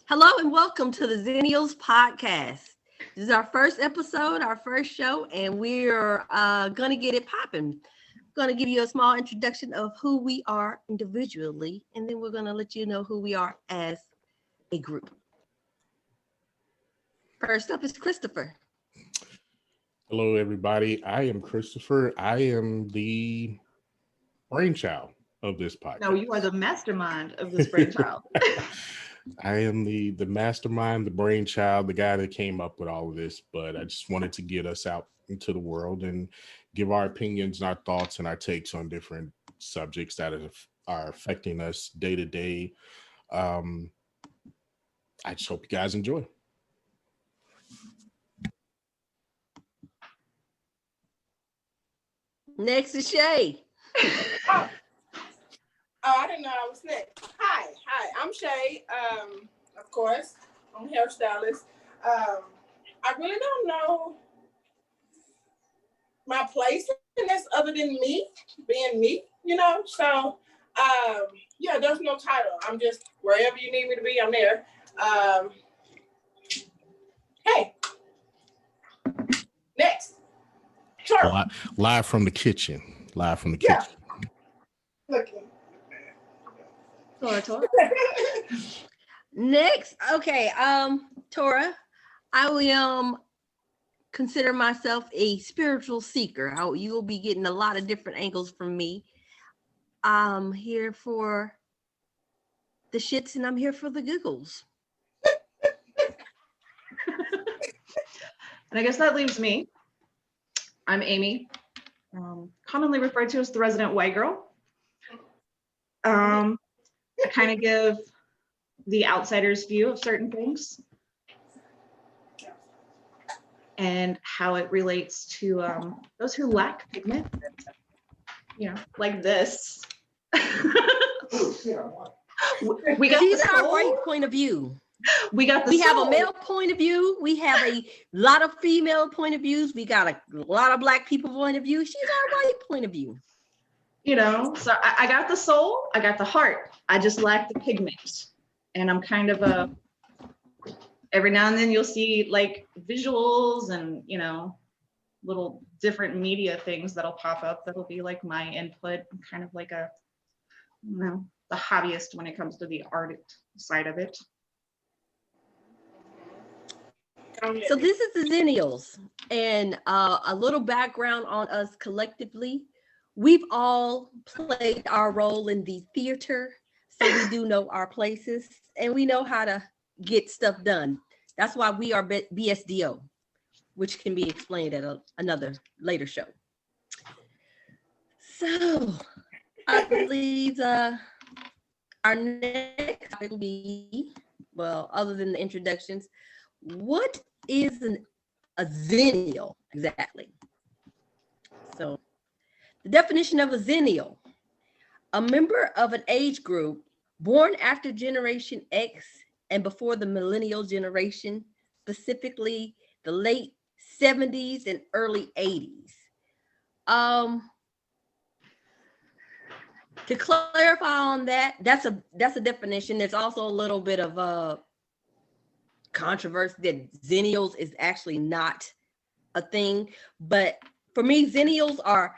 Hello and welcome to the Xennials Podcast. This is our first episode, our first show, and we're going to get it popping. Going to give you a small introduction of who we are individually, and then we're going to let you know who we are as a group. First up is Christopher. Hello, everybody. I am Christopher. I am the brainchild of this podcast. No, you are the mastermind of this brainchild. I am the mastermind, the brainchild, the guy that came up with all of this. But I just wanted to get us out into the world and give our opinions, and our thoughts, and our takes on different subjects that are affecting us day to day. I just hope you guys enjoy. Next is Shay. Oh, I didn't know I was next. Hi, I'm Shay. Of course, I'm a hairstylist. I really don't know my place in this other than me, being me, So, there's no title. I'm just wherever you need me to be, I'm there. Hey, next. Sure. Live from the kitchen. Kitchen. Looking. Tora. Next, okay, Tora, I will consider myself a spiritual seeker. You will be getting a lot of different angles from me. I'm here for the shits and I'm here for the giggles. And I guess that leaves me. I'm Amy, commonly referred to as the resident white girl. I kind of give the outsider's view of certain things and how it relates to those who lack pigment, like this. We got These are our white point of view. We have a male point of view. We have a lot of female point of views. We got a lot of black people point of view. She's our white point of view. So I got the soul, I got the heart. I just lack the pigment. And I'm kind of every now and then you'll see like visuals and, little different media things that'll pop up. That'll be like my input. I'm kind of like the hobbyist when it comes to the art side of it. So this is the Xennials, and a little background on us collectively. We've all played our role in the theater, so we do know our places, and we know how to get stuff done. That's why we are BSDO, which can be explained at another later show. So I believe our next topic will be, well, other than the introductions, what is a Xennial exactly? So the definition of a Xennial: a member of an age group born after Generation X and before the millennial generation, specifically the late 70s and early 80s. To clarify on that, that's a definition. There's also a little bit of a controversy that Xennials is actually not a thing, but for me, Xennials are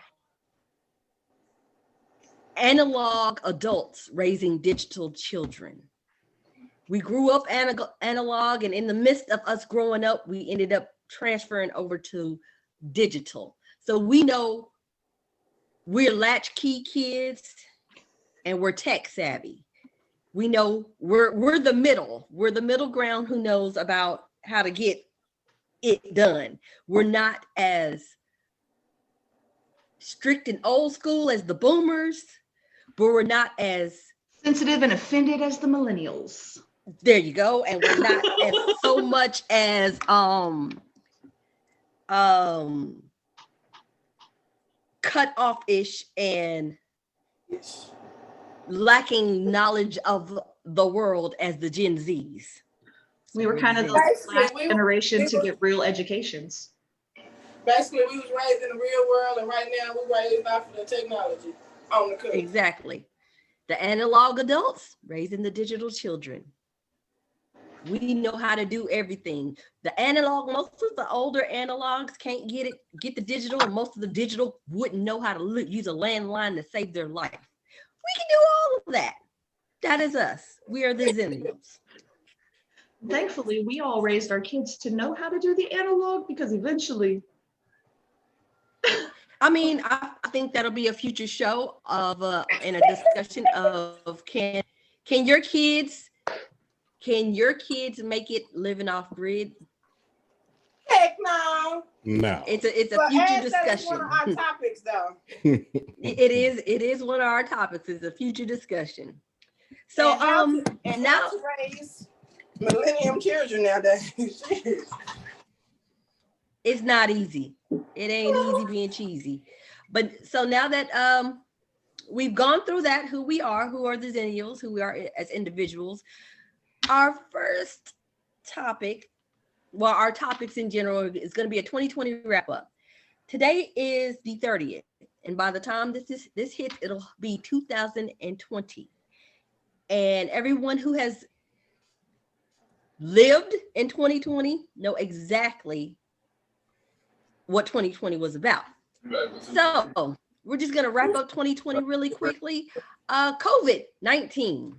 analog adults raising digital children. We grew up analog, and in the midst of us growing up, we ended up transferring over to digital. So we know we're latchkey kids and we're tech savvy. We know we're the middle. We're the middle ground who knows about how to get it done. We're not as strict and old school as the boomers, but we're not as sensitive and offended as the millennials. There you go. And we're not as so much as cut off-ish and lacking knowledge of the world as the Gen Zs. We were kind of the last generation to get real educations. Basically, we was raised in the real world, and right now we're raised off of the technology on the cook. Exactly. The analog adults raising the digital children. We know how to do everything. The analog, most of the older analogs can't get the digital, and most of the digital wouldn't know how to use a landline to save their life. We can do all of that. That is us. We are the Xennials. Thankfully, we all raised our kids to know how to do the analog, because eventually. I mean, I think that'll be a future show of in a discussion of can your kids make it living off grid? Heck no. No. It's a future discussion. That's one of our topics, though. It is one of our topics. It's a future discussion. So how now to raise millennium children nowadays. it's not easy. It ain't easy being cheesy. But so now that we've gone through that, who are the Xennials, who we are as individuals, our first topic, well, our topics in general is going to be a 2020 wrap up. Today is the 30th, and by the time this hits, it'll be 2020. And everyone who has lived in 2020 know exactly what 2020 was about. So we're just going to wrap up 2020 really quickly. COVID-19.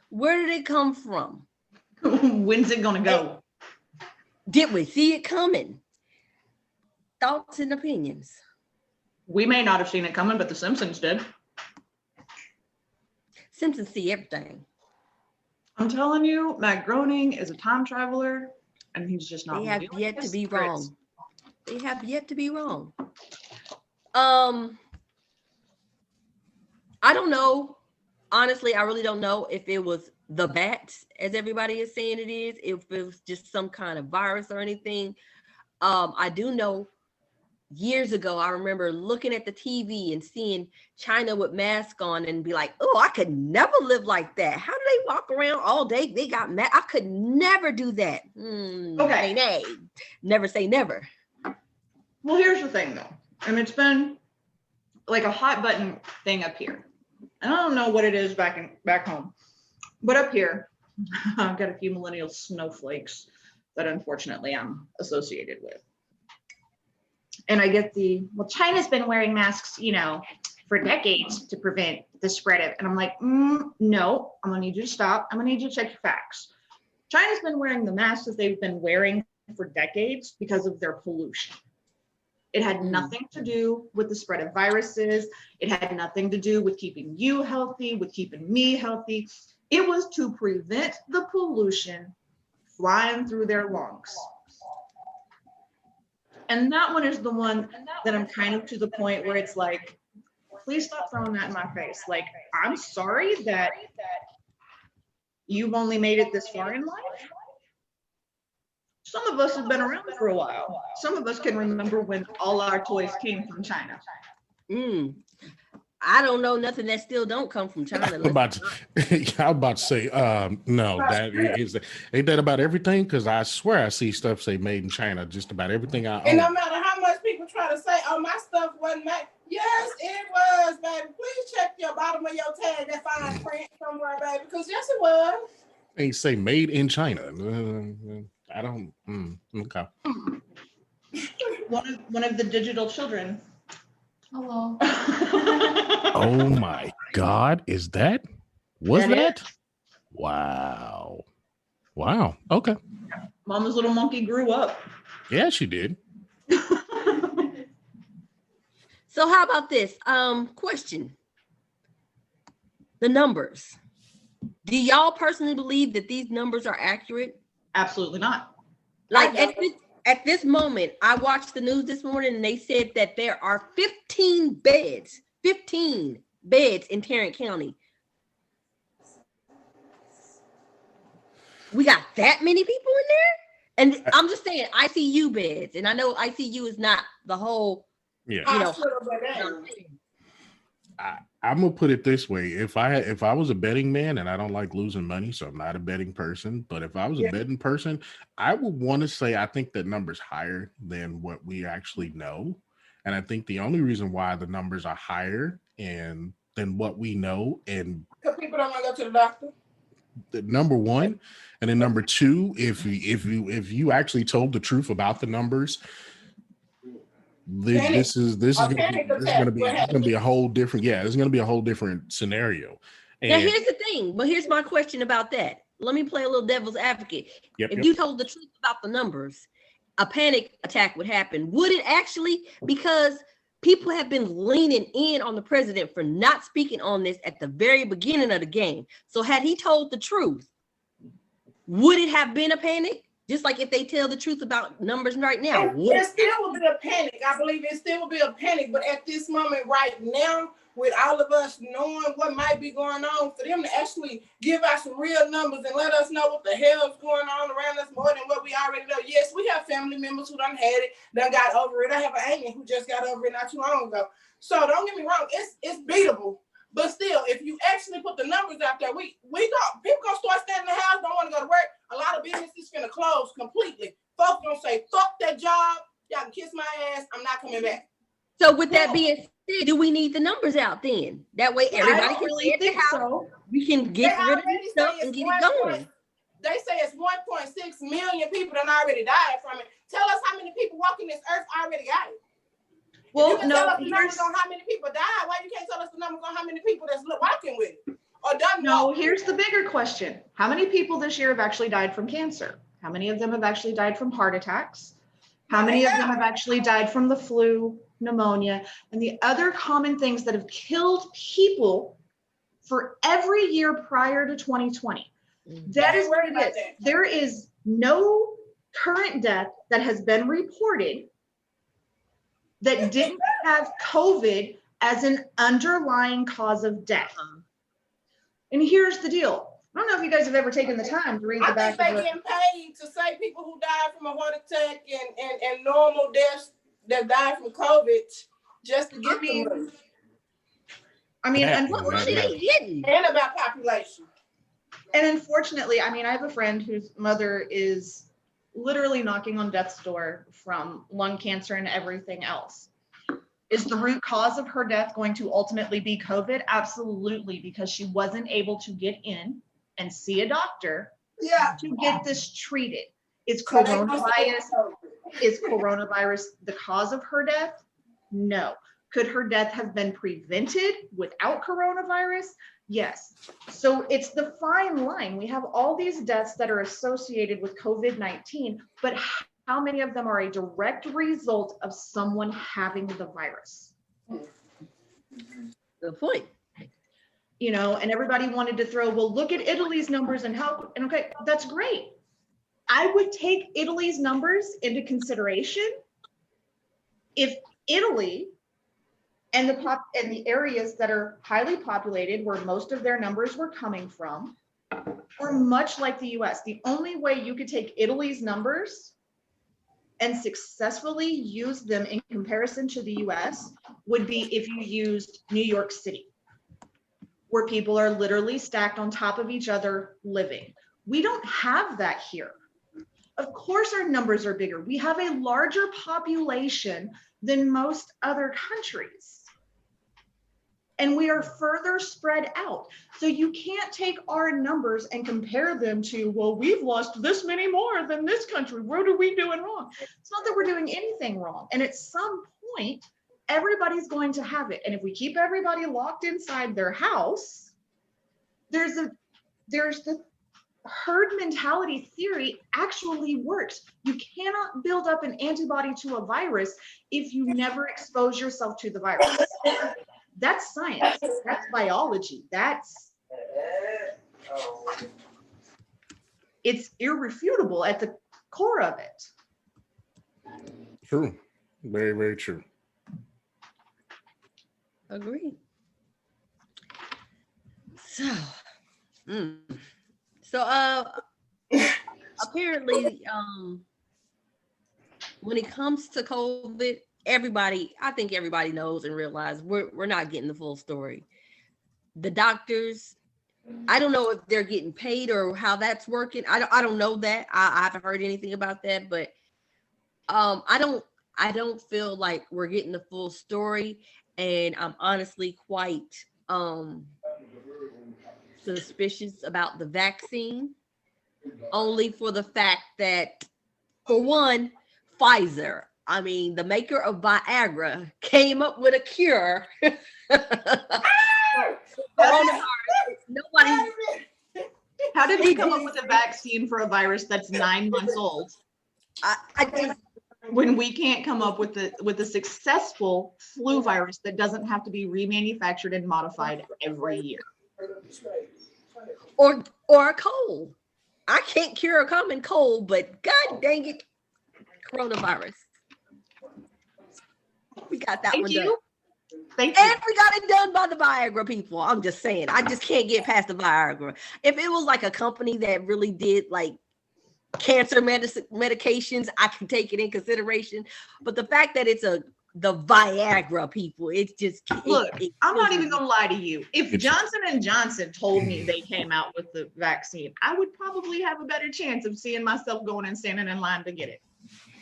Where did it come from? When's it gonna go? Did we see it coming? Thoughts and opinions. We may not have seen it coming, but the Simpsons did. Simpsons see everything. I'm telling you, Matt Groening is a time traveler, and he's just not. They have yet to be wrong. They have yet to be wrong. I don't know. Honestly, I really don't know if it was the bats, as everybody is saying it is, if it was just some kind of virus or anything. I do know years ago, I remember looking at the TV and seeing China with masks on and be like, oh, I could never live like that. How do they walk around all day? They got masks. I could never do that. Okay. Nay. Never say never. Well, here's the thing though. And it's been like a hot button thing up here. And I don't know what it is back home, but up here, I've got a few millennial snowflakes that unfortunately I'm associated with. And I get well, China's been wearing masks, for decades to prevent the spread of, and I'm like, no, I'm gonna need you to stop. I'm gonna need you to check your facts. China's been wearing the masks that they've been wearing for decades because of their pollution. It had nothing to do with the spread of viruses. It had nothing to do with keeping you healthy, with keeping me healthy. It was to prevent the pollution flying through their lungs. And that one is the one that I'm kind of to the point where it's like, please stop throwing that in my face. Like, I'm sorry that you've only made it this far in life. Some of us have been around for a while. Some of us can remember when all our toys came from China. I don't know nothing that still don't come from China. I'm about to say, no, ain't that about everything? Because I swear I see stuff say made in China, just about everything I own. And no matter how much people try to say, oh, my stuff wasn't made. Yes, it was, baby. Please check your bottom of your tag, that fine print somewhere, baby, because yes, it was. They say made in China. I don't. Okay. One of the digital children. Hello. Oh my God! Is that? Was that? Wow. Okay. Mama's little monkey grew up. Yeah, she did. So how about this? Question. The numbers. Do y'all personally believe that these numbers are accurate? Absolutely not. Like at this moment, I watched the news this morning and they said that there are 15 beds in Tarrant County. We got that many people in there? And I'm just saying ICU beds. And I know ICU is not the whole, I'm gonna put it this way: if I was a betting man, and I don't like losing money, so I'm not a betting person. But if I was a betting person, I would want to say I think that number's higher than what we actually know, and I think the only reason why the numbers are higher than what we know, and because people don't want to go to the doctor. number one, and then number two, if you actually told the truth about the numbers, this is gonna be a whole different this is gonna be a whole different scenario. And now here's the thing, but here's my question about that. Let me play a little devil's advocate. If you told the truth about the numbers, a panic attack would happen. Would it actually? Because people have been leaning in on the president for not speaking on this at the very beginning of the game. So had he told the truth, would it have been a panic? Just like if they tell the truth about numbers right now. It still will be a panic. I believe it still will be a panic. But at this moment right now, with all of us knowing what might be going on, for them to actually give us some real numbers and let us know what the hell is going on around us more than what we already know. Yes, we have family members who done had it, done got over it. I have an aunt who just got over it not too long ago. So don't get me wrong, it's beatable. But still, if you actually put the numbers out there, people gonna start staying in the house, don't want to go to work. A lot of businesses finna close completely. Folks gonna say, fuck that job, y'all can kiss my ass, I'm not coming back. So with that being said, do we need the numbers out then? That way everybody can really stay at the house. so. We can get rid of this stuff and get it going. They say it's 1.6 million people that already died from it. Tell us how many people walking this earth already got it. Well, you can tell us the numbers on how many people died. Why you can't tell us the numbers on how many people that's walking with it? Or done? No, here's the bigger question. How many people this year have actually died from cancer? How many of them have actually died from heart attacks? How many of them have actually died from the flu, pneumonia, and the other common things that have killed people for every year prior to 2020? That is what it is. There is no current death that has been reported that didn't have COVID as an underlying cause of death. And here's the deal. I don't know if you guys have ever taken the time to read the back of I think they getting paid to say people who died from a heart attack and normal deaths that died from COVID just to get the money. I mean, Unfortunately, and about population. And unfortunately, I mean, I have a friend whose mother is literally knocking on death's door from lung cancer and everything else. Is the root cause of her death going to ultimately be COVID? Absolutely, because she wasn't able to get in and see a doctor to get this treated. Is coronavirus the cause of her death? No. Could her death have been prevented without coronavirus? Yes. So it's the fine line. We have all these deaths that are associated with COVID-19, but how many of them are a direct result of someone having the virus? good point. You know, and everybody wanted to throw, well, look at Italy's numbers and how, and okay, that's great. I would take Italy's numbers into consideration if Italy and the areas that are highly populated, where most of their numbers were coming from, were much like the US. The only way you could take Italy's numbers and successfully use them in comparison to the US would be if you used New York City, where people are literally stacked on top of each other living. We don't have that here. Of course, our numbers are bigger. We have a larger population than most other countries. And we are further spread out. So you can't take our numbers and compare them to, well, we've lost this many more than this country. What are we doing wrong? It's not that we're doing anything wrong. And at some point, everybody's going to have it. And if we keep everybody locked inside their house, there's the herd mentality theory actually works. You cannot build up an antibody to a virus if you never expose yourself to the virus. That's science. That's biology. It's irrefutable at the core of it. True. Very, very true. Agreed. So, apparently, when it comes to COVID, I think everybody knows and realizes we're not getting the full story. The doctors, I don't know if they're getting paid or how that's working. I don't know that. I haven't heard anything about that, but I don't feel like we're getting the full story, and I'm honestly quite suspicious about the vaccine, only for the fact that, for one, Pfizer, I mean, the maker of Viagra, came up with a cure. Nobody. How did we come up with a vaccine for a virus that's 9 months old? I just, When we can't come up with a successful flu virus that doesn't have to be remanufactured and modified every year. or a cold. I can't cure a common cold, but God dang it, coronavirus. We got that one done. Thank you. And we got it done by the Viagra people. I'm just saying, I just can't get past the Viagra. If it was like a company that really did like cancer medications, I can take it in consideration. But the fact that it's the Viagra people, it's just look. I'm not even gonna lie to you. If Johnson and Johnson told me they came out with the vaccine, I would probably have a better chance of seeing myself going and standing in line to get it.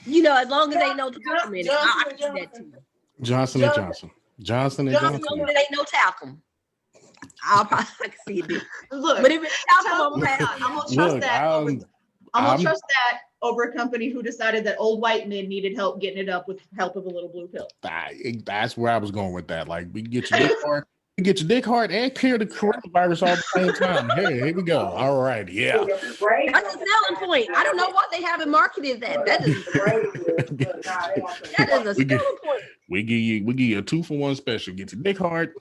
You know, as long as they know talcum in it, I can do that too. Johnson and Johnson. Johnson and Johnson. As long as there ain't no talcum, I can see it. Look, But if it's talcum, I'm gonna trust that. I'm gonna trust that over a company who decided that old white men needed help getting it up with help of a little blue pill. That's where I was going with that. Like, we can get your dick hard, and cure the coronavirus all at the same time. Hey, here we go. All right, yeah. That's a selling point. I don't know why they haven't marketed that. That is a selling point. We give you a 2-for-1 special. Get your dick hard.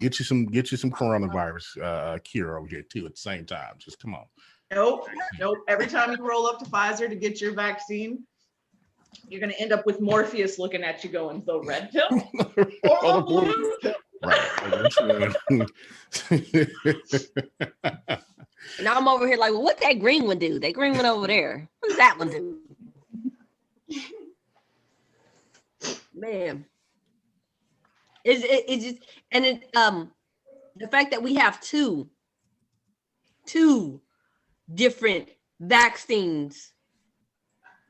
Get you some coronavirus cure over here too at the same time. Just come on. Nope. Every time you roll up to Pfizer to get your vaccine, you're going to end up with Morpheus looking at you going, the red pill or the blue pill? Right. Now I'm over here like, well, what that green one do? That green one over there. What does that one do? Man. It's just, and the fact that we have two different vaccines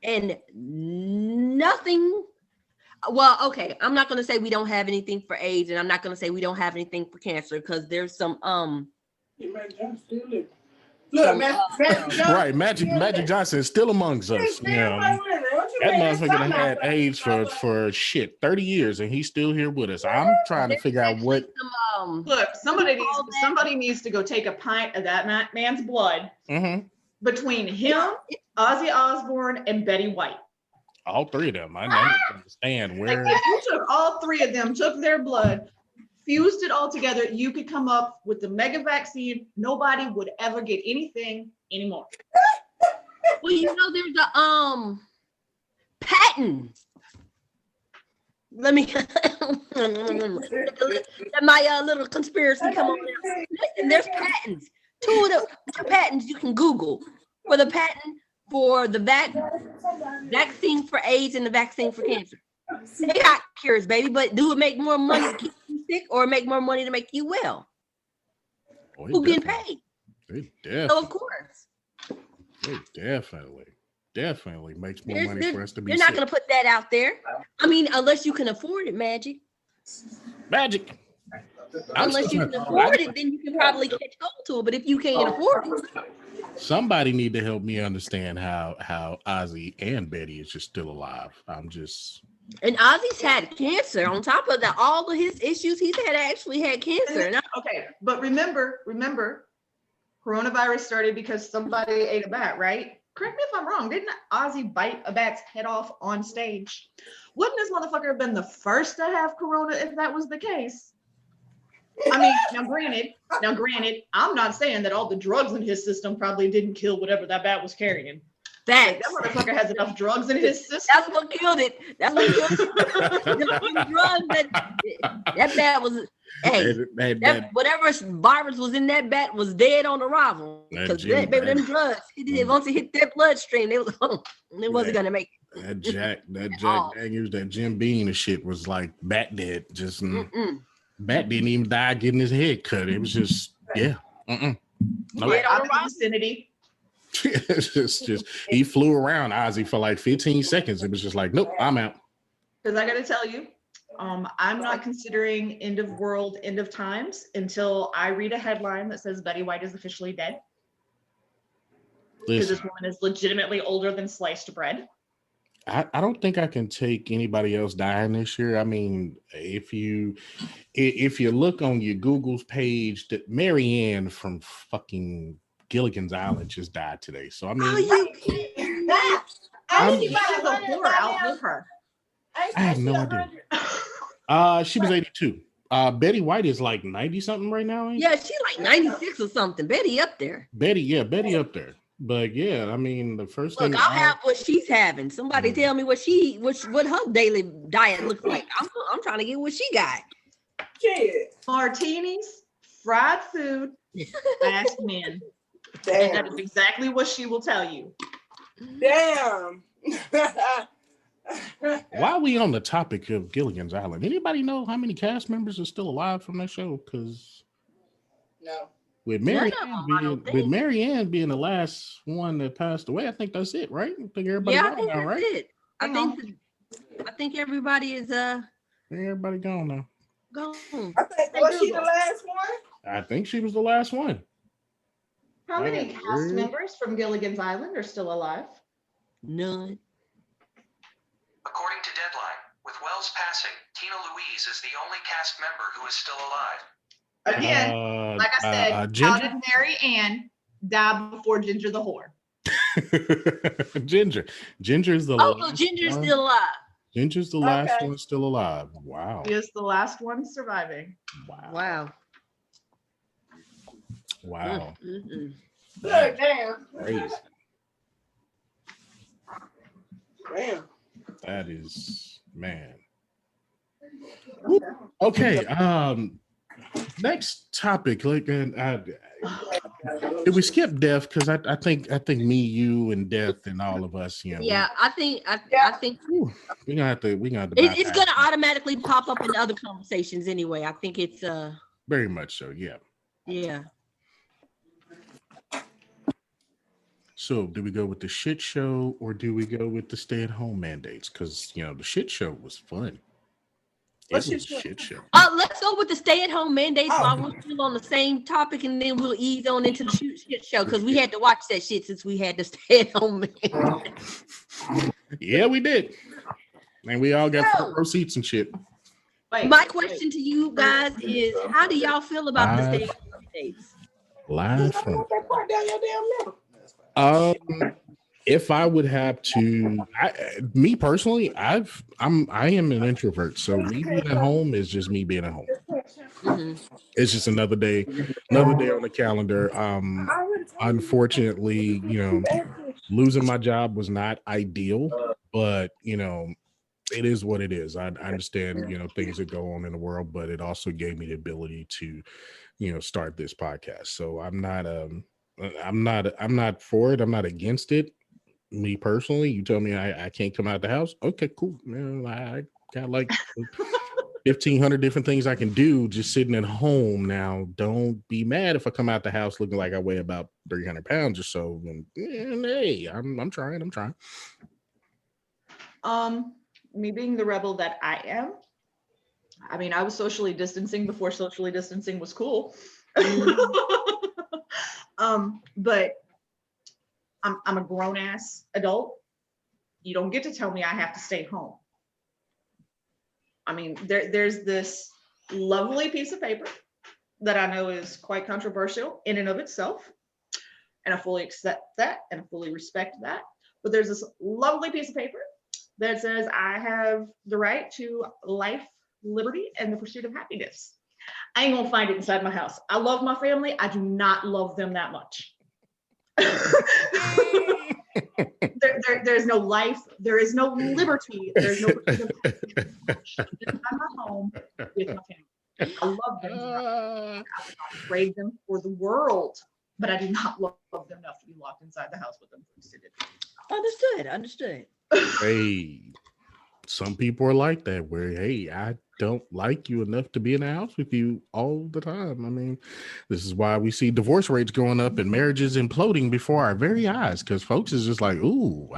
and nothing. Well, okay, I'm not going to say we don't have anything for AIDS, and I'm not going to say we don't have anything for cancer, because there's some right, Magic Johnson is still amongst us. Yeah, that motherfucker had AIDS for 30 years, and he's still here with us. I'm trying to figure out what. Look, somebody needs to go take a pint of that man's blood between him, Ozzy Osbourne, and Betty White. All three of them. I don't understand where. Like, if you took all three of them, took their blood, fused it all together, you could come up with the mega vaccine. Nobody would ever get anything anymore. Well, you know, there's a patent. Let me let my little conspiracy come on now. And there's patents. Two patents you can Google for the patent for the vaccine for AIDS and the vaccine for cancer. They got cures, baby, but do it make more money to keep you sick or make more money to make you well? Who getting paid? So of course. It definitely makes more money for us to be sick. They're not going to put that out there. I mean, unless you can afford it, Magic. Unless you can afford it, then you can probably catch hold to it. But if you can't afford it, somebody need to help me understand how Ozzy and Betty is just still alive. And Ozzy's had cancer. On top of that, all of his issues, he's actually had cancer. Okay, but remember, coronavirus started because somebody ate a bat, right? Correct me if I'm wrong. Didn't Ozzy bite a bat's head off on stage? Wouldn't this motherfucker have been the first to have corona if that was the case? I mean, now granted, I'm not saying that all the drugs in his system probably didn't kill whatever that bat was carrying. That motherfucker has enough drugs in his system. That's what killed it. That's what killed it. Drugs that bat was. Hey, whatever virus was in that bat was dead on arrival. Because them drugs, once it hit that bloodstream, it wasn't gonna make it. That Jack Daniels, that Jim Beam and shit was like bat dead. Just bat didn't even die getting his head cut. It was just No. I'm in the vicinity. it's just he flew around Ozzy for like 15 seconds. It was just like, nope, I'm out. Because I got to tell you, I'm not considering end of world, end of times until I read a headline that says Betty White is officially dead. Because this woman is legitimately older than sliced bread. I don't think I can take anybody else dying this year. I mean, if you look on your Google's page, that Mary Ann from fucking Gilligan's Island just died today. So I mean, She's a whore. Outlive her. I have no idea. She was 82. Betty White is like 90 something right now. Yeah, she's like 96 or something. Betty up there. Betty up there. But yeah, I mean, the first thing I'll have what she's having. Somebody tell me what her daily diet looks like. I'm trying to get what she got. Shit. Martinis, fried food, fast men. And that is exactly what she will tell you. Damn. Why are we on the topic of Gilligan's Island? Anybody know how many cast members are still alive from that show? Because no. With Mary Ann being the last one that passed away, I think that's it, right? I think everybody gone now, right? It. I think everybody is everybody gone now. Gone. Was she the last one? I think she was the last one. How many cast members from Gilligan's Island are still alive? None. According to Deadline, with Wells passing, Tina Louise is the only cast member who is still alive. Again, like I said, how did Mary Ann die before Ginger the whore? Ginger's the last so Ginger's one. Still alive. Ginger's the last one still alive. Wow. She is the last one surviving. Wow. Mm-hmm. Look, damn. Crazy. Damn. That is, man. Okay. Next topic. Like, did we skip Death? Because I think me, you, and Death, and all of us. You know. Yeah, I think we're gonna have to. It's gonna automatically pop up in other conversations anyway. I think it's very much so. Yeah. Yeah. So, do we go with the shit show or do we go with the stay-at-home mandates? Because the shit show was fun. It was a shit show. Let's go with the stay-at-home mandates while we're still on the same topic, and then we'll ease on into the shit show because we had to watch that shit since we had the stay-at-home mandates. Yeah, we did, and we all got front row seats and shit. My question to you guys is: how do y'all feel about the stay-at-home mandates? Live from. If I would have to, me personally, I am an introvert, so me being at home is just me being at home. Mm-hmm. It's just another day on the calendar. Unfortunately, losing my job was not ideal, but it is what it is. I understand, things that go on in the world, but it also gave me the ability to, start this podcast. So I'm not for it. I'm not against it. Me personally, you tell me I can't come out the house. Okay, cool. I got like 1,500 different things I can do just sitting at home. Now, don't be mad if I come out the house looking like I weigh about 300 pounds or so. And hey, I'm trying. Me being the rebel that I am, I mean, I was socially distancing before socially distancing was cool. But I'm a grown ass adult. You don't get to tell me I have to stay home. I mean, there's this lovely piece of paper that I know is quite controversial in and of itself. And I fully accept that and I fully respect that. But there's this lovely piece of paper that says I have the right to life, liberty, and the pursuit of happiness. I ain't gonna find it inside my house. I love my family. I do not love them that much. There's no life. There is no liberty. There's no freedom. I'm at home with my family. I love them. I would not trade them for the world, but I do not love them enough to be locked inside the house with them. Understood. Hey, some people are like that where, hey, I don't like you enough to be in the house with you all the time. I mean, this is why we see divorce rates going up and marriages imploding before our very eyes, because folks is just like, go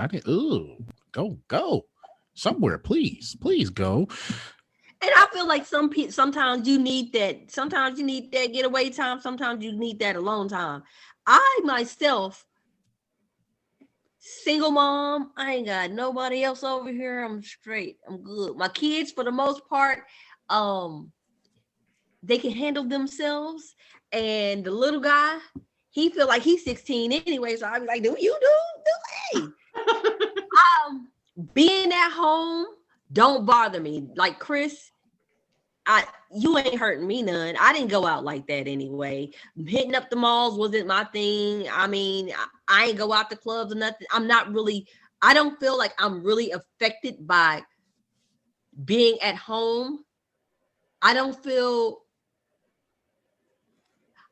somewhere, please go. And I feel like sometimes you need that. Sometimes you need that getaway time. Sometimes you need that alone time. I myself, single mom, I ain't got nobody else over here. I'm straight. I'm good. My kids, for the most part, they can handle themselves. And the little guy, he feel like he's 16 anyway. So I be like, do you do? Being at home don't bother me. Like Chris, you ain't hurting me none. I didn't go out like that anyway. Hitting up the malls wasn't my thing. I mean, I ain't go out to clubs or nothing. I don't feel like I'm really affected by being at home. I feel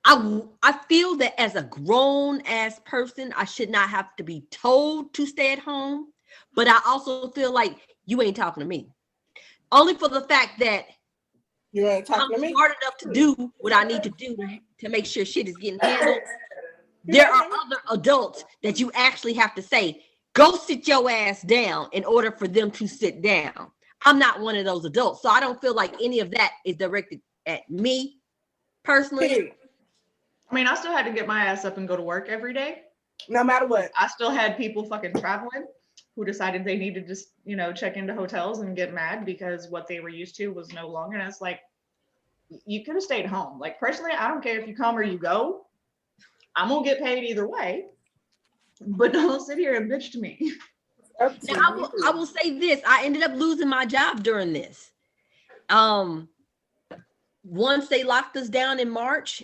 that as a grown ass person, I should not have to be told to stay at home. But I also feel like you ain't talking to me. Only for the fact that you ain't talking to me. I'm smart enough to do what I need to do to make sure shit is getting handled. There are other adults that you actually have to say, go sit your ass down in order for them to sit down. I'm not one of those adults. So I don't feel like any of that is directed at me personally. I mean, I still had to get my ass up and go to work every day. No matter what. I still had people fucking traveling who decided they needed to, check into hotels and get mad because what they were used to was no longer. And it's like, you could have stayed home. Like, personally, I don't care if you come or you go. I'm going to get paid either way. But don't sit here and bitch to me. Now, I will say this. I ended up losing my job during this. Once they locked us down in March,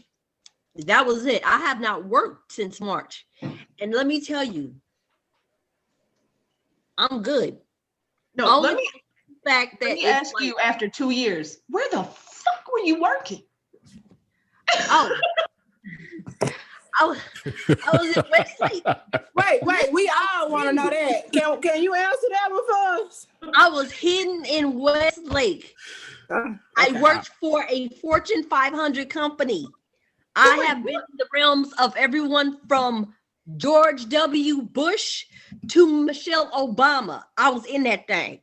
that was it. I have not worked since March. And let me tell you, I'm good. No, let me ask you, after 2 years, where the fuck were you working? Oh, I was in Westlake. Wait, we all want to know that. Can you answer that one for us? I was hidden in Westlake. Okay. I worked for a Fortune 500 company. I have been in the realms of everyone from George W. Bush to Michelle Obama. I was in that thing.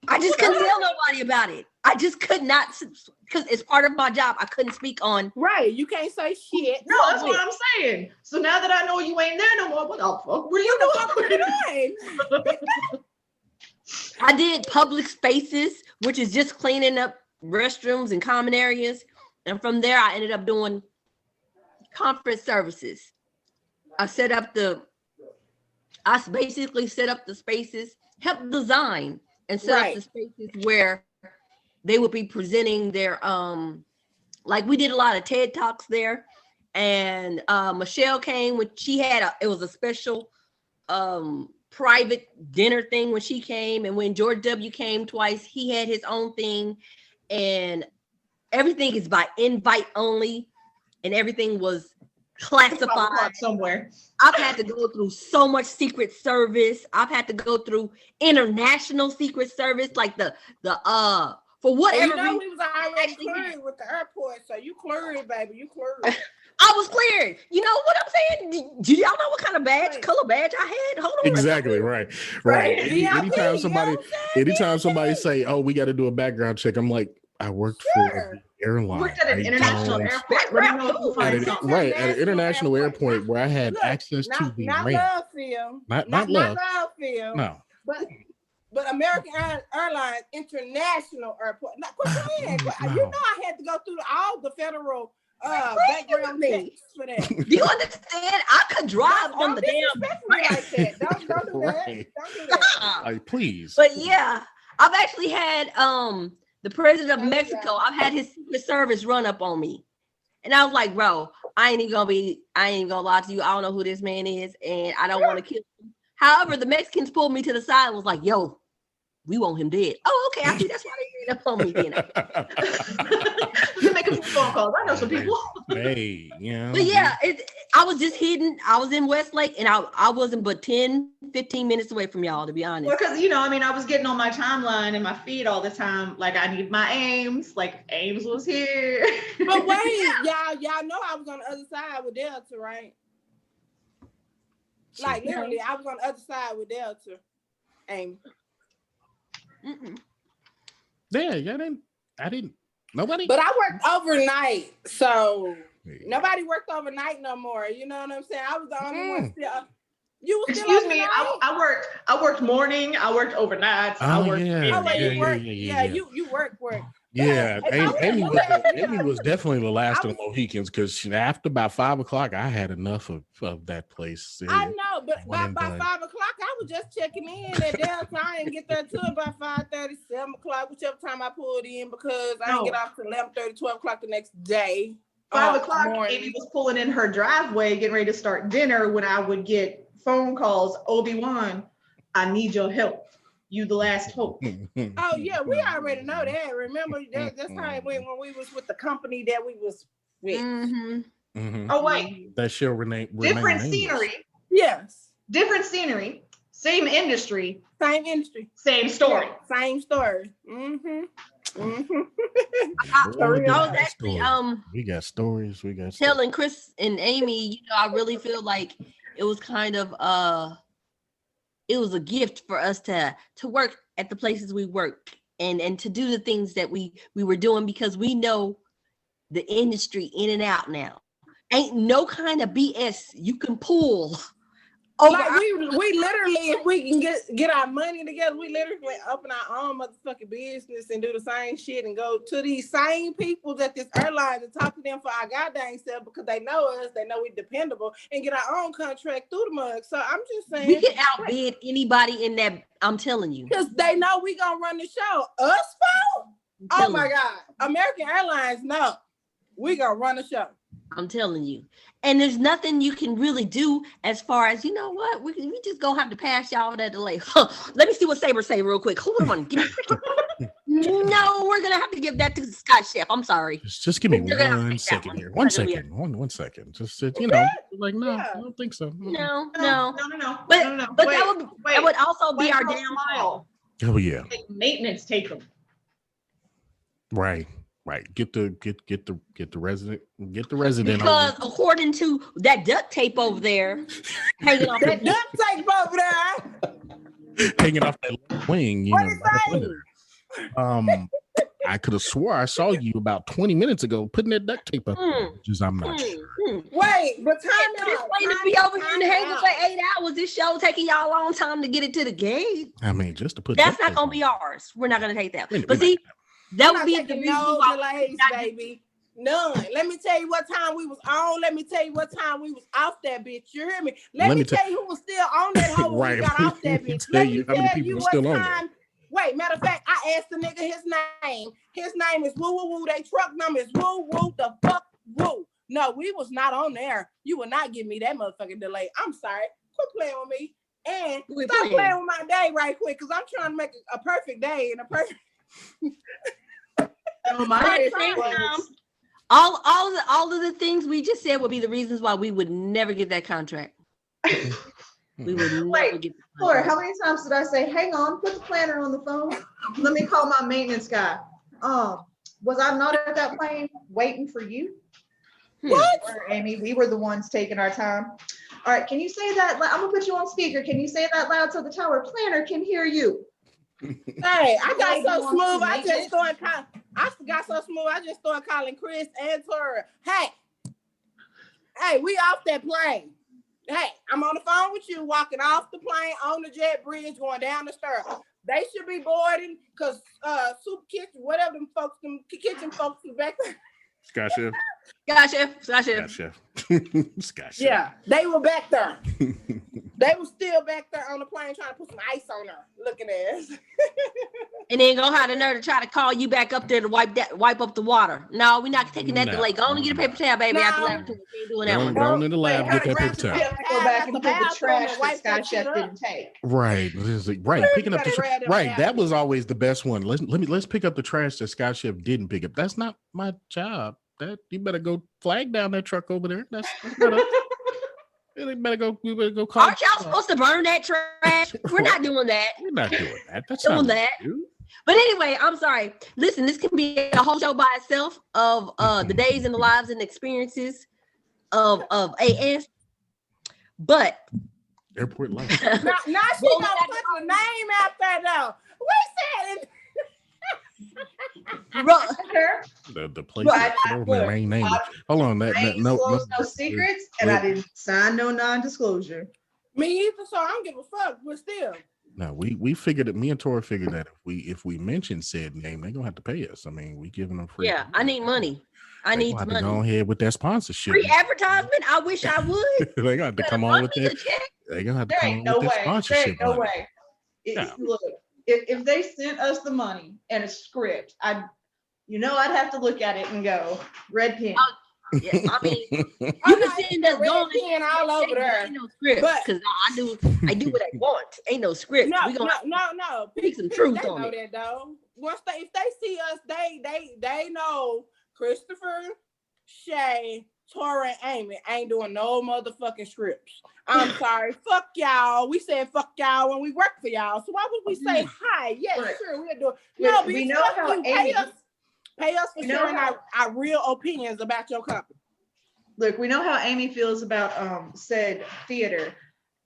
I just couldn't tell nobody about it. I just could not, because it's part of my job. I couldn't speak on. Right. You can't say shit. No, that's what I'm saying. So now that I know you ain't there no more, what the fuck were you doing? I did public spaces, which is just cleaning up restrooms and common areas. And from there, I ended up doing conference services. I basically set up the spaces, helped design and set up the spaces where they would be presenting their, like we did a lot of TED Talks there. And Michelle came when she had it was a special private dinner thing when she came. And when George W. came twice, he had his own thing. And everything is by invite only. And everything was classified somewhere. I've had to go through so much Secret Service. I've had to go through international Secret Service, like the for whatever reason. We was already cleared with the airport, so you cleared, baby. You cleared. I was cleared. You know what I'm saying? Do y'all know what kind of color badge I had? Hold on. Exactly, right. Anytime somebody say, "Oh, we got to do a background check," I'm like, I worked for the airline. Worked at an international airport. Right, at an international airport where I had access to the not ramp. love film. Not love film. No. But American Airlines International Airport. Now, quit playing. You know I had to go through all the federal background checks for that. Do you understand? I could drive on the damn like that. Don't do that. Don't do that. Like, please. But yeah, I've actually had the president of Mexico. I've had his Secret Service run up on me, and I was like, bro, I ain't even gonna lie to you. I don't know who this man is, and I don't want to kill him. However, the Mexicans pulled me to the side and was like, yo, we want him dead. Oh, okay. I see that's why they ran up on me then. You make a few phone calls. I know some people. Hey, yeah. But yeah, I was just hidden. I was in Westlake, and I wasn't but 10, 15 minutes away from y'all, to be honest. Well, because, I was getting on my timeline and my feed all the time. Like, I need my Ames. Like, Ames was here. But wait, y'all know I was on the other side with Delta, right? Like, literally, I was on the other side with Delta. Ames. Yeah, I didn't. Nobody. But I worked overnight, so nobody worked overnight no more. You know what I'm saying? I was the only one still. You were still Excuse me, overnight? I worked morning, I worked overnight, I worked You work. Yeah, Amy was definitely the last of the Mohicans because after about 5 o'clock, I had enough of that place. I know, but by 5 o'clock, I was just checking in at Delta. I didn't get there till about 5:30, 7 o'clock, whichever time I pulled in, because I didn't get off till 11:30, 12 o'clock the next day. 5 o'clock, Amy was pulling in her driveway, getting ready to start dinner when I would get phone calls. Obi-Wan, I need your help. You the last hope. Oh yeah, we already know that. Remember that's how it went when we was with the company that we was with. Oh wait, that show Renee. Different scenery. Yes, different scenery. Same industry. Same story. We got stories. Telling Chris and Amy, I really feel like it was kind of it was a gift for us to work at the places we work and to do the things that we were doing, because we know the industry in and out now. Ain't no kind of BS you can pull. Like we literally, if we can get our money together, we literally open our own motherfucking business and do the same shit and go to these same people at this airline and talk to them for our goddamn self, because they know us, they know we're dependable, and get our own contract through the mug. So I'm just saying, we can outbid anybody in that. I'm telling you, because they know we gonna run the show. Us, folks? Oh my God, American Airlines, no, we gonna run the show. I'm telling you. And there's nothing you can really do as far as, you know what, we just gonna have to pass y'all that delay. Let me see what Saber say real quick. Hold on. No, we're gonna have to give that to Scott Chef. I'm sorry. Just give me 1 second here. 1 second. One second. Just like no, I don't think so. No. But that would also be our downfall. Oh yeah. Maintenance take them. Right. Get the resident. Because according to that duct tape over there, hanging off that duct tape over there, hanging off that wing, I could have swore I saw you about 20 minutes ago putting that duct tape up. Which I'm not sure. Wait, but time this plane to be over here in the hangar for 8 hours. This show taking y'all a long time to get it to the gate. I mean, just to put that's not gonna be ours. We're not gonna take that. But see. That would be the reason why delays, baby. None. Let me tell you what time we was on. Let me tell you what time we was off that bitch. You hear me? Let me tell you who was still on that hoe when we got off that bitch. Let me tell you what time. Wait, matter of fact, I asked the nigga his name. His name is Woo Woo Woo. They truck number is Woo Woo the fuck Woo. No, we was not on there. You will not give me that motherfucking delay. I'm sorry. Quit playing with me. And stop playing with my day right quick, because I'm trying to make a perfect day and a perfect all of the things we just said would be the reasons why we would never get that contract. We would never get the contract. How many times did I say, hang on, put the planner on the phone? Let me call my maintenance guy. Was I not at that plane waiting for you? What? Amy, we were the ones taking our time. All right, can you say that? I'm gonna put you on speaker. Can you say that loud so the tower planner can hear you? Hey, I got so smooth. I just started calling Chris and Tora. Hey, we off that plane. Hey, I'm on the phone with you, walking off the plane on the jet bridge, going down the stairs. They should be boarding because Soup Kitchen, whatever them folks, them kitchen folks is back there. Scott Chef. Yeah, they were back there. They were still back there on the plane trying to put some ice on her, looking ass. And then go have the nerve to try to call you back up there to wipe up the water. No, we're not taking that delay. Go on and get a paper towel, baby. After that, ain't doing that one. Go in the lab, get that paper towel. Go back and put the trash that Scott Chef didn't take. Right, picking up the trash. Right, that was always the best one. Let's pick up the trash that Scott Chef didn't pick up. That's not my job. That you better go flag down that truck over there. That's better. We better go call. Aren't y'all supposed to burn that trash? We're not doing that. We're not doing that. That's doing not that. But anyway, I'm sorry. Listen, this can be a whole show by itself of the days and the lives and experiences of AS. But airport life. now she gonna put the name out there though. We said it. The place remain nameless. Hold on, I ain't disclosed no secrets, and I didn't sign no non-disclosure. Me either, so I don't give a fuck. But still, no, we figured it. Me and Tora figured that if we mention said name, they're gonna have to pay us. I mean, we giving them free. Yeah, I need money. I need money. To go ahead with that sponsorship. Free advertisement. I wish I would. They got to come on with that. They gonna have to come on with that sponsorship. There ain't no way. Look, if they sent us the money and a script, I'd have to look at it and go red pen. Yeah, I mean, you can send us red pen all over there. Ain't no script because I do what I want. Ain't no script. No. Speak some truth they on know it. That though. Once if they see us, they know Christopher, Shay, Tora, and Amy ain't doing no motherfucking scripts. I'm sorry. Fuck y'all. We said fuck y'all when we work for y'all. So why would we say hi? Yeah, right. Sure, we'll do it. No, we know how Amy. Pay us for sharing our real opinions about your company. Look, we know how Amy feels about said theater,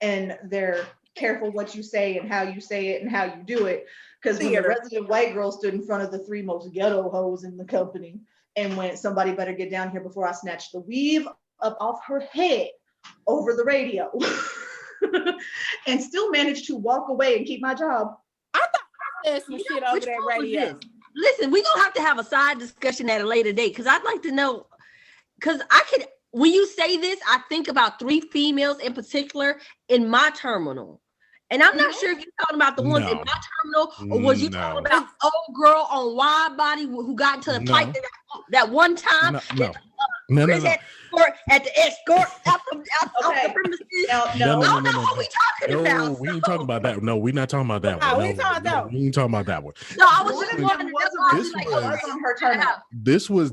and they're careful what you say and how you say it and how you do it. Because when the resident white girl stood in front of the 3 most ghetto hoes in the company and went, somebody better get down here before I snatch the weave up off her head over the radio, and still managed to walk away and keep my job. I thought I said some shit over that radio. Listen, we're gonna have to have a side discussion at a later date because I'd like to know, because when you say this, I think about 3 females in particular in my terminal. And I'm not sure if you're talking about the ones in my terminal or was you talking about old girl on wide body who got into the fight that one time. No. At the escort out the premises. I don't know what we talking about. We ain't talking about that. No, we're not talking about that one. We ain't talking about that one. No, I was just wondering. This was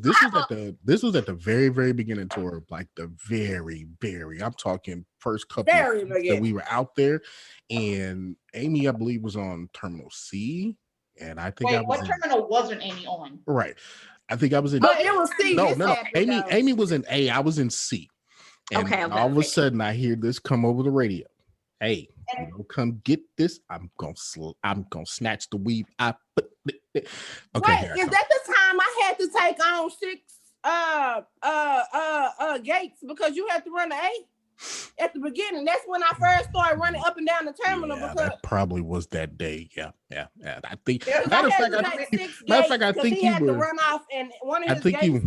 at the very, very beginning tour, like the very, very. I'm talking first couple that we were out there, and Amy, I believe, was on Terminal C, and I think what terminal wasn't Amy on? Right. I think I was in. But it was C. No. Amy was in A. I was in C. And all of a sudden, I hear this come over the radio. Hey, come get this. I'm gonna snatch the weave. Okay. Wait, is that the time I had to take on 6 gates because you had to run the A at the beginning? That's when I first started running up and down the terminal. Yeah, because that probably was that day. Yeah. I think. Matter of fact, I think he had to run off, and one of his gates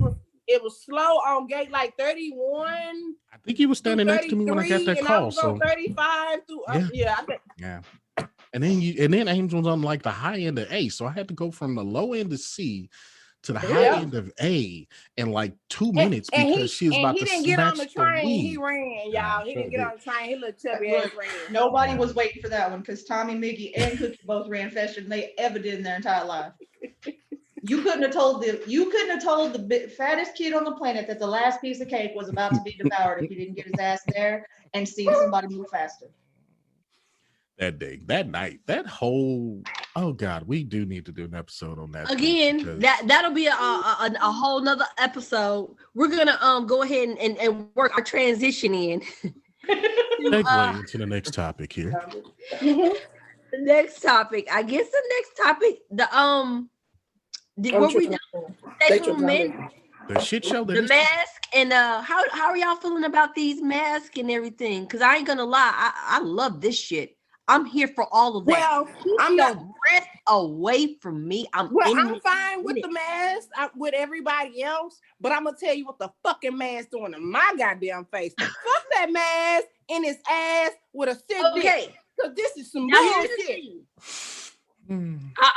it was slow on gate like 31. I think he was standing next to me when I got that call. I was on 35 through. I think. Yeah. And then Ames was on like the high end of A, so I had to go from the low end of C to the high end of A in like 2 minutes because she was about to snatch the weed. He didn't get on the train. He ran, y'all. He didn't get on the train. He looked chubby ass ran. Nobody was waiting for that one because Tommy, Miggy, and Cookie both ran faster than they ever did in their entire life. You couldn't have told the fattest kid on the planet that the last piece of cake was about to be devoured if he didn't get his ass there and see somebody move faster. That day, that night, that whole God, we do need to do an episode on that again. That'll be a whole nother episode. We're gonna go ahead and work our transition in. Segue into the next topic here. The next topic, I guess. The next topic, were we done? The shit show. The mask and how are y'all feeling about these masks and everything? Because I ain't gonna lie, I love this shit. I'm here for all of that. Well, I'm not breath away from me. I'm fine with the mask with everybody else, but I'm gonna tell you what the fucking mask doing to my goddamn face. Fuck that mask in his ass with a sick dick. Because this is some bullshit.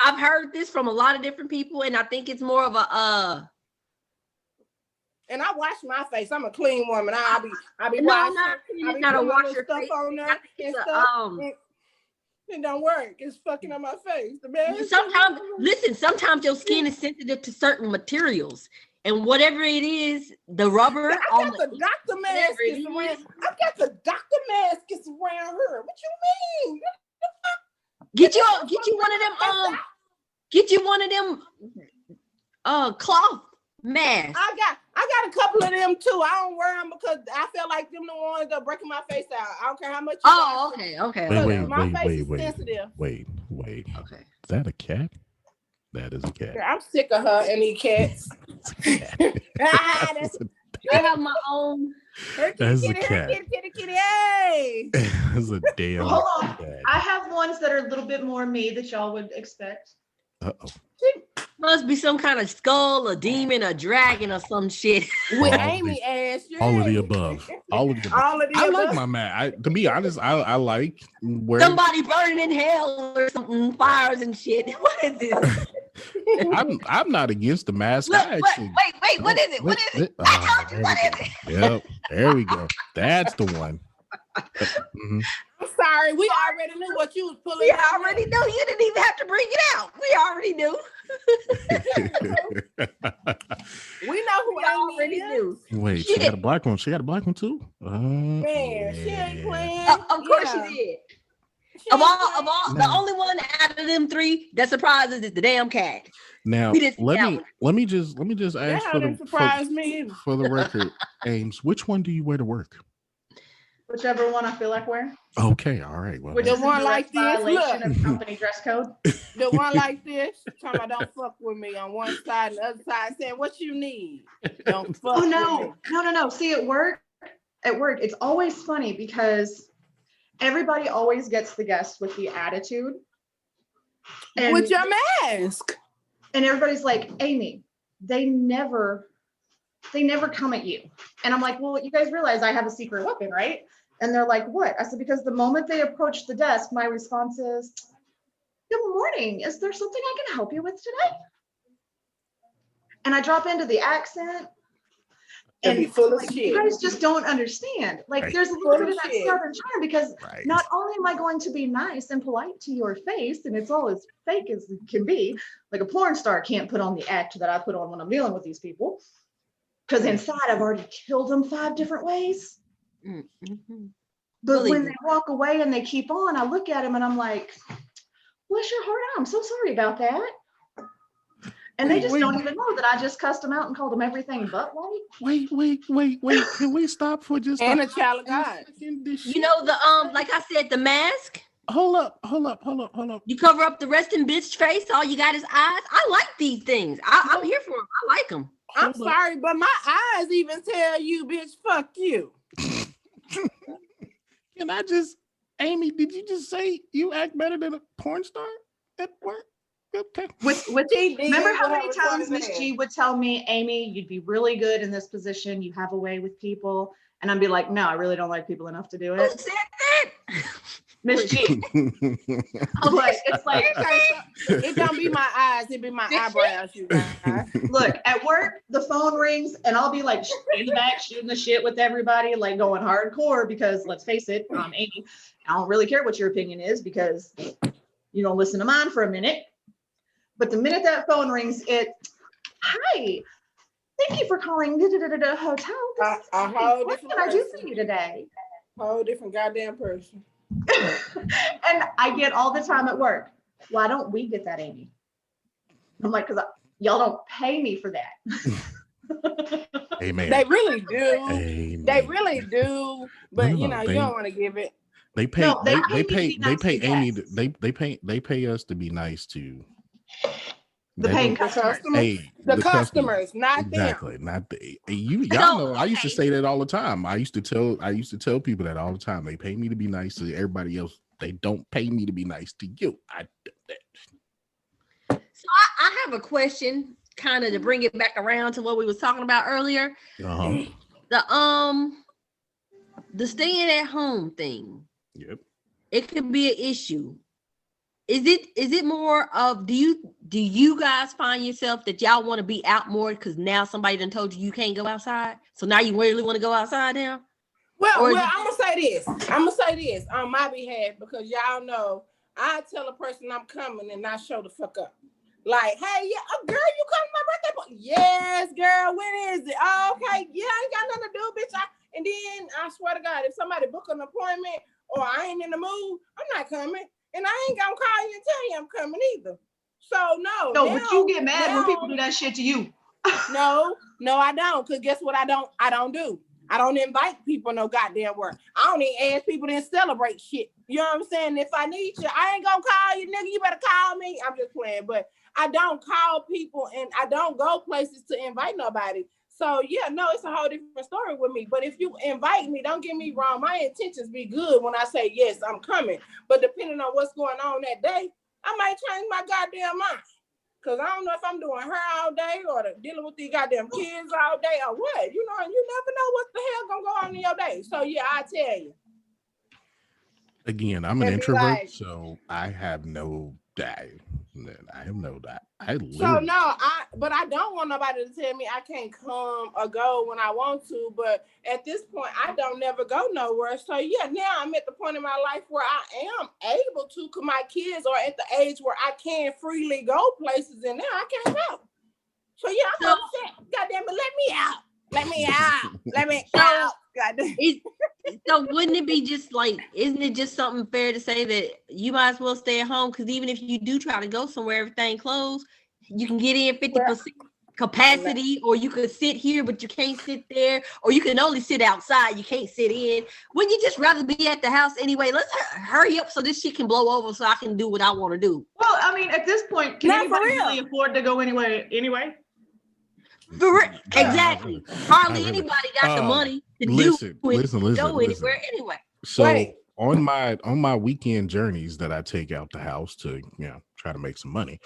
I've heard this from a lot of different people, and I think it's more of a And I wash my face. I'm a clean woman. I'll be no, washing. It's not a wash your stuff face on there and stuff. It don't work. It's fucking on my face. The mask. Sometimes your skin is sensitive to certain materials, and whatever it is, the rubber. I got the doctor mask around. I got the doctor mask around her. What you mean? Get you one of them cloth masks. I got a couple of them too. I don't wear them because I feel like them the ones that are breaking my face out. I don't care how much. Okay. Wait. My face is sensitive. Wait. Okay. Is that a cat? That is a cat. I'm sick of her and these cats. I have my own. That's a cat. Kitty. Hey. That's a damn Hold on. cat. I have ones that are a little bit more me that y'all would expect. Uh-oh. Must be some kind of skull, a demon, a dragon, or some shit. With All Amy ass. All of the above. All of the above. All of the I above. like my man. To be honest, I like where Somebody burning in hell or something, fires and shit. What is this? I'm not against the mask. Look, I actually, wait, what is it? What is it? I told you, what is it? Yep, there we go. That's the one. Mhm. I'm sorry. We already knew what you was pulling. We already knew. You didn't even have to bring it out. We already knew. We know who We already Amy is. knew. Wait, she Shit. got a black one. She got a black one too. Man, she ain't playing. Of course Yeah. she did. She Of ain't all, playing. the only one out of them three that surprises is the damn cat. Now We didn't see that let me just That ask how for didn't the surprise me either. for the record, Ames, which one do you wear to work? Whichever one I feel like wearing. Okay, all right. Well, Which The is a one direct like this, violation look. of company dress code. The one like this, talking about don't fuck with me on one side and the other side saying, what you need? Don't fuck Oh with me. no. See, at work, it's always funny because everybody always gets the guest with the attitude. And, With your mask. and everybody's like, Amy, they never come at you. And I'm like, well, you guys realize I have a secret weapon, right? And they're like, what? I said, because the moment they approach the desk, my response is, good morning. Is there something I can help you with today? And I drop into the accent. And be And full of like, shit. you guys just don't understand. Like, Right. there's a Full little bit of of that shit. southern charm because right. not only am I going to be nice and polite to your face, and it's all as fake as it can be, like a porn star can't put on the act that I put on when I'm dealing with these people. Because inside I've already killed them 5 different ways. Mm-hmm. But Believe when me. they walk away and they keep on, I look at them and I'm like, bless your heart, I'm so sorry about that. And they just don't even know that I just cussed them out and called them everything but white. Wait. Can we stop for just And a child of God. You know the like I said, the mask. Hold up. You cover up the resting bitch face. All you got is eyes. I like these things. I'm here for them. I like them. I'm Hold up. sorry, but my eyes even tell you, bitch, fuck you. Can I just, Amy, did you just say you act better than a porn star at work? Okay. Remember how many times Miss G would tell me, Amy, you'd be really good in this position. You have a way with people. And I'd be like, no, I really don't like people enough to do Who it. said that? Miss G. But it's like, It don't be my eyes, it be my eyebrows, you guys. look, at work, the phone rings and I'll be like in the back shooting the shit with everybody, like going hardcore because let's face it, I'm Amy. I don't really care what your opinion is because you don't listen to mine for a minute. But the minute that phone rings, hi, thank you for calling the hotel. This is A Kate. whole What different can I do for person. you today? Whole different goddamn person. And I get all the time at work. Why don't we get that, Amy? I'm like, because y'all don't pay me for that. Amen. They really do. Amen. They really do. But No, you know, they- you don't want to give it. They pay. No, they they pay me to pay. be They nice pay to Amy. guests. They pay us to be nice to The They paying don't- customers. Hey, The customer. customers, not them. Exactly. Not the y'all So, know. I used to okay. say that all the time. I used to tell people that all the time. They pay me to be nice to everybody else. They don't pay me to be nice to you. I do that. So I have a question, kind of to bring it back around to what we was talking about earlier. Uh-huh. The staying at home thing. Yep. It could be an issue. Is it more of do you guys find yourself that y'all want to be out more because now somebody done told you can't go outside? So now you really want to go outside now? Well, Or is I'm gonna say this on my behalf because y'all know I tell a person I'm coming and not show the fuck up. Like, hey, yeah, girl, you coming to my birthday party? Yes, girl. When is it? Oh, okay, yeah, I ain't got nothing to do, bitch. And then I swear to God, if somebody book an appointment or I ain't in the mood, I'm not coming, and I ain't gonna call you and tell you I'm coming either. So no, No, but you get mad when people do that shit to you. No, I don't. Cause guess what? I don't do. I don't invite people no goddamn work. I don't even ask people to celebrate shit. You know what I'm saying? If I need you, I ain't gonna call you, nigga. You better call me. I'm just playing, but I don't call people and I don't go places to invite nobody. So yeah, no, it's a whole different story with me. But if you invite me, don't get me wrong. My intentions be good when I say yes, I'm coming. But depending on what's going on that day, I might change my goddamn mind. Cause I don't know if I'm doing her all day or dealing with these goddamn kids all day or what. You know, and you never know what the hell gonna go on in your day. So yeah, I tell you. Again, I'm an introvert, so I have no day. I have no that. But I don't want nobody to tell me I can't come or go when I want to. But at this point, I don't never go nowhere. So yeah, now I'm at the point in my life where I am able to, because my kids are at the age where I can freely go places, and now I can't go. So yeah, I'm upset. Goddamn it, let me out. Let me out. Let me out. So wouldn't it be just like, isn't it just something fair to say that you might as well stay at home? Because even if you do try to go somewhere, everything closed, you can get in 50% capacity, or you could sit here, but you can't sit there, or you can only sit outside, you can't sit in. Wouldn't you just rather be at the house anyway? Let's hurry up so this shit can blow over so I can do what I want to do. Well, I mean, at this point, can anybody really afford to go anyway? Exactly. Hardly anybody got the money to go anywhere anyway. So on my weekend journeys that I take out the house to, try to make some money.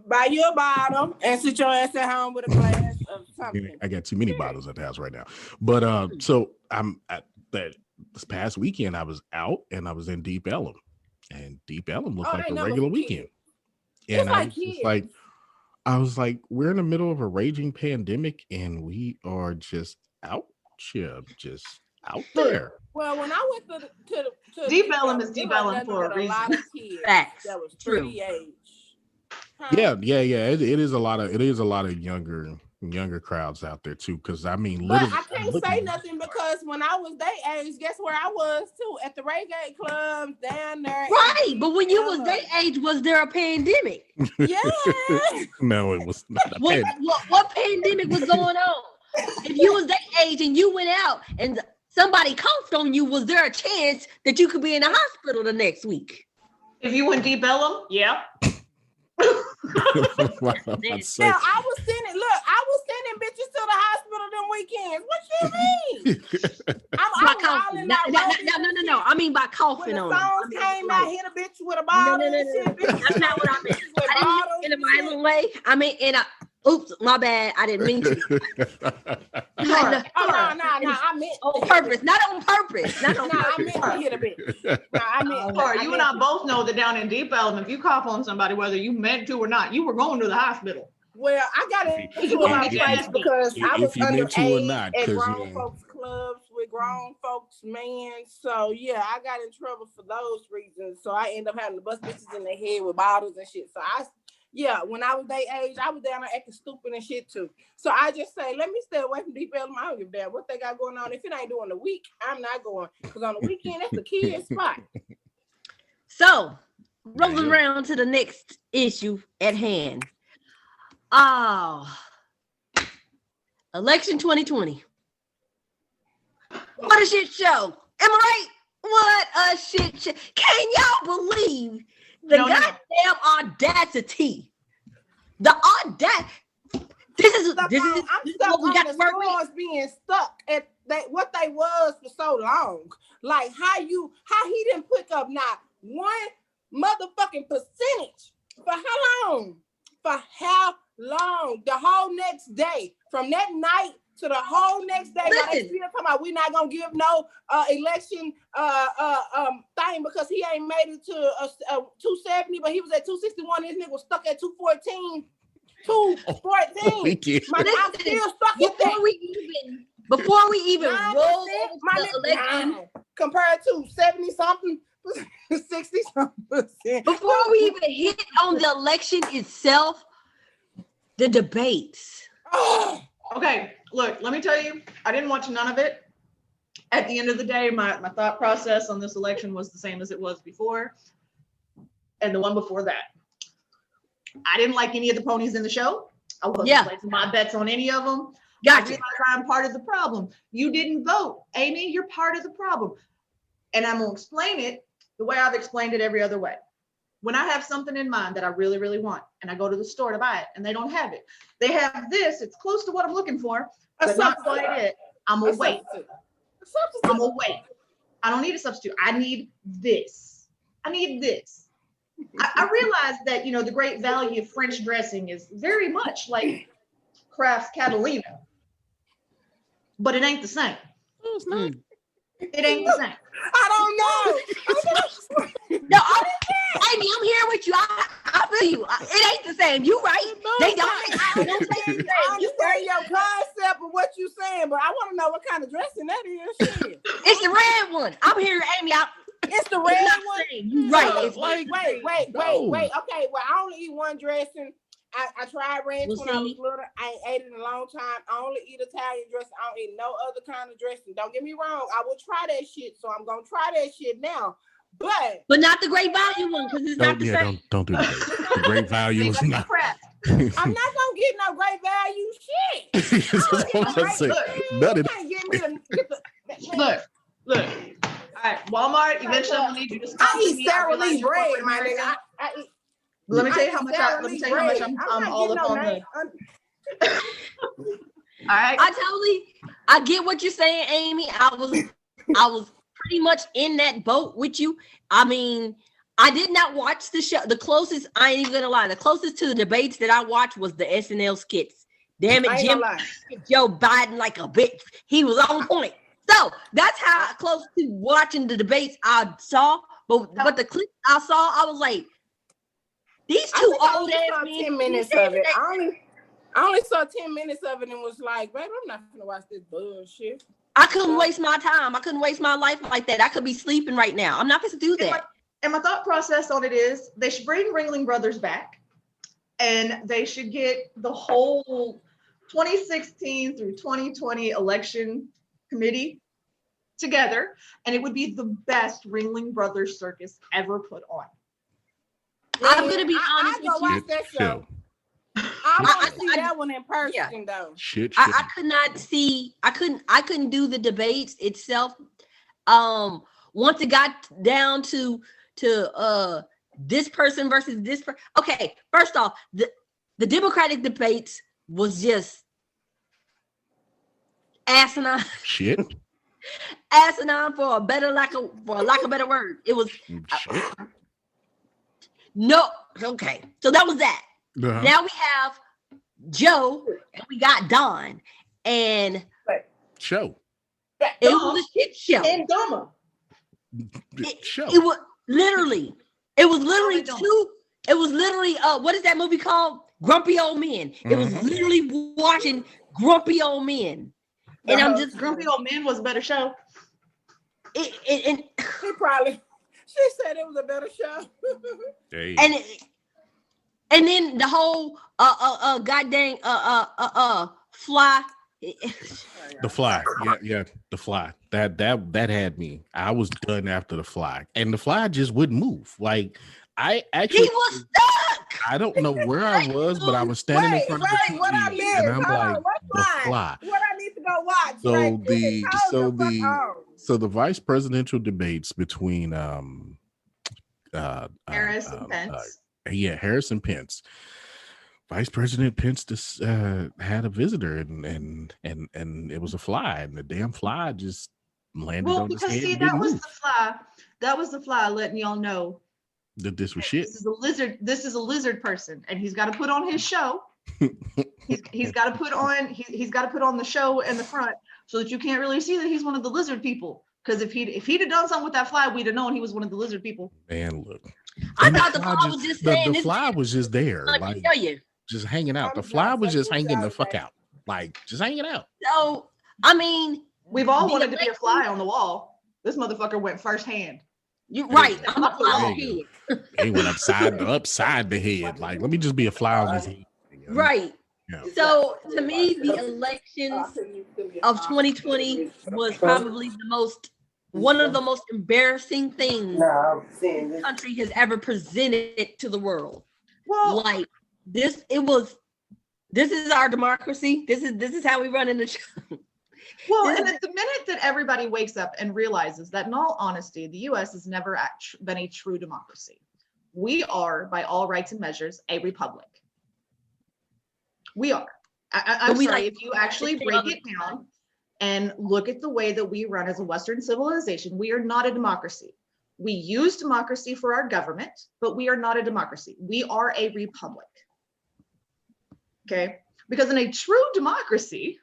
Buy you a bottle and sit your ass at home with a glass of something. I got too many bottles at the house right now. But so I'm at this past weekend I was out and I was in Deep Ellum. And Deep Ellum looked like a regular weekend. And I was like, we're in the middle of a raging pandemic and we are just out here, just out there. Well, when I went to Deep Ellum is Deep Ellum for a reason. Lot of kids that was pretty age. Yeah. It is a lot of younger crowds out there too. Because I mean, but I can't say nothing because when I was their age, guess where I was too? At the reggae clubs down there. Right, but when you was their age, was there a pandemic? Yeah. No, it was not. What pandemic was going on? If you was their age and you went out and somebody coughed on you, was there a chance that you could be in the hospital the next week? If you went Deep Ellum, yeah. Now I was sending bitches to the hospital them weekends. What you mean? No. I mean by coughing on. When the songs came out, hit a bitch with a bottle and shit. That's not what I meant. I didn't mean in a violent way. I mean oops, my bad. I didn't mean to. No. I meant on purpose. Not on purpose. Not on purpose. I meant to hit a bitch. I meant. You and I both know that down in Deep Ellum, if you cough on somebody, whether you meant to or not, you were going to the hospital. Well, I got into a lot of fights because I was underage at grown folks clubs with grown folks, man. So yeah, I got in trouble for those reasons. So I ended up having to bust bitches in the head with bottles and shit. So when I was their age, I was down there acting stupid and shit too. So I just say, let me stay away from Deep Ellum. I don't give a damn what they got going on. If it ain't doing the week, I'm not going. Because on the weekend, that's the kid's spot. So, rolling around to the next issue at hand. Election 2020. What a shit show. Am I right? What a shit show. Can y'all believe the goddamn audacity? The audacity. This is what we got to work with. Being stuck at what they was for so long. Like how he didn't pick up not one motherfucking percentage. For how long? For how long? The whole next day. From that night to the whole next day. Now they still talking about we're not gonna give no election thing because he ain't made it to 270, but he was at 261. This nigga was stuck at 214. 214. I'm still stuck at that. Before we even roll the election, compared to 70 something, 60 something%. Before we even hit on the election itself, the debates. Okay, look, let me tell you, I didn't watch none of it. At the end of the day, my thought process on this election was the same as it was before and the one before that. I didn't like any of the ponies in the show. I wasn't placing my bets on any of them. Gotcha. I realize I'm part of the problem. You didn't vote. Amy, you're part of the problem. And I'm going to explain it the way I've explained it every other way. When I have something in mind that I really, really want, and I go to the store to buy it, and they don't have it. They have this. It's close to what I'm looking for, but not quite it. I'm going to wait. I'm going to wait. I don't need a substitute. I need this. I need this. I realize that, you know, the great value of French dressing is very much like Kraft's Catalina, but it ain't the same. It's not. It ain't the same. I don't know. No, Amy, I'm here with you. I feel you. It ain't the same. You right. They don't. I understand your concept of what you saying, but I want to know what kind of dressing that is. Shit. It's the red one. I'm here, Amy. It's the red one. You right. It's Like, Wait. Okay, well, I only eat one dressing. I tried ranch Well, when I was see. little. I ain't ate it in a long time. I only eat Italian dressing. I don't eat no other kind of dressing. Don't get me wrong. I will try that shit, so I'm gonna try that shit now. But not the great value one because it's not the same. Don't do that. The great value is not. I'm not gonna get no great value shit. That's what I'm saying. None of that. Can't get me to get the Look. All right, Walmart. Eventually, I'm gonna need you to sponsor I eat me. I Sara realize Lee's you're bread, corporate my America. nigga. I eat. Let me tell you how much. Sara Let me Lee's tell you how much bread. I'm not all getting up no on name. the. All right. I get what you're saying, Amy. I was pretty much in that boat with you. I mean, I did not watch the show. The closest, I ain't even gonna lie, the closest to the debates that I watched was the SNL skits. Damn I it, ain't Jim, gonna lie. Joe Biden like a bitch. He was on point. So that's how close to watching the debates I saw. But the clips I saw, I was like, these two old ass saw men. 10 minutes of it. I only saw 10 minutes of it and was like, babe, I'm not gonna watch this bullshit. I couldn't waste my time. I couldn't waste my life like that. I could be sleeping right now. I'm not supposed to do that. And my thought process on it is they should bring Ringling Brothers back, and they should get the whole 2016 through 2020 election committee together, and it would be the best Ringling Brothers circus ever put on. I'm gonna be honest I go with you. watch that show. I want to see that one in person though. Shit. I could not see. I couldn't do the debates itself. Once it got down to this person versus this person. Okay, first off, the Democratic debates was just asinine. Shit. Asinine for a lack of better word. It was Shit. no. Okay, so that was that. Uh-huh. Now we have Joe and we got Don, and Show. it was a shit show. And Doma. Show. It was literally what is that movie called? Grumpy Old Men. It was literally watching grumpy old men. And I'm just Grumpy Old Men was a better show. and She said it was a better show. Hey. and then the whole goddamn fly. The Fly. Yeah, The Fly. That had me. I was done after The Fly. And The Fly just wouldn't move. Like, I actually He was stuck. I don't know where I was, but I was standing in front of the TV, what I missed? and I'm Hold like, on, what The fly? Fly. What I need to go watch? So Like, the vice presidential debates between Harris and Pence. Harris and Pence. Vice President Pence just had a visitor, and it was a fly, and the damn fly just landed on his Because head. see, and that didn't was move. the fly. That was the fly letting y'all know That this was shit. this is a lizard. This is a lizard person, and he's got to put on his show. he's got to put on he's got to put on the show in the front so that you can't really see that he's one of the lizard people. Because if he'd have done something with that fly, we'd have known he was one of the lizard people. Man, look. I And thought the fly was just saying the this. fly was just there, Let like me tell you. just hanging out. The fly was just hanging the fuck out, like just hanging out. So I mean, We've all the wanted to be a election- fly on the wall. This motherfucker went firsthand. You're right. I'm a There fly you head. He went upside the head. Like, let me just be a fly on his head. you know? Right. Yeah. So to me, the elections of 2020 was probably one of the most embarrassing things the country has ever presented to the world. Well, Like this, it was This is our democracy. This is how we run in the show. Well, and at the minute that everybody wakes up and realizes that in all honesty, the US has never been a true democracy. We are, by all rights and measures, a republic. We are. I'm sorry, if you actually break it down and look at the way that we run as a Western civilization, we are not a democracy. We use democracy for our government, but we are not a democracy. We are a republic. Okay? Because in a true democracy,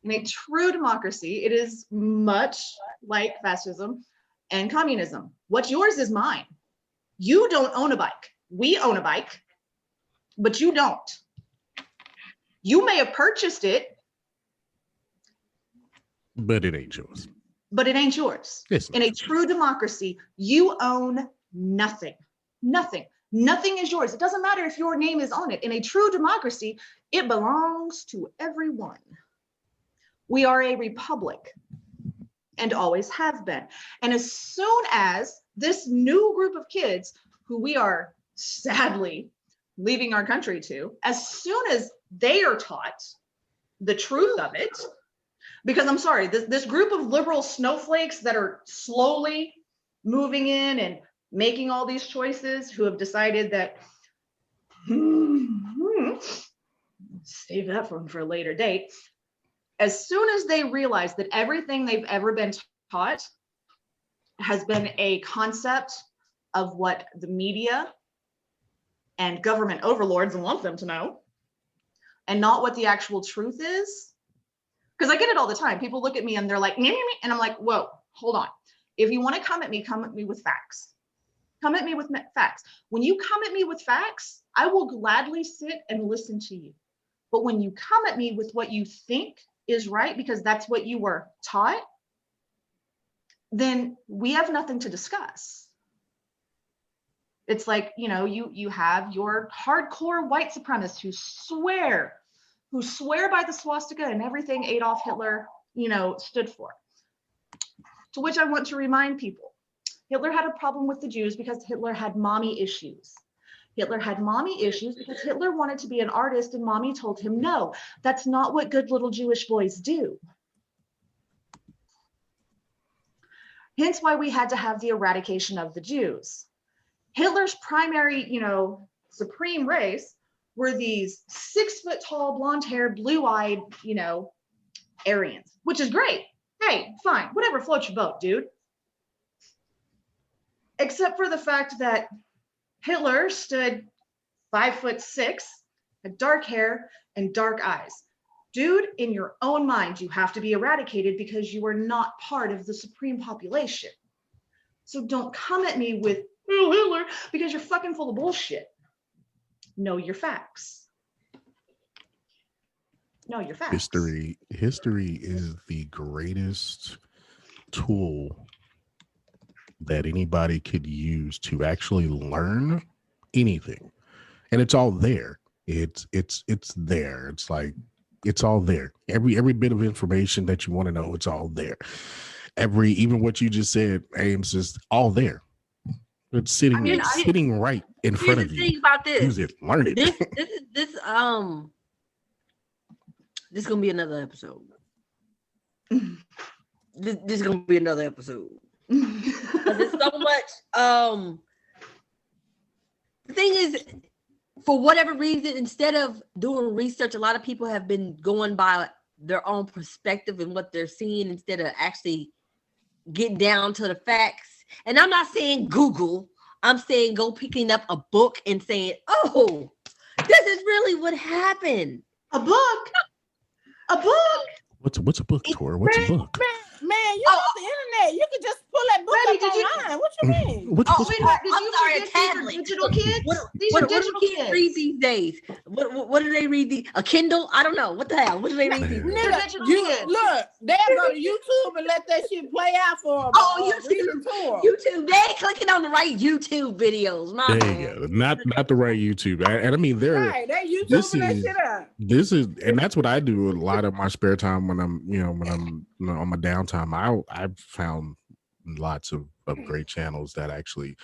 it is much like fascism and communism. What's yours is mine. You don't own a bike. We own a bike, but you don't. You may have purchased it, but it ain't yours. But it ain't yours. In a true democracy, you own nothing. Nothing. Nothing is yours. It doesn't matter if your name is on it. In a true democracy, it belongs to everyone. We are a republic and always have been. And as soon as this new group of kids who we are sadly leaving our country to, as soon as they are taught the truth of it, because I'm sorry, this group of liberal snowflakes that are slowly moving in and making all these choices, who have decided that, save that one for a later date. As soon as they realize that everything they've ever been taught has been a concept of what the media and government overlords want them to know, and not what the actual truth is. Because I get it all the time. People look at me and they're like, meh, meh, meh. And I'm like, whoa, hold on. If you want to come at me with facts. Come at me with facts. When you come at me with facts, I will gladly sit and listen to you. But when you come at me with what you think is right, because that's what you were taught, then we have nothing to discuss. It's like, you have your hardcore white supremacists who swear by the swastika and everything Adolf Hitler, stood for. To which I want to remind people, Hitler had a problem with the Jews because Hitler had mommy issues. Hitler had mommy issues because Hitler wanted to be an artist and mommy told him, no, that's not what good little Jewish boys do. Hence why we had to have the eradication of the Jews. Hitler's primary, supreme race were these 6 foot tall, blonde haired, blue eyed, Aryans, which is great. Hey, fine, whatever floats your boat, dude. Except for the fact that Hitler stood 5'6", had dark hair and dark eyes. Dude, in your own mind, you have to be eradicated because you are not part of the supreme population. So don't come at me with, oh, Hitler, because you're fucking full of bullshit. Know your facts. Know your facts. History is the greatest tool that anybody could use to actually learn anything. And it's all there. It's there. It's like, it's all there. Every bit of information that you want to know, it's all there. Even what you just said, Ames, is all there. It's sitting right in front of you. Here's the thing about this. Use it, learn it. This is gonna be another episode. This is gonna be another episode. There's so much. The thing is, for whatever reason, instead of doing research, a lot of people have been going by their own perspective and what they're seeing instead of actually getting down to the facts. And I'm not saying Google. I'm saying go picking up a book and saying, oh, this is really what happened. A book? A book? What's a book, Tor? What's a book? Man, you on the internet. You can just pull that book up online. What you mean? I'm sorry, a tablet. Digital kids? What do kids read these days? What do they read? A Kindle? I don't know. What the hell? What do they read these days? Look, they'll go to YouTube and let that shit play out for them. Oh, YouTube. They ain't clicking on the right YouTube videos. There you go. Not the right YouTube. And I mean, they YouTube that shit up. This is, and that's what I do a lot of my spare time when I'm on my downtime. I've found lots of great channels that actually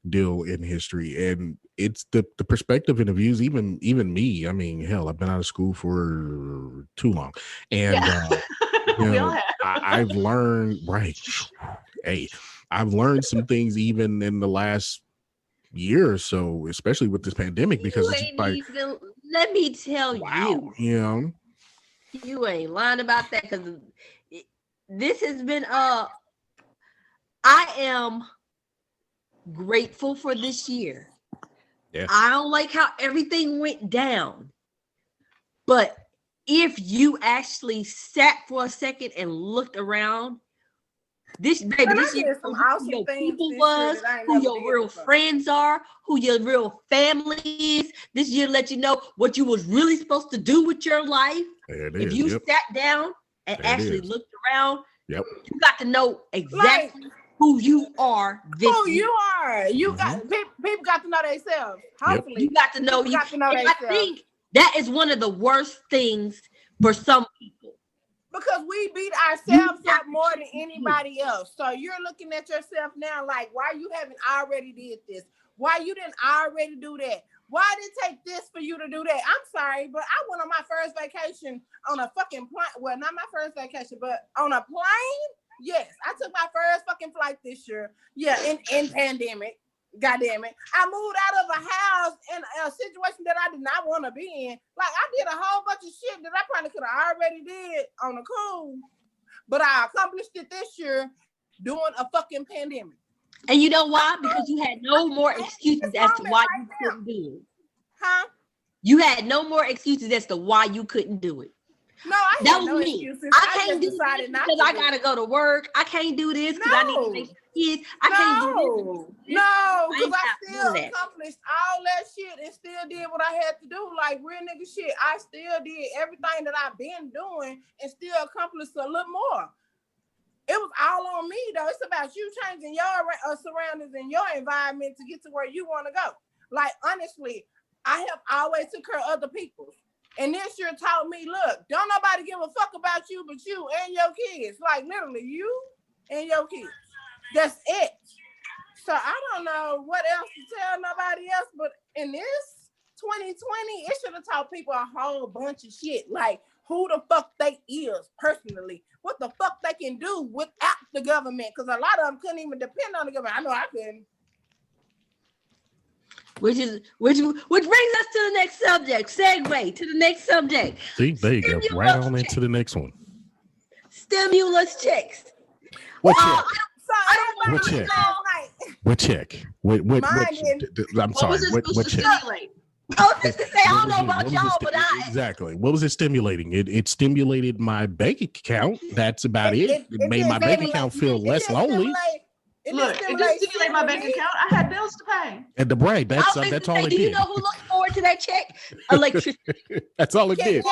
deal in history, and it's the perspective and the views. Even me, I mean, hell, I've been out of school for too long, and We all have. I've learned, right? Hey, I've learned some things even in the last year or so, especially with this pandemic, because You it's ain't like, even, let me tell you, you ain't lying about that, because this has been I am grateful for this year. Yeah. I don't like how everything went down, but if you actually sat for a second and looked around, this year, some who awesome your things people this year was, that I ain't who never your did real before. friends are, who your real family is. This year let you know what you was really supposed to do with your life. there it If is. you Yep. sat down and There it actually is. looked around, Yep. you got to know exactly who you are. Who you are. You Mhm. got people got to know themselves. Hopefully. You got to know. People got to know And I themselves. think that is one of the worst things for some people. Because we beat ourselves You up more than anybody else. So you're looking at yourself now like, why you haven't already did this? Why you didn't already do that? Why did it take this for you to do that? I'm sorry, but I went on my first vacation on a fucking plane. Well, not my first vacation, but on a plane. Yes, I took my first fucking flight this year. Yeah, in pandemic. God damn it. I moved out of a house in a situation that I did not want to be in. Like, I did a whole bunch of shit that I probably could have already did on the cool, but I accomplished it this year during a fucking pandemic. And you know why? Because you had no more excuses as to why you couldn't do it. Huh? You had no more excuses as to why you couldn't do it. No, I That had was no me. excuses. I I can't just do decided this not because to I do gotta it. go to work. I can't do this because I need to make kids. I can't do this. No, because ain't I got still none of that. accomplished all that shit and still did what I had to do. Like real nigga shit. I still did everything that I've been doing and still accomplished a little more. It was all on me though. It's about you changing your surroundings and your environment to get to where you want to go. Like honestly, I have always took care of other people. And this year taught me, look, don't nobody give a fuck about you but you and your kids. Like literally you and your kids. That's it. So I don't know what else to tell nobody else, but in this 2020, it should have taught people a whole bunch of shit. Like who the fuck they is personally. What the fuck they can do without the government. Because a lot of them couldn't even depend on the government. I know I couldn't. Which brings us to the next subject. Segue to the next subject. See, there you go. Right on into the next one. Stimulus checks. What check? So What check? like, What check? What I'm sorry. What check? I was just gonna say, I don't know about y'all, but exactly. What was it stimulating? It stimulated my bank account. That's about it. It made my bank account feel less lonely. Look, it didn't stimulate my bank account. I had bills to pay. And the right, that's all it did. Do you know who looks forward to that check? Electricity. That's all it did.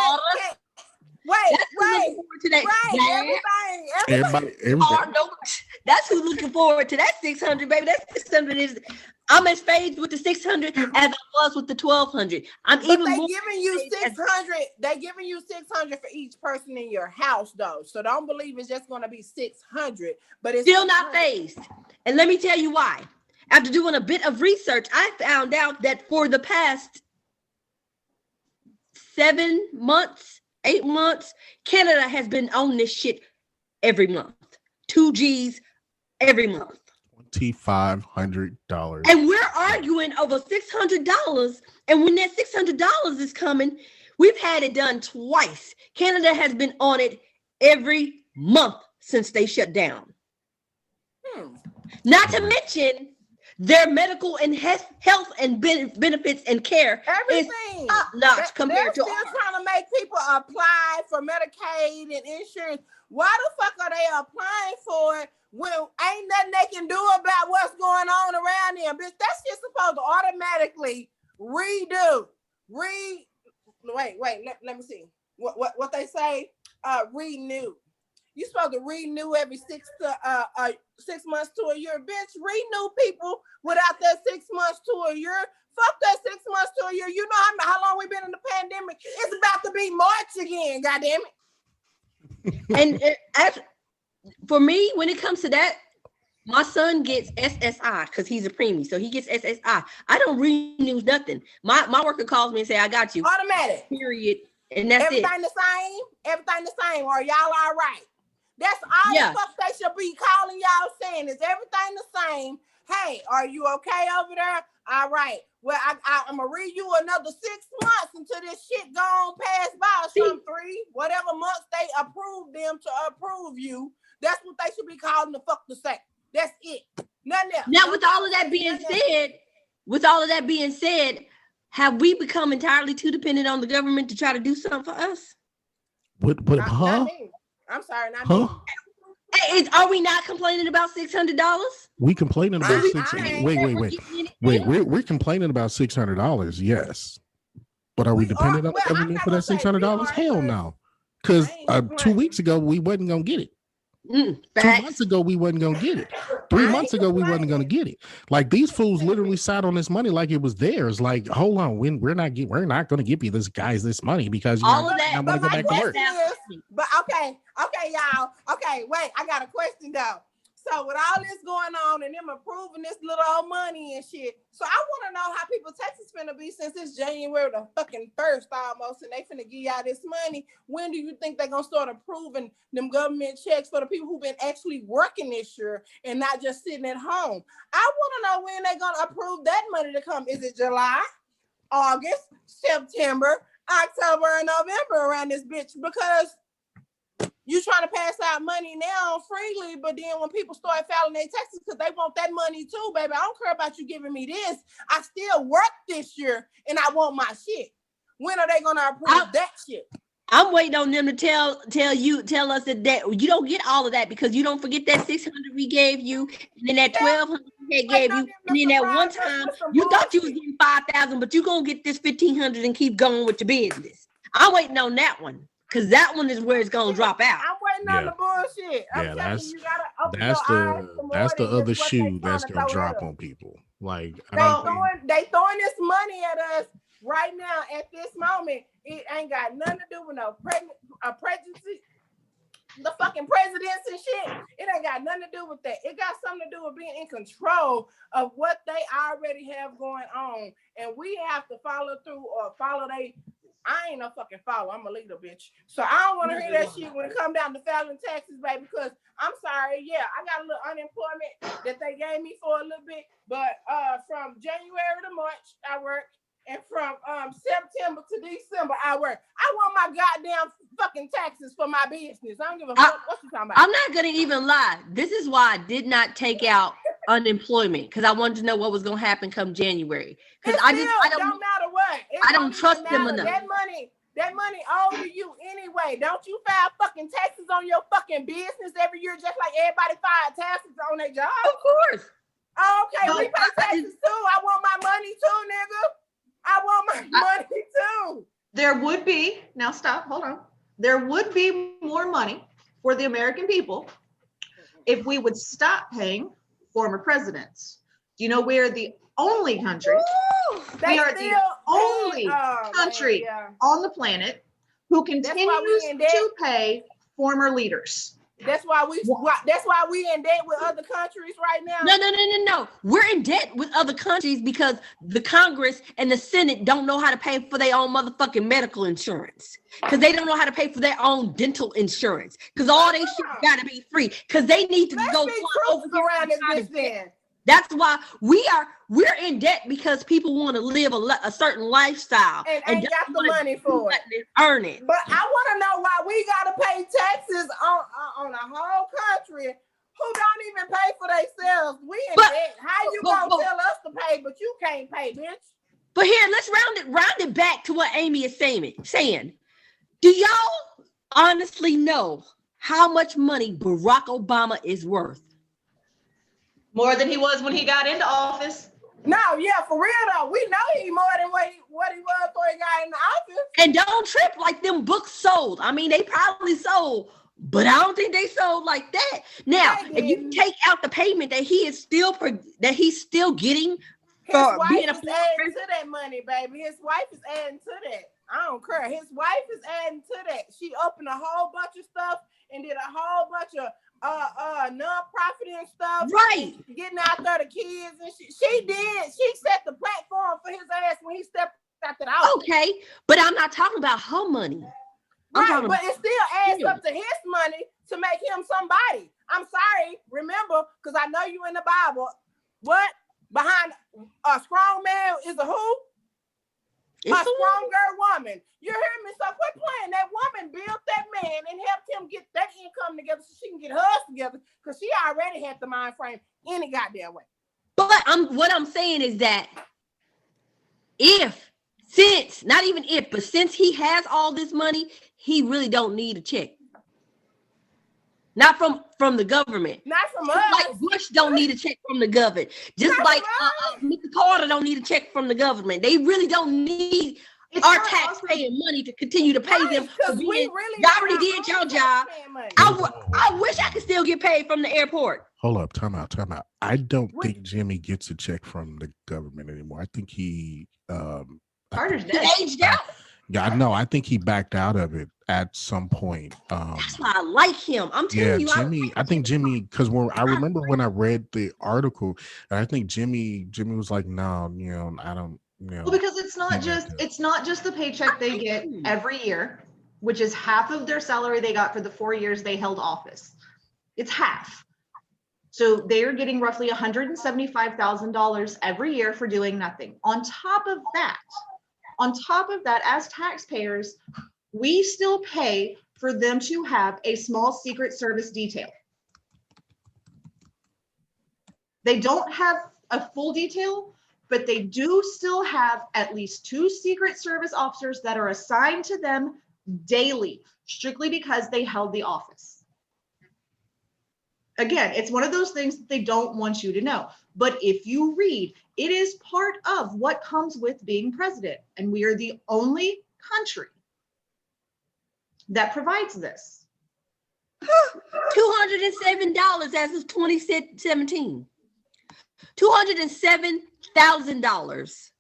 Everybody. That's who's looking forward to that 600, baby. That 600 is. I'm as phased with the 600 as I was with the 1200. But they giving you 600. They giving you 600 for each person in your house, though. So don't believe it's just going to be 600. But it's still not phased. And let me tell you why. After doing a bit of research, I found out that for the past 7 months, 8 months, Canada has been on this shit every month. 2 G's every month. $2,500. And we're arguing over $600. And when that $600 is coming, we've had it done twice. Canada has been on it every month since they shut down. Not to mention their medical and health and benefits and care everything is top-notch compared to ours. They're still trying to make people apply for Medicaid and insurance. Why the fuck are they applying for it when ain't nothing they can do about what's going on around them? Bitch, that's just supposed to automatically redo. Wait, let me see. What they say? Renew. You're supposed to renew every 6 months to a year. Bitch, renew people without that 6 months to a year. Fuck that 6 months to a year. You know how long we've been in the pandemic? It's about to be March again, goddamn it. And for me, when it comes to that, My son gets SSI because he's a preemie, so he gets SSI. I don't renew nothing. My worker calls me and say, "I got you." Automatic. Period. And that's Everything it. the same. Everything the same. Are y'all all right? That's all Yeah. the fuck they should be calling y'all saying is everything the same. Hey, are you okay over there? All right. Well, I'm gonna read you another 6 months until this shit gone pass by. Some 3, whatever months they approve them to approve you. That's what they should be calling the fuck to say. That's it. Nothing else. Now, with all of that being said, have we become entirely too dependent on the government to try to do something for us? What? Not me. I'm sorry, not me. Are we not complaining about $600? We complaining about Wait. We're complaining about $600. Yes, but are we dependent on the government for that $600? Hell no. Because 2 weeks ago we wasn't gonna get it. 2 months ago we wasn't gonna get it. 3 months ago we wasn't gonna get it. Like these fools literally sat on this money like it was theirs. Like, hold on, we're not gonna give you this money because you all of that. want to go back to work. But okay, y'all. Okay, wait, I got a question though. So with all this going on and them approving this little old money and shit, so I want to know how people's taxes finna be since it's January the fucking 1st almost, and they finna give y'all this money. When do you think they're gonna start approving them government checks for the people who've been actually working this year and not just sitting at home? I want to know when they're gonna approve that money to come. Is it July, August, September, October, and November around this bitch? Because you trying to pass out money now freely, but then when people start filing their taxes because they want that money too, baby, I don't care about you giving me this. I still worked this year and I want my shit. When are they gonna approve that shit? I'm waiting on them to tell us that you don't get all of that because you don't forget that $600 we gave you, and then that $1,200 we gave you, and then that one time you thought you was getting $5,000, but you gonna get this $1,500 and keep going with your business. I'm waiting on that one. Because that one is where it's gonna drop out. I'm waiting on the bullshit. That's the other shoe that's gonna drop on people. Like they throwing this money at us right now at this moment. It ain't got nothing to do with no prejudice, the fucking presidents and shit. It ain't got nothing to do with that. It got something to do with being in control of what they already have going on, and we have to follow through or follow they. I ain't no fucking follow. I'm a leader, bitch. So I don't want to hear that shit when it come down to filing taxes, baby, because I'm sorry. Yeah, I got a little unemployment that they gave me for a little bit. But from January to March, I work. And from September to December, I work. I want my goddamn fucking taxes for my business. I don't give a fuck what you talking about. I'm not going to even lie. This is why I did not take out unemployment, because I wanted to know what was going to happen come January. Because I don't matter what. I don't trust them enough. That money owed to you anyway. Don't you file fucking taxes on your fucking business every year, just like everybody filed taxes on their job? Of course. Okay, we pay taxes too. I want my money too, nigga. I want my money too. There would be, now stop, hold on. There would be more money for the American people if we would stop paying former presidents. Do you know we're the only country, we are the only country on the planet who continues to pay former leaders. That's why we in debt with other countries right now. No. We're in debt with other countries because the Congress and the Senate don't know how to pay for their own motherfucking medical insurance. Because they don't know how to pay for their own dental insurance. Because all they shit gotta be free. Because they need to go over around this then. That's why we're in debt because people want to live a certain lifestyle and ain't got the money for it. Earn it. But I want to know why we gotta pay taxes on a whole country who don't even pay for themselves. We in debt. How you gonna tell us to pay, but you can't pay, bitch? But here, let's round it back to what Amy is saying. Do y'all honestly know how much money Barack Obama is worth? More than he was when he got into office. No, yeah, for real though. We know he more than what he was before he got in the office. And don't trip like them books sold. I mean, they probably sold, but I don't think they sold like that. Now, if you take out the payment that he's still getting for being a former president to that money, baby. His wife is adding to that. I don't care. His wife is adding to that. She opened a whole bunch of stuff and did a whole bunch of nonprofit and stuff. Right. Getting out there to kids and she did. She set the platform for his ass when he stepped out that office. Okay, but I'm not talking about her money. Right, but it still adds up to his money to make him somebody. I'm sorry, remember, because I know you in the Bible. What? Behind a strong man is a who? A stronger woman. You hear me? So quit playing. That woman built that man and helped him get that income together so she can get hers together because she already had the mind frame any goddamn way. But what I'm saying is that since he has all this money, he really don't need a check. Not from the government. Not from us. Like Bush don't need a check from the government. Just not like Mr. Carter don't need a check from the government. They really don't need our taxpaying money to continue to pay them. Y'all already did your job. I wish I could still get paid from the airport. Hold up, time out. I don't think Jimmy gets a check from the government anymore. I think he Carter's dead. He aged out. Yeah, no, I think he backed out of it at some point. That's why I like him. I'm telling you, Jimmy. I think Jimmy, because I remember when I read the article, and I think Jimmy was like, "No, I don't." Well, because it's not just the paycheck they get every year, which is half of their salary they got for the 4 years they held office. It's half. So they are getting roughly $175,000 every year for doing nothing. On top of that, as taxpayers, we still pay for them to have a small Secret Service detail. They don't have a full detail, but they do still have at least 2 Secret Service officers that are assigned to them daily, strictly because they held the office. Again, it's one of those things that they don't want you to know. But if you read, it is part of what comes with being president. And we are the only country that provides this. $207 as of 2017. $207,000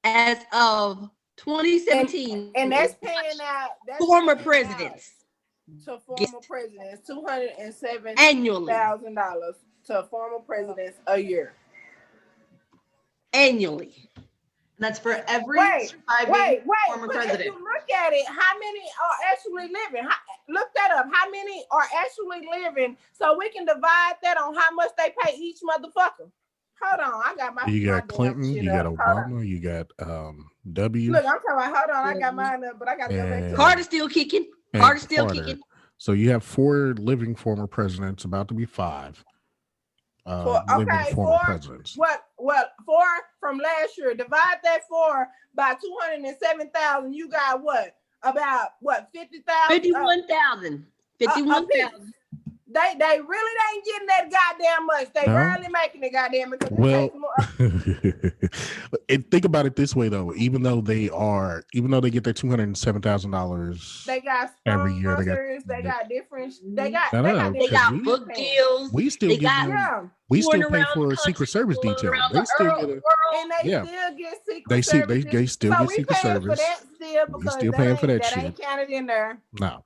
as of 2017. And that's paying out former presidents. To former presidents, $207,000 annually to former presidents a year. Annually. That's for every former president. If you look at it, how many are actually living? Look that up. How many are actually living so we can divide that on how much they pay each motherfucker? Hold on, I got my. You got Clinton, you got Obama, you got W. Look, I'm talking about. Hold on, I got mine up, but I got to go back to Carter's still kicking. Carter's still kicking. So you have 4 living former presidents, about to be 5. Living former presidents. What? 4 from last year. Divide that 4 by 207,000. You got what? About what? 50,000. 51,000. 51,000. They really ain't getting that goddamn much. They barely making it goddamn because and think about it this way though. Even though they get their $207,000, they got every year. They got different. They got book deals. We still pay for a Secret Service detail. They still get Secret Service. We still paying for that shit. Ain't counted in there. No.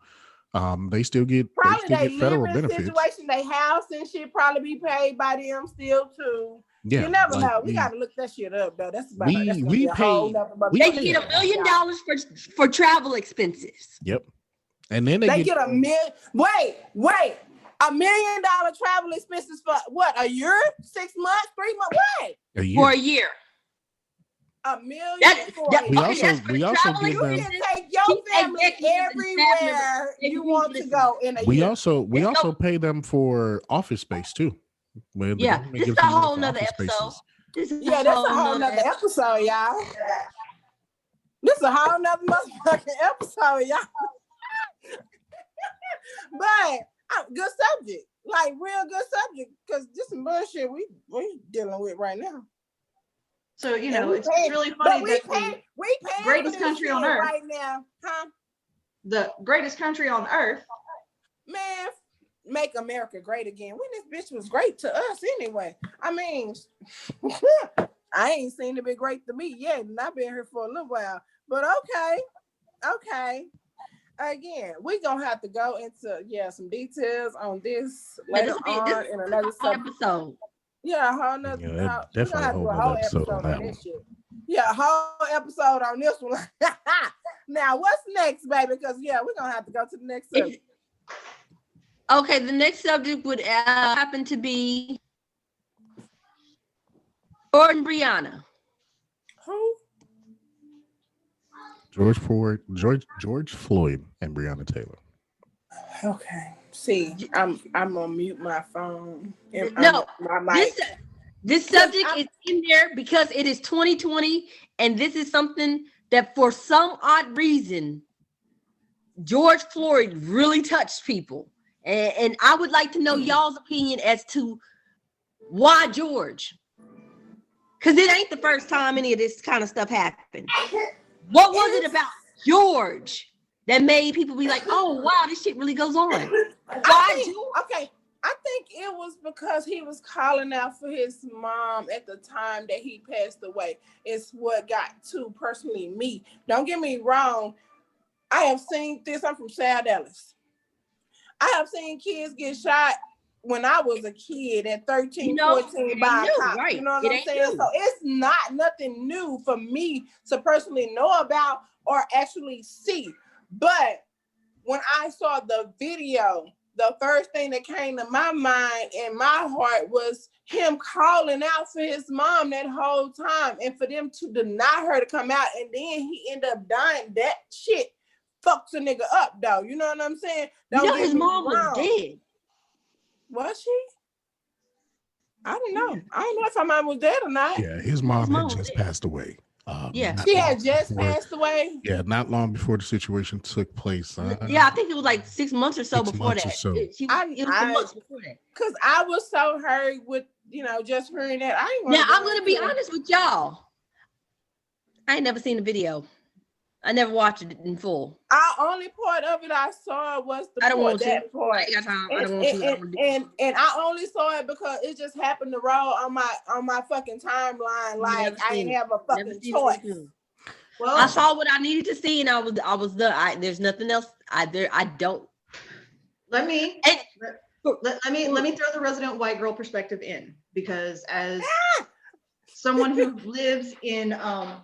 They still get federal benefits. Situation, they house and shit probably be paid by them still too. Yeah, you never know. We gotta look that shit up though. That's about they get $1 million for travel expenses. Yep, and then they get $1 million. Wait, $1 million travel expenses for what? A year? 6 months? 3 months? What? A year. For a year. $1 million. We also give them. You can take your family everywhere you want to go in a year. We also pay them for office space too. Yeah, this is a whole nother episode. That's a whole nother episode, y'all. This is a whole nother motherfucking episode, y'all. But good subject, like real good subject, because this some bullshit we dealing with right now. So it's really funny that we pay greatest country on earth right now, huh? The greatest country on earth, man. Make America great again. When this bitch was great to us anyway. I mean, I ain't seen it be great to me yet, and I've been here for a little while. But okay. again, we're gonna have to go into some details on this Yeah, later on in another episode. Yeah, a whole nother. Yeah, We're definitely gonna a have to do whole a nother whole episode episode on that on one. this shit. Yeah, a whole episode on this one. Now, what's next, baby? Because we're gonna have to go to the next subject. Okay, the next subject would happen to be Jordan Brianna. Who? George Floyd, and Breonna Taylor. Okay. See, I'm gonna mute my phone. My mic. This subject is in there because it is 2020, and this is something that, for some odd reason, George Floyd really touched people, and I would like to know y'all's opinion as to why George. Because it ain't the first time any of this kind of stuff happened. What was it about George that made people be like, oh, wow, this shit really goes on? Why George? Okay, I think it was because he was calling out for his mom at the time that he passed away. It's what got to personally me. Don't get me wrong. I have seen this. I'm from South Dallas. I have seen kids get shot when I was a kid at 13, 14 by a cop. Right. You know what I'm saying? So it's not nothing new for me to personally know about or actually see. But when I saw the video, the first thing that came to my mind and my heart was him calling out for his mom that whole time, and for them to deny her to come out, and then he ended up dying. That shit fucks a nigga up, though. You know what I'm saying? His mom was dead. Was she? I don't know. I don't know if her mom was dead or not. Yeah, his mom had just passed away. She had just passed away. Yeah, not long before the situation took place. I think it was like 6 months or so before that. It was months before that. Because I was so hurt with just hearing that. I'm gonna be honest with y'all. I ain't never seen the video. I never watched it in full. Our only part of it I saw was I don't want to. part. I ain't got time. I don't want to. And I only saw it because it just happened to roll on my fucking timeline. Like I didn't have a fucking choice. Well, I saw what I needed to see, and I was done. There's nothing else. I don't. Let me throw the resident white girl perspective in, because as someone who lives in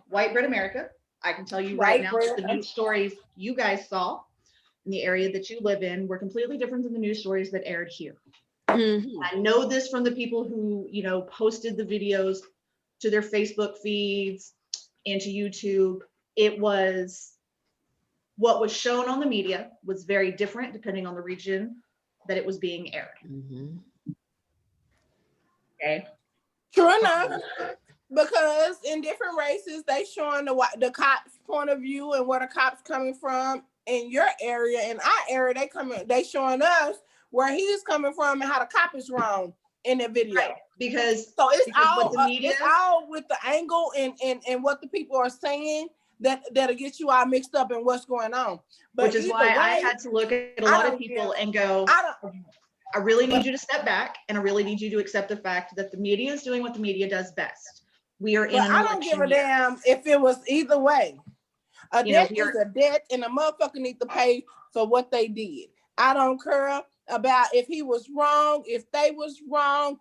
white bread America, I can tell you right now that the news stories you guys saw in the area that you live in were completely different than the news stories that aired here. Mm-hmm. I know this from the people who, posted the videos to their Facebook feeds and to YouTube. It was what was shown on the media was very different depending on the region that it was being aired. Mm-hmm. Okay. True enough. Because in different races, they showing the cops' point of view and where the cops coming from in your area. In our area, they showing us where he's coming from and how the cop is wrong in the video. Right. Because it's all with the angle and what the people are saying that'll get you all mixed up in what's going on. But which is why I had to look at a lot of people and go, I really need you to step back, and I really need you to accept the fact that the media is doing what the media does best. We are in an election year. I don't give a damn if it was either way. A debt is a debt, and a motherfucker need to pay for what they did. I don't care about if he was wrong, if they was wrong.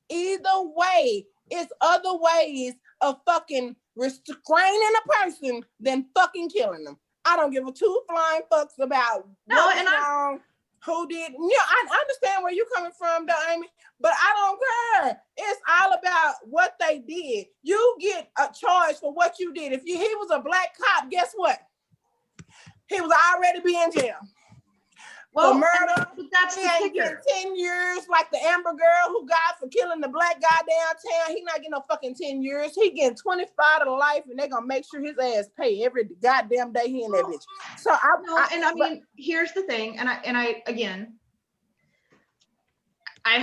Either way, it's other ways of fucking restraining a person than fucking killing them. I don't give a two flying fucks about what's wrong. Who did? I understand where you're coming from, though, Amy, but I don't care. It's all about what they did. You get a charge for what you did. If he was a black cop, guess what? He was already be in jail. For murder. That's he ain't getting 10 years like the Amber girl who got for killing the black guy downtown. He not getting no fucking 10 years. He getting 25 to life, and they're gonna make sure his ass pay every goddamn day he in that bitch. So I mean, here's the thing, and I again, I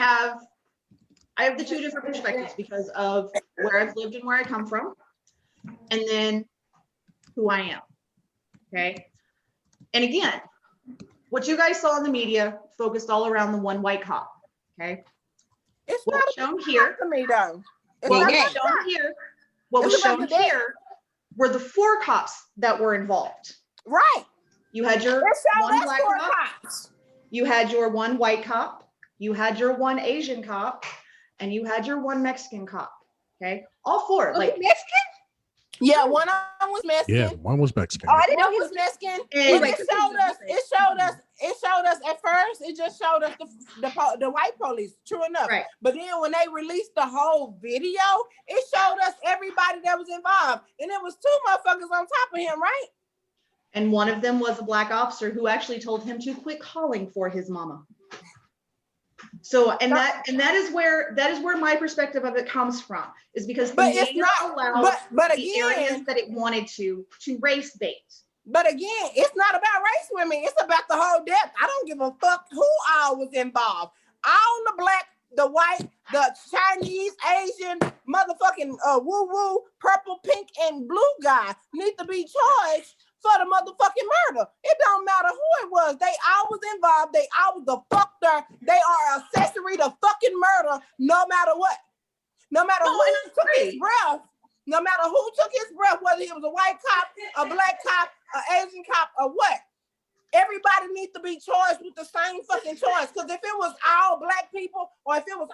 have the two different perspectives because of where I've lived and where I come from, and then who I am. Okay, and again, what you guys saw in the media focused all around the one white cop. Okay, it's what was shown here to me, though. What was shown here were the 4 cops that were involved. Right. You had your one black cop. You had your one white cop. You had your one Asian cop, and you had your one Mexican cop. Okay, all four. Like Mexican. Yeah, one of them was Mexican. Yeah, one was Mexican. Oh, I didn't know he was Mexican. It showed us at first. It just showed us the white police. True enough. Right. But then when they released the whole video, it showed us everybody that was involved, and it was 2 motherfuckers on top of him, right? And one of them was a black officer who actually told him to quit calling for his mama. So, and that is where my perspective of it comes from, is because the media allowed the areas that it wanted to race bait. But again, it's not about race with me. It's about the whole depth. I don't give a fuck who all was involved. All the black, the white, the Chinese, Asian, motherfucking woo-woo, purple, pink, and blue guy need to be charged for the motherfucking murder. It don't matter who it was. They all was involved. They all was the fuck there. They are accessory to fucking murder, no matter what. No matter who took his breath, no matter who took his breath, whether he was a white cop, a black cop, an Asian cop, or what. Everybody needs to be charged with the same fucking charge. Because if it was all black people, or if it was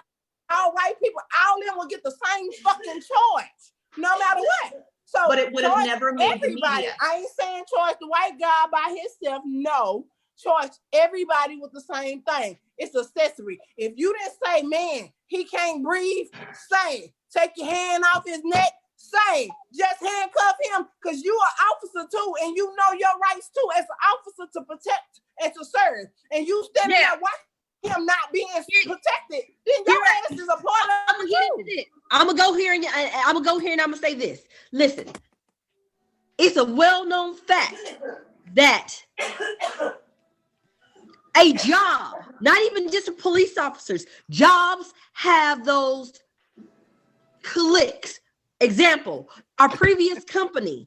all white people, all of them would get the same fucking charge, no matter what. So, but it would have never made everybody. I ain't saying charge the white guy by himself. No, charge everybody with the same thing. It's accessory. If you didn't say, man, he can't breathe, say, take your hand off his neck, say, just handcuff him, because you are officer too, and you know your rights too as an officer to protect and to serve. And you standing there watching him not being protected, then your ass is a part of it. I'm gonna go here and I'm gonna say this. Listen, it's a well-known fact that a job, not even just police officers, jobs have those cliques. Example, our previous company,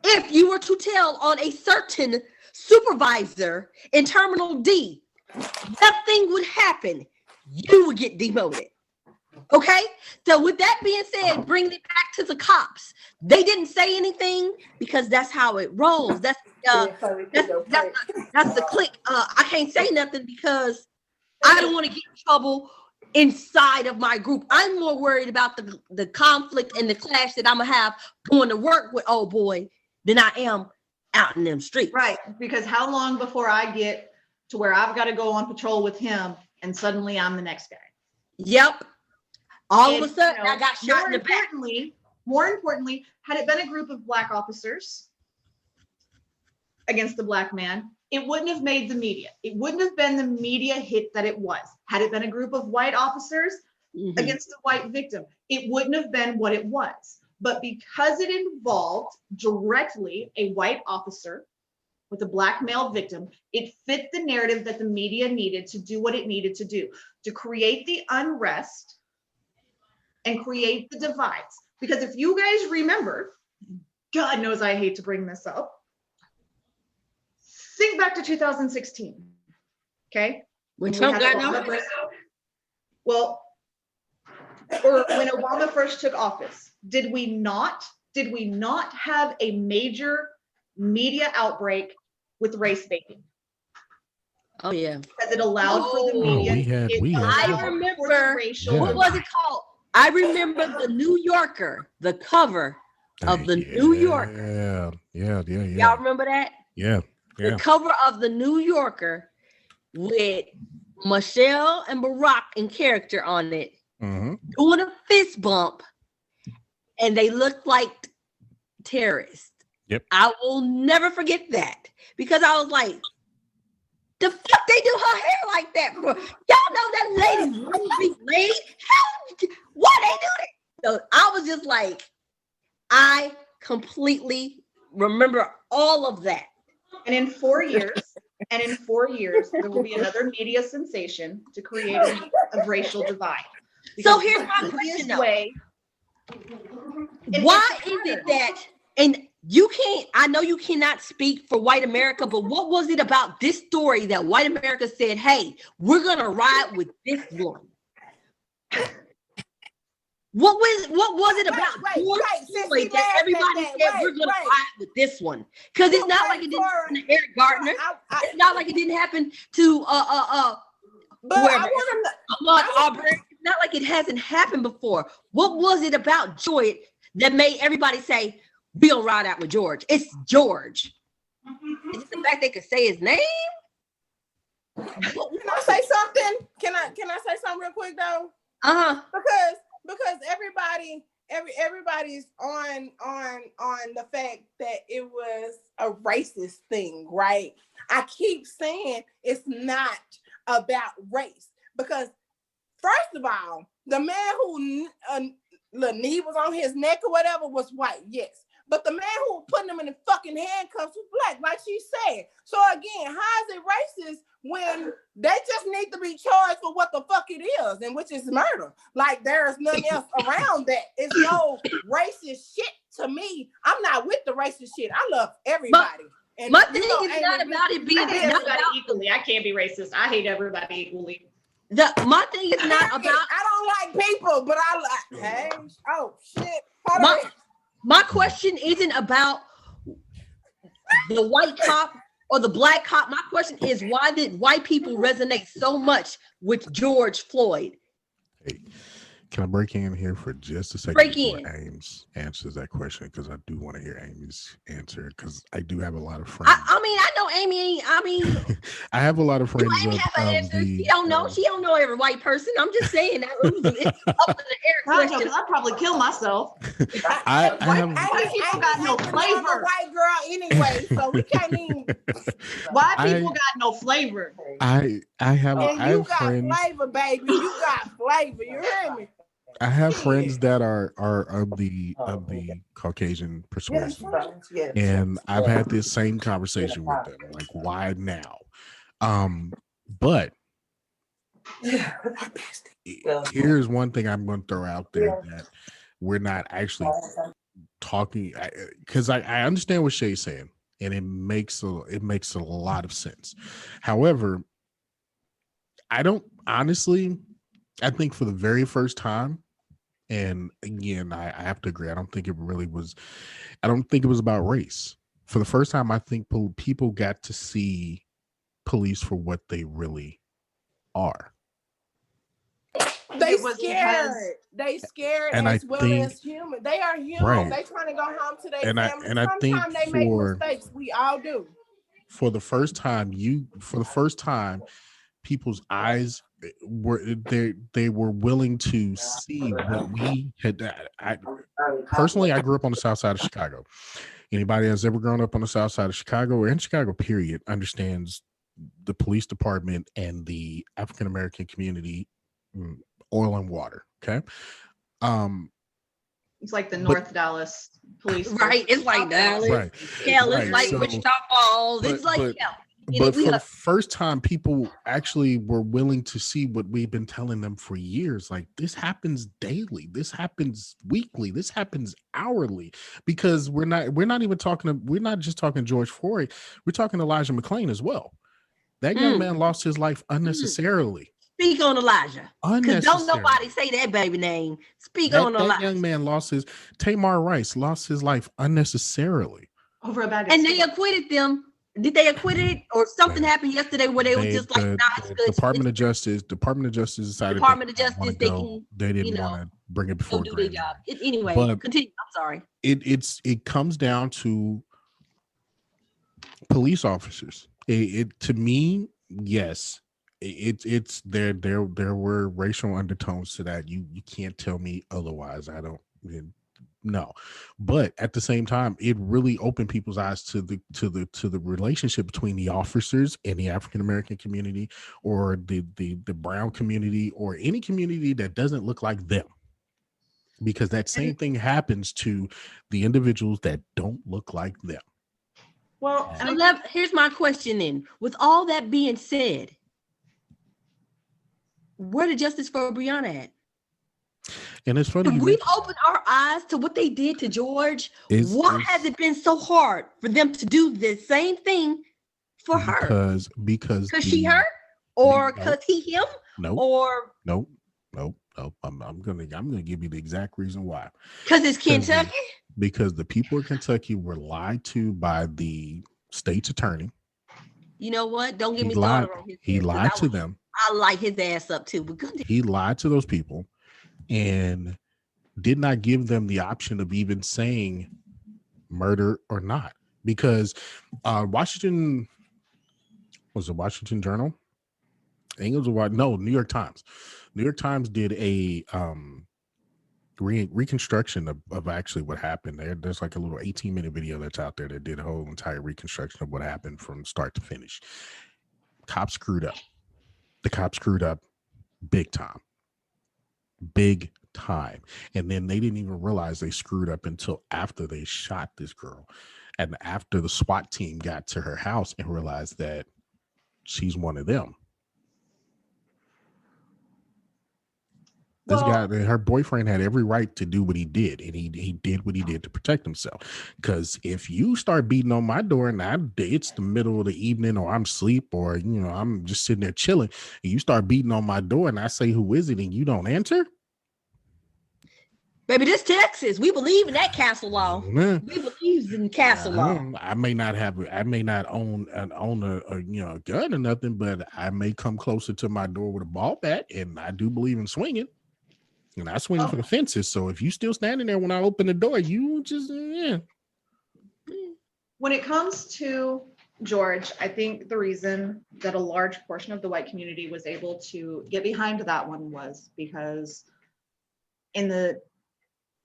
if you were to tell on a certain supervisor in Terminal D, nothing would happen. You would get demoted. Okay? So with that being said, bring it back to the cops. They didn't say anything because that's how it rolls. That's the click. I can't say nothing because I don't want to get in trouble inside of my group. I'm more worried about the conflict and the clash that I'm gonna have going to work with old boy than I am out in them streets. Right, because how long before I get to where I've got to go on patrol with him and suddenly I'm the next guy? Yep. All of a sudden, I got shot in the back. More importantly, had it been a group of black officers against the black man, it wouldn't have made the media. It wouldn't have been the media hit that it was. Had it been a group of white officers against the white victim, it wouldn't have been what it was. But because it involved directly a white officer with a black male victim, it fit the narrative that the media needed to do what it needed to do, to create the unrest and create the divides. Because if you guys remember, God knows I hate to bring this up, think back to 2016, okay? When Trump got in office? Well, or when Obama first took office, did we not have a major media outbreak with race baiting? Oh yeah. Because it allowed for the media. I remember, what was it called? I remember the New Yorker, the cover of the New Yorker. Yeah. Y'all remember that? Yeah. The cover of the New Yorker with Michelle and Barack in character on it, doing a fist bump, and they looked like terrorists. Yep. I will never forget that because I was like, the fuck they do her hair like that for? Y'all know that lady wouldn't be laid? Why they do that? So I was just like, I completely remember all of that. And in 4 years, there will be another media sensation to create a racial divide. So here's my question though. Why is it that, and you can't, I know you cannot speak for white America, but what was it about this story that white America said, hey, we're going to ride with this one? What was it about George since Floyd we that laughed at everybody that, said we're gonna ride with this one? Because it's not like it didn't happen to Eric Gardner. It's not like it didn't happen to But whoever. I want to. Ahmaud Arbery. It's not like it hasn't happened before. What was it about George that made everybody say we gonna ride out with George? It's George. Is it the fact they could say his name? Can I say something? Can I say something real quick though? Because everybody's on the fact that it was a racist thing, right? I keep saying it's not about race because first of all, the man who the knee was on his neck or whatever was white, yes. But the man who was putting him in the fucking handcuffs was black, like she said. So again, how is it racist when they just need to be charged for what the fuck it is, and which is murder? Like there's nothing else around that. It's no racist shit to me. I'm not with the racist shit. I love everybody. And my thing is not about it being everybody equally. I can't be racist. I hate everybody equally. My thing is not about. I don't like people, but I like. Hey, oh shit. My question isn't about the white cop or the black cop. My question is, why did white people resonate so much with George Floyd? Hey, can I break in here for just a second? Break in. Ames answers that question because I do want to hear Amy's answer because I do have a lot of friends. I mean, I know Amy. I mean, I have a lot of friends. Amy have an answer. She don't know. She don't know every white person. I'm just saying that it's up in the air question. I'd probably kill myself. I have. White people got no flavor. White girl anyway, so we can't even. White people got no flavor. I have. And I you have got friends. flavor, baby. You got flavor. You hear me? I have friends that are of the Caucasian persuasion, and I've had this same conversation with them. Like, why now? But here's one thing I'm going to throw out there that we're not actually talking, because I understand what Shay's saying, and it makes a lot of sense. However, I don't honestly. I think for the very first time, and again, I have to agree. I don't think it was about race. For the first time, I think people got to see police for what they really are. They scared. They scared and as as human. They are human. Right. They trying to go home to their family. And I think they make mistakes. We all do. For the first time, people's eyes were they were willing to see what we had. Personally, I grew up on the south side of Chicago. Anybody that's ever grown up on the south side of Chicago or in Chicago, period, understands the police department and the African American community, oil and water. Okay. It's like the North Dallas police. Right. It's like Dallas. Right. Hell, it's like Wichita Falls. It's like hell. But for the first time, people actually were willing to see what we've been telling them for years. Like, this happens daily. This happens weekly. This happens hourly. Because we're not just talking George Floyd. We're talking Elijah McClain as well. That young man lost his life unnecessarily. Speak on Elijah. Because don't nobody say that baby name. Speak on Elijah. That young man Tamar Rice lost his life unnecessarily. Over a bag of and they acquitted them. Did they acquit it, or something happened yesterday where they were just like, nah, it's good. Department of Justice decided. They didn't want to bring it before do their job. Anyway, continue. I'm sorry. It comes down to police officers. To me, yes, it's there were racial undertones to that. You can't tell me otherwise. No, but at the same time, it really opened people's eyes to the relationship between the officers and the African American community, or the brown community, or any community that doesn't look like them, because that same thing happens to the individuals that don't look like them. Well, here's my question then. With all that being said, where the justice for Breonna at? And it's funny. We've opened our eyes to what they did to George. Why has it been so hard for them to do the same thing for her? Because she her? Or because he him? No. Or no. Oh, I'm gonna give you the exact reason why. Because it's Kentucky. Because the people of Kentucky were lied to by the state's attorney. You know what? Don't get He me lied. started on his. He lied to them. I light his ass up too. But good. He lied to those people and did not give them the option of even saying murder or not. Because Washington Journal? I think it was New York Times. New York Times did a reconstruction of actually what happened. There's like a little 18-minute video that's out there that did a whole entire reconstruction of what happened from start to finish. Cops screwed up. The cops screwed up big time. And then they didn't even realize they screwed up until after they shot this girl. And after the SWAT team got to her house and realized that she's one of them. This guy, her boyfriend had every right to do what he did, and he did what he did to protect himself. Because if you start beating on my door and it's the middle of the evening, or I'm asleep, or I'm just sitting there chilling, and you start beating on my door, and I say, "Who is it?" and you don't answer, baby, this Texas. We believe in that castle law. We believe in castle law. I may not own a gun or nothing, but I may come closer to my door with a ball bat, and I do believe in swinging. And I swing for the fences. So if you still standing there when I open the door, you just, When it comes to George, I think the reason that a large portion of the white community was able to get behind that one was because in the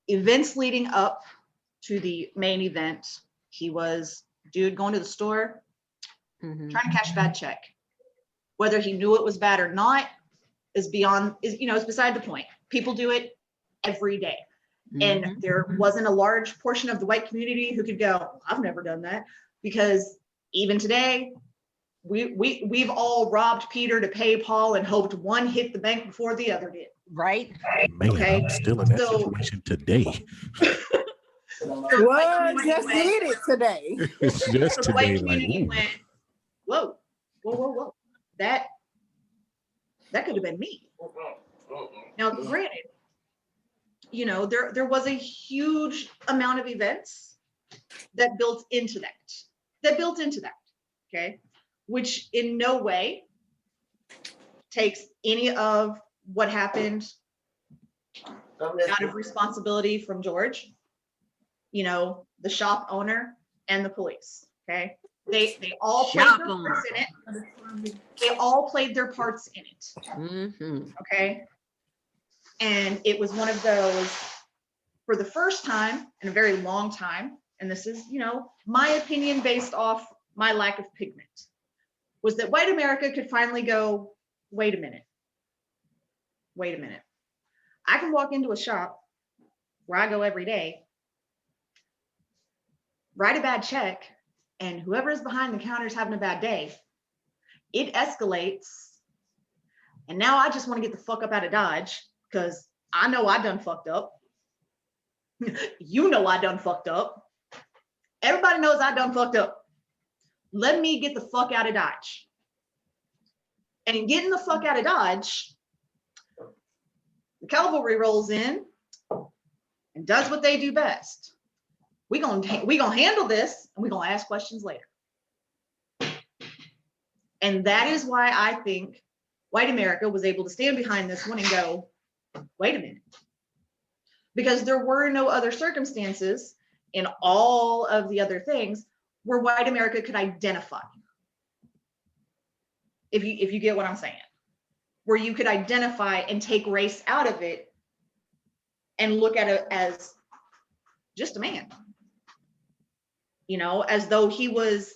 events leading up to the main event, he was dude going to the store, trying to cash a bad check. Whether he knew it was bad or not is beside the point. People do it every day. And there wasn't a large portion of the white community who could go, I've never done that. Because even today, we've all robbed Peter to pay Paul and hoped one hit the bank before the other did. Right. Man, okay. I'm still in that situation today. Well, just did it today. It's just the white community went, whoa. That could have been me. Now, granted, there was a huge amount of events that built into that. Okay. Which in no way takes any of what happened out of responsibility from George, the shop owner and the police. Okay. They all played their parts in it. They all played their parts in it. Okay. And it was one of those, for the first time in a very long time, and this is, my opinion based off my lack of pigment, was that white America could finally go, wait a minute. I can walk into a shop where I go every day, write a bad check, and whoever is behind the counter is having a bad day. It escalates. And now I just want to get the fuck up out of Dodge because I know I done fucked up. You know I done fucked up. Everybody knows I done fucked up. Let me get the fuck out of Dodge. And in getting the fuck out of Dodge, the cavalry rolls in and does what they do best. We gonna handle this, and we're gonna ask questions later. And that is why I think white America was able to stand behind this one and go, wait a minute. Because there were no other circumstances in all of the other things where white America could identify. If you get what I'm saying, where you could identify and take race out of it and look at it as just a man, as though he was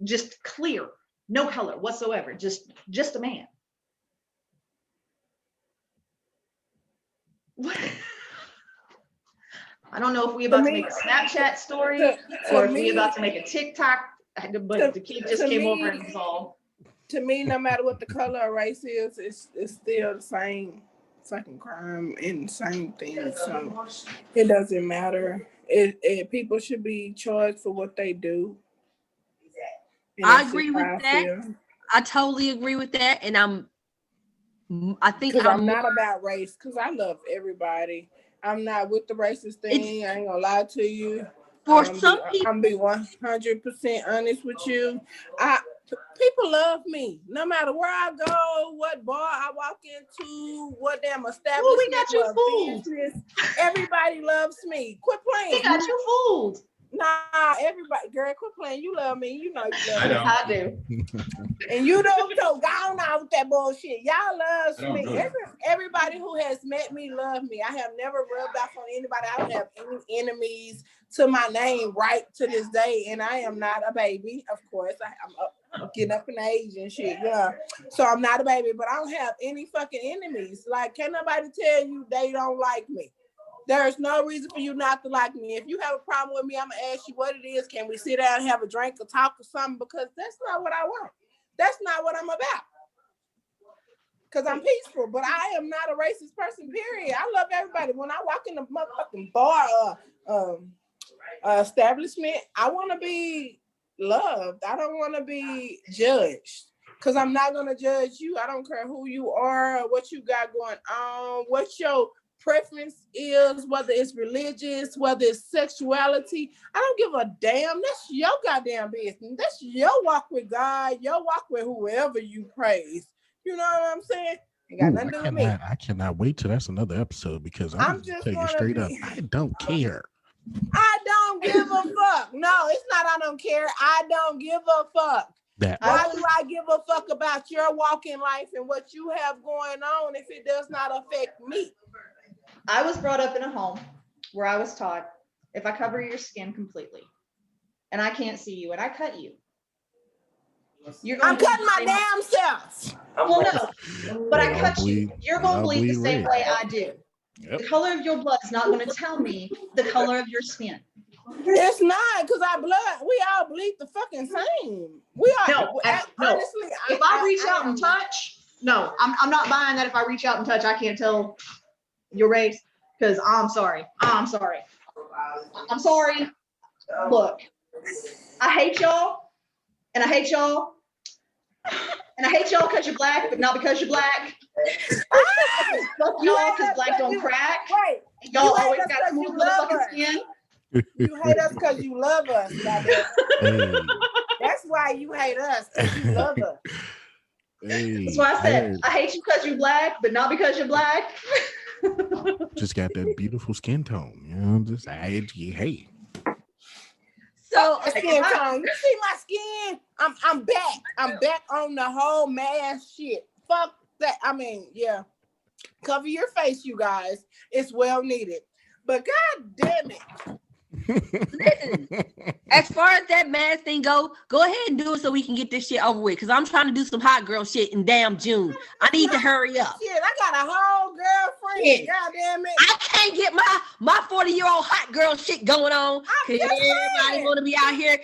just clear, no color whatsoever, just a man. What? I don't know if we about to make a Snapchat story or if we about to make a TikTok, but the kid just came over and was all. To me, no matter what the color or race is, it's still the same fucking crime and same thing. So it doesn't matter. People should be charged for what they do. I agree with that. I totally agree with that. And I think Because I'm not about race, because I love everybody. I'm not with the racist thing. I ain't gonna lie to you. For some people, I'm be 100% honest with you. People love me, no matter where I go, what bar I walk into, what damn establishment. Oh, we got you fooled. Business. Everybody loves me. Quit playing. We got you fooled. Nah, everybody, girl, quit playing. You love me. You know you love me. I do. And you don't know, go on out with that bullshit. Y'all love me. Everybody who has met me love me. I have never rubbed off on anybody. I don't have any enemies to my name right to this day. And I am not a baby, of course. I'm getting up in age and shit. Yeah. So I'm not a baby, but I don't have any fucking enemies. Like, can't nobody tell you they don't like me. There's no reason for you not to like me. If you have a problem with me, I'm gonna ask you what it is. Can we sit down and have a drink or talk or something? Because that's not what I want. That's not what I'm about. Because I'm peaceful, but I am not a racist person, period. I love everybody. When I walk in the motherfucking bar establishment, I want to be loved. I don't want to be judged. Because I'm not going to judge you. I don't care who you are, what you got going on, what your preference is, whether it's religious, whether it's sexuality. I don't give a damn. That's your goddamn business. That's your walk with God, your walk with whoever you praise. You know what I'm saying? It got nothing to do with me. I cannot wait till that's another episode because I'm just tell you straight up, I don't care. I don't give a fuck. No, it's not I don't care. I don't give a fuck. Why do I give a fuck about your walk in life and what you have going on if it does not affect me? I was brought up in a home where I was taught, if I cover your skin completely and I can't see you and I cut you, I'm cutting my damn self. Well, no, but I cut you. You're going to bleed the same way I do. Yep. The color of your blood is not going to tell me the color of your skin. It's not, because our blood, we all bleed the fucking same. We are. No, honestly, if I reach out and touch, no, I'm not buying that. If I reach out and touch, I can't tell your race, because I'm sorry. I'm sorry. Look, I hate y'all, and I hate y'all, and I hate y'all because you're black, but not because you're black. Fuck y'all because black don't crack. Right. Y'all always got smooth motherfucking skin. You hate us because you love us. Hey. That's why you hate us, because you love us. Hey. That's why I said I hate you because you're black, but not because you're black. Just got that beautiful skin tone. You know, just hey. So skin tone. You see my skin? I'm back. I'm back on the whole mask shit. Fuck that. I mean, yeah. Cover your face, you guys. It's well needed. But god damn it. Listen, as far as that mask thing go ahead and do it so we can get this shit over with. Because I'm trying to do some hot girl shit in damn June. I need to hurry up. Shit, I got a whole girlfriend. Yeah. God damn it. I can't get my 40-year-old hot girl shit going on. Because everybody want to be out here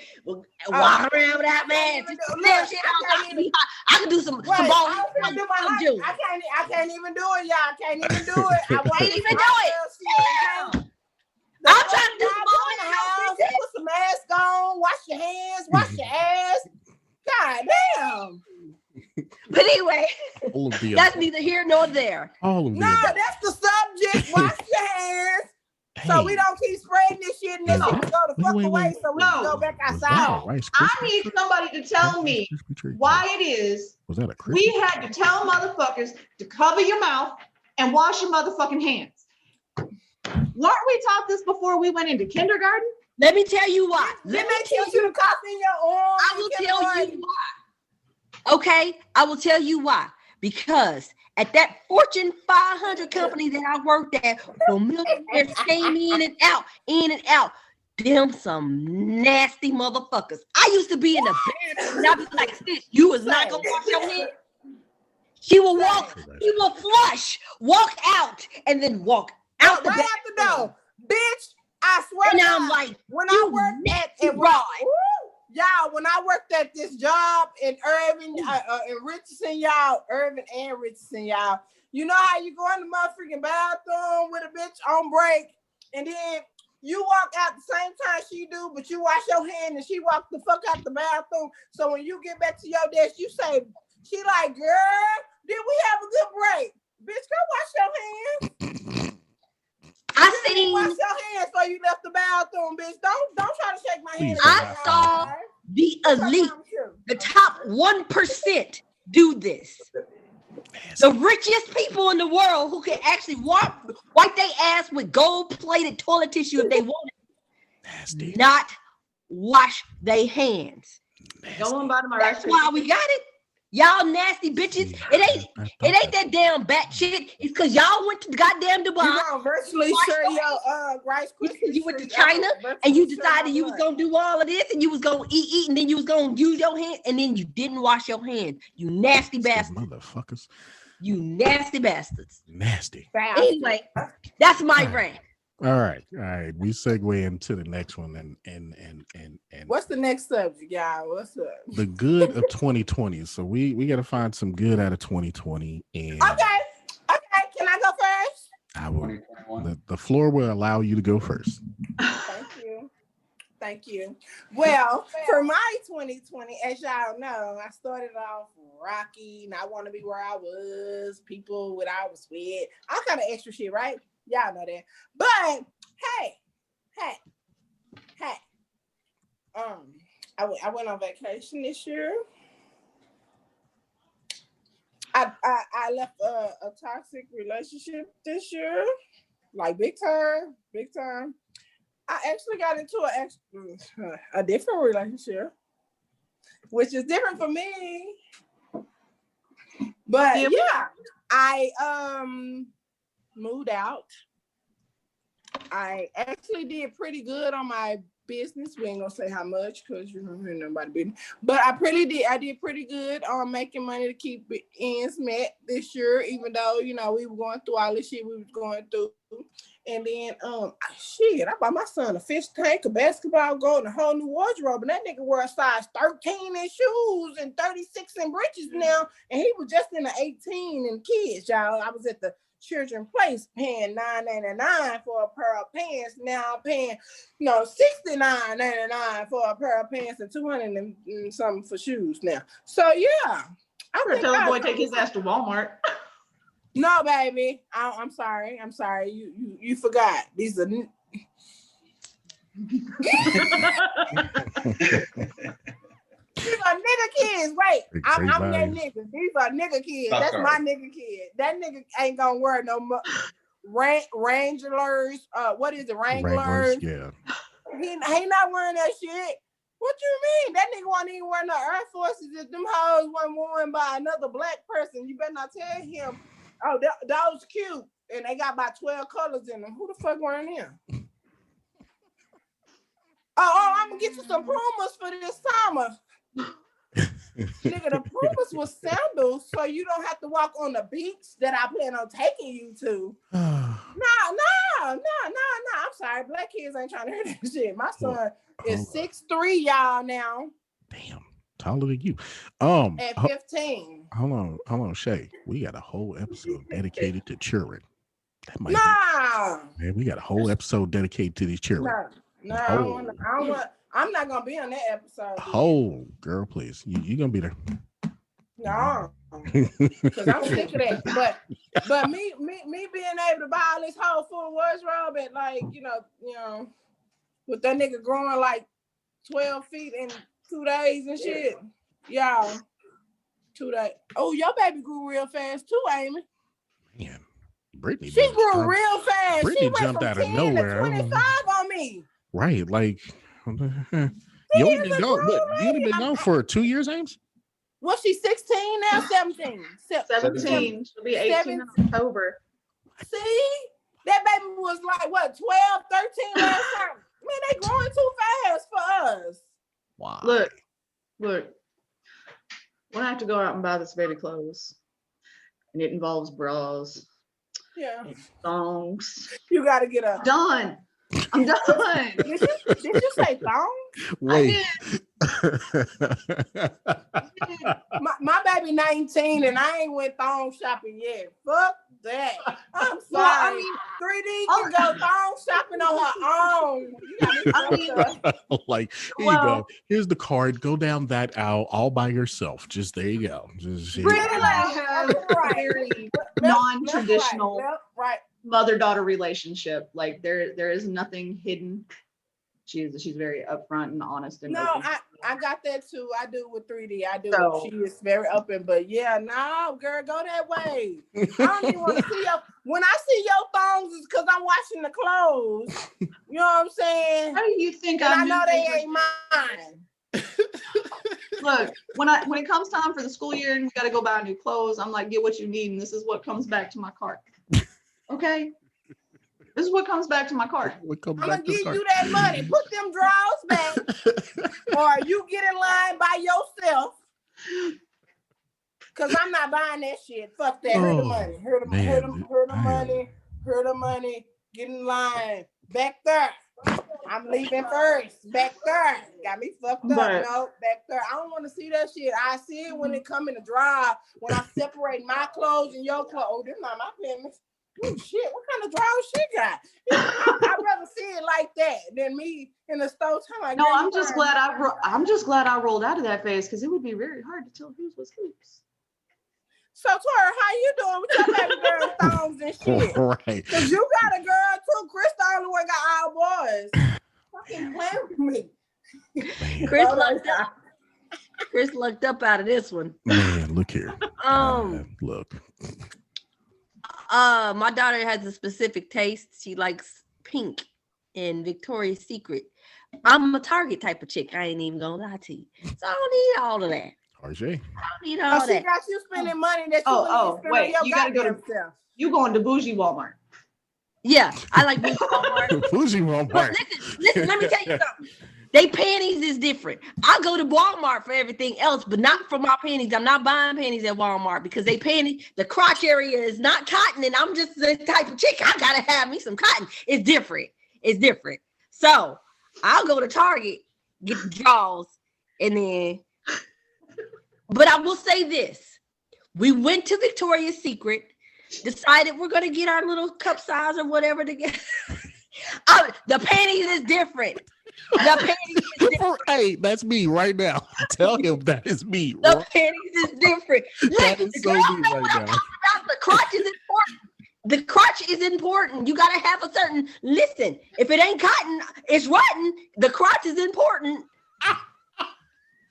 walking around without masks. I can do some balls. I can't even do it, y'all. I can't even do it. I won't even do it. I'm trying to do in the house. Put some mask on. Wash your hands. Wash your ass. God damn. But anyway, that's neither here nor there. That's the subject. Wash your hands. Hey. So we don't keep spreading this shit and this shit go the fuck away so we can go back outside. I need somebody to tell me why it is we had to tell motherfuckers to cover your mouth and wash your motherfucking hands. Weren't we taught this before we went into kindergarten? Let me tell you why. Let me tell you to cough in your arm. I will tell you why. Okay, I will tell you why. Because at that Fortune 500 company that I worked at, when millionaires came in and out, them some nasty motherfuckers. I used to be in the bathroom and I'd be like, sis, you was not gonna wash your hands. She will flush, walk out, and then walk out right out the door. Bitch, I swear and I'm like, when I worked at y'all, when I worked at this job in Irving, in Richardson, y'all, Irving and Richardson, y'all, you know how you go in the motherfucking bathroom with a bitch on break, and then you walk out the same time she do, but you wash your hand and she walk the fuck out the bathroom. So when you get back to your desk, you say, she like, girl, Did we have a good break? Bitch, go wash your hands. I You didn't wash seen, your hands before you left the bathroom, bitch. Don't try to shake my hand. Please I saw the elite, the top 1% do this. The richest people in the world who can actually wipe their ass with gold-plated toilet tissue if they want it, Nasty. not wash their hands. Go on bottom of my That's why we got it. Y'all nasty bitches. It ain't that damn bat shit. It's because y'all went to goddamn Dubai. You gonna virtually share your Rice Krispies. You went to China and you decided you was gonna do all of this and you was gonna eat and then you was gonna use your hand and then you didn't wash your hands. You nasty bastards. Motherfuckers. You nasty bastards. Nasty. Anyway, that's my rant. All right. We segue into the next one and What's the next subject, y'all? What's up? the good of 2020. So we got to find some good out of 2020. And Okay. Can I go first? I will. The floor will allow you to go first. Thank you. Well, for my 2020, as y'all know, I started off rocky, not want to be where I was, people without sweat, all kind of extra shit, right? Y'all know that. But hey. I went on vacation this year. I left a toxic relationship this year, like big time. I actually got into a different relationship, which is different for me. But yeah, I moved out. I actually did pretty good on my business. We ain't gonna say how much because you don't hear nobody business. But I did pretty good on making money to keep ends met this year, even though we were going through all this shit we was going through. And then I bought my son a fish tank, a basketball goal, and a whole new wardrobe. And that nigga wear a size 13 in shoes and 36 in breeches now. And he was just in the 18 in kids, y'all. I was at the children's place paying $9.99 for a pair of pants. Now I'm paying, $69.99 for a pair of pants and $200 and something for shoes now. So yeah. Tell the boy take his ass to Walmart. No, baby. I'm sorry. You forgot. These are These are nigga kids. Wait, I'm that nigga. These are nigga kids. That's my nigga kid. That nigga ain't gonna wear no Wranglers. What is it? Wranglers. Yeah. He not wearing that shit. What you mean? That nigga wasn't even wearing no Air Forces. If them hoes weren't worn by another black person, you better not tell him. Oh, that was cute. And they got about 12 colors in them. Who the fuck wearing them? I'm gonna get you some Pumas for this summer. Nigga, the Pumas was sandals, so you don't have to walk on the beach that I plan on taking you to. No. I'm sorry. Black kids ain't trying to hear that shit. My son is 6'3", y'all, now. Damn. Taller than you. At 15. Hold on, Shay. We got a whole episode dedicated to children. That might be, man, we got a whole episode dedicated to these children. No, I don't want. I'm not gonna be on that episode. Oh, girl, please. You gonna be there. No. Because I'm sick of that. But me being able to buy all this whole full wardrobe at like, with that nigga growing like 12 feet in 2 days and shit. Y'all, 2 days. Oh, your baby grew real fast too, Amy. Man, Brittany. She grew real fast. Brittany she jumped out of nowhere. 25 on me. Right, like you only been gone for 2 years, Ames? Was she 16 now? 17. 17. She'll be 18 in October. See? That baby was like, what, 12, 13 last time? Man, they growing too fast for us. Wow. Look. When I have to go out and buy this baby clothes, and it involves bras. Yeah. And thongs. You got to get up. Done. I'm done. Did you say thong? Wait. My baby 19 and I ain't went thong shopping yet. Fuck that. I'm sorry. Well, I mean, 3D can go thong shopping on her own. You got me fucked up. Like, here you go. Here's the card. Go down that aisle all by yourself. Just there you go. Just Britt and I have a very non-traditional mother-daughter relationship. Like there is nothing hidden. She's very upfront and honest and open. I got that too. I do with 3D. I do. So, she is very open, but yeah, no, girl, go that way. I don't even want to see your. When I see your thongs, it's because I'm washing the clothes. You know what I'm saying? How do you think I know they ain't mine. Look, when it comes time for the school year and we got to go buy new clothes, I'm like, get what you need, and this is what comes back to my cart. Okay. This is what comes back to my cart. I'm gonna give you that money. Put them drawers back, or you get in line by yourself. Cause I'm not buying that shit. Fuck that. Hear the money. Hear the money. Hear the money. Get in line. Back there. I'm leaving first. Back there. Got me fucked up. No, back there. I don't want to see that shit. I see it when it come in the drive. When I separate my clothes and your clothes. Oh, this not my business. Oh shit, what kind of drawers she got? I'd rather see it like that than me in the store. Like, no, I'm just glad I rolled out of that phase because it would be very hard to tell whose was whose. So Tori, how you doing with your baby girl thongs and shit? Right. Cause you got a girl too. Chris the only one got all boys. Fucking play with me. Chris lucked up out of this one. Man, look here. Look. My daughter has a specific taste. She likes pink and Victoria's Secret. I'm a Target type of chick. I ain't even gonna lie to you. So I don't need all of that. RJ. I don't need all that. She got you spending money that you wait, you gotta go to yourself. You going to bougie Walmart. Yeah, I like bougie Walmart. Bougie Walmart. But listen, let me tell you something. They panties is different. I go to Walmart for everything else, but not for my panties. I'm not buying panties at Walmart because they panties, the crotch area is not cotton, and I'm just the type of chick. I gotta have me some cotton. It's different. It's different. So I'll go to Target, get the drawers, and then. But I will say this: we went to Victoria's Secret, decided we're gonna get our little cup size or whatever to get. The panties is different. The panties is different. Hey, that's me right now. Tell him that is me. The panties is different. That is so me right now. The crotch is important. The crotch is important. You gotta have a certain. Listen, if it ain't cotton, it's rotten. The crotch is important.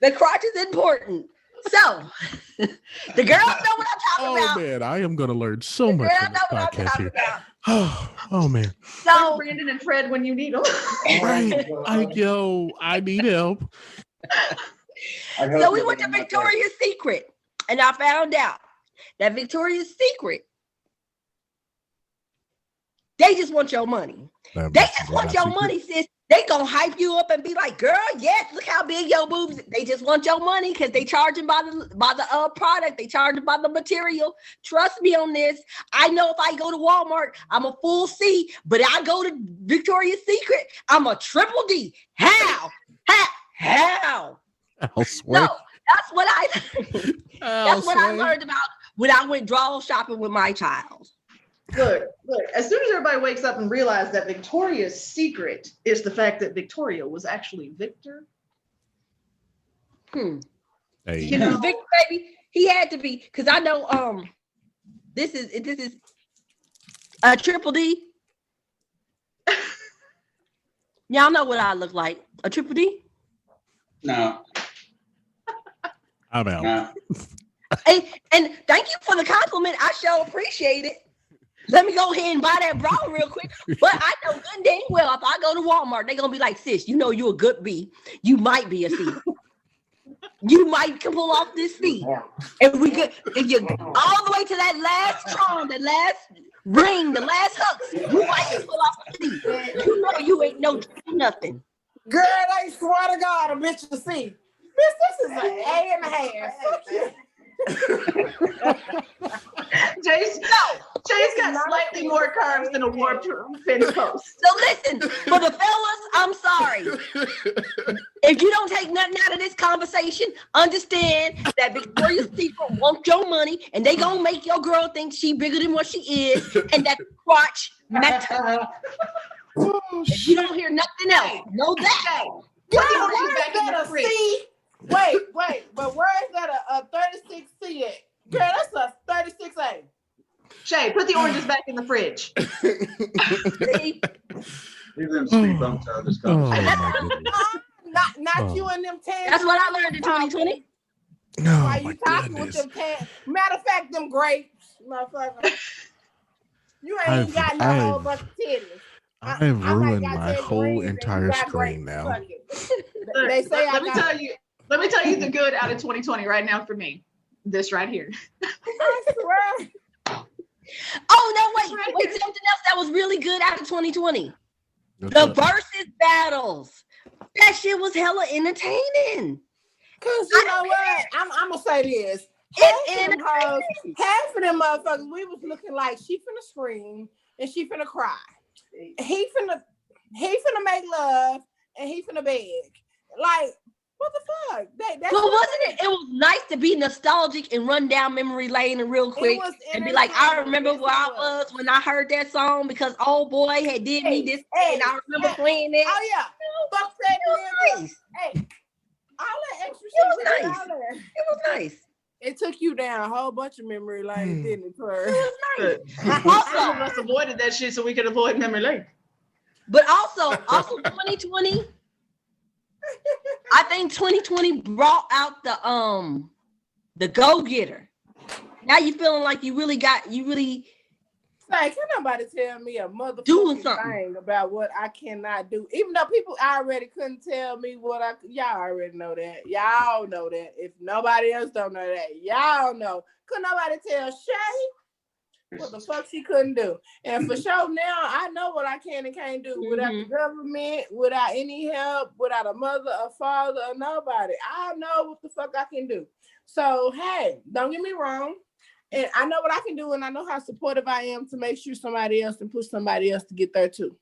The crotch is important. So the girls know what I'm talking about. Oh man, I am gonna learn so much from this podcast here. Oh man. So Brandon and Fred when you need them. Right. I need help. So we went to Victoria's Secret, and I found out that Victoria's Secret, they just want your money. They just want your money, sis. They gonna hype you up and be like, girl, yes, look how big your boobs. They just want your money because they charging by the product. They charging by the material. Trust me on this. I know if I go to Walmart, I'm a full C, but I go to Victoria's Secret, I'm a triple D. How? I'll swear. No, that's what I learned about when I went draw shopping with my child. Look, as soon as everybody wakes up and realizes that Victoria's secret is the fact that Victoria was actually Victor. Hey. You know, Victor, baby, he had to be, because I know this is a triple D. Y'all know what I look like. A triple D? No. I'm out. No. And thank you for the compliment. I sure appreciate it. Let me go ahead and buy that bra real quick. But I know good dang well if I go to Walmart, they're gonna be like, sis, you know you a good B. You might be a C. You might can pull off this C. And we could, if you all the way to that last charm, the last ring, the last hooks, you might can pull off the C. You know you ain't no nothing. Girl, I swear to God, a bitch to see. Bitch, this is an A and a half. Fuck you. Jay's got slightly more carbs than a warped fence post. So listen, for the fellas, I'm sorry. If you don't take nothing out of this conversation, understand that Victoria's Secret want your money, and they gonna make your girl think she bigger than what she is, and that crotch matter. If you don't hear nothing else, know that. Wait, but where is that a 36C at? Girl, that's a 36A. Shay, put the oranges back in the fridge. Leave them speak. I'm tired of this conversation. Not you and them tan. That's what I learned in 2020. No, Why you talking with them tan? Matter of fact, them grapes, motherfucker. You ain't got no whole bunch of titties. I've ruined my whole entire screen now. They say let me tell you the good out of 2020 right now for me. This right here. I swear. Oh no, wait, something else that was really good out of 2020. The versus battles. That shit was hella entertaining. Cause you know what? I'm gonna say this. Half of them motherfuckers, we was looking like she finna scream and she finna cry. He finna make love and he finna beg. Like, what the fuck? That's well, wasn't it? It was nice to be nostalgic and run down memory lane and real quick and be like, I remember where I was when I heard that song because old boy had did me this and I remember playing it. Oh yeah, fuck that. It was nice. Hey, all that extra shit was nice. It was nice. It took you down a whole bunch of memory lane, didn't it, Claire? It was nice. Some of us avoided that shit so we could avoid memory lane. But also 2020. I think 2020 brought out the go-getter. Now you feeling like you really Like, can nobody tell me a doing motherfucking thing about what I cannot do? Even though people already couldn't tell me y'all already know that. Y'all know that. If nobody else don't know that, y'all know. Couldn't nobody tell Shay what the fuck she couldn't do. And for sure now, I know what I can and can't do without the government, without any help, without a mother, a father, or nobody. I know what the fuck I can do. So, hey, don't get me wrong. And I know what I can do, and I know how supportive I am to make sure somebody else and push somebody else to get there too.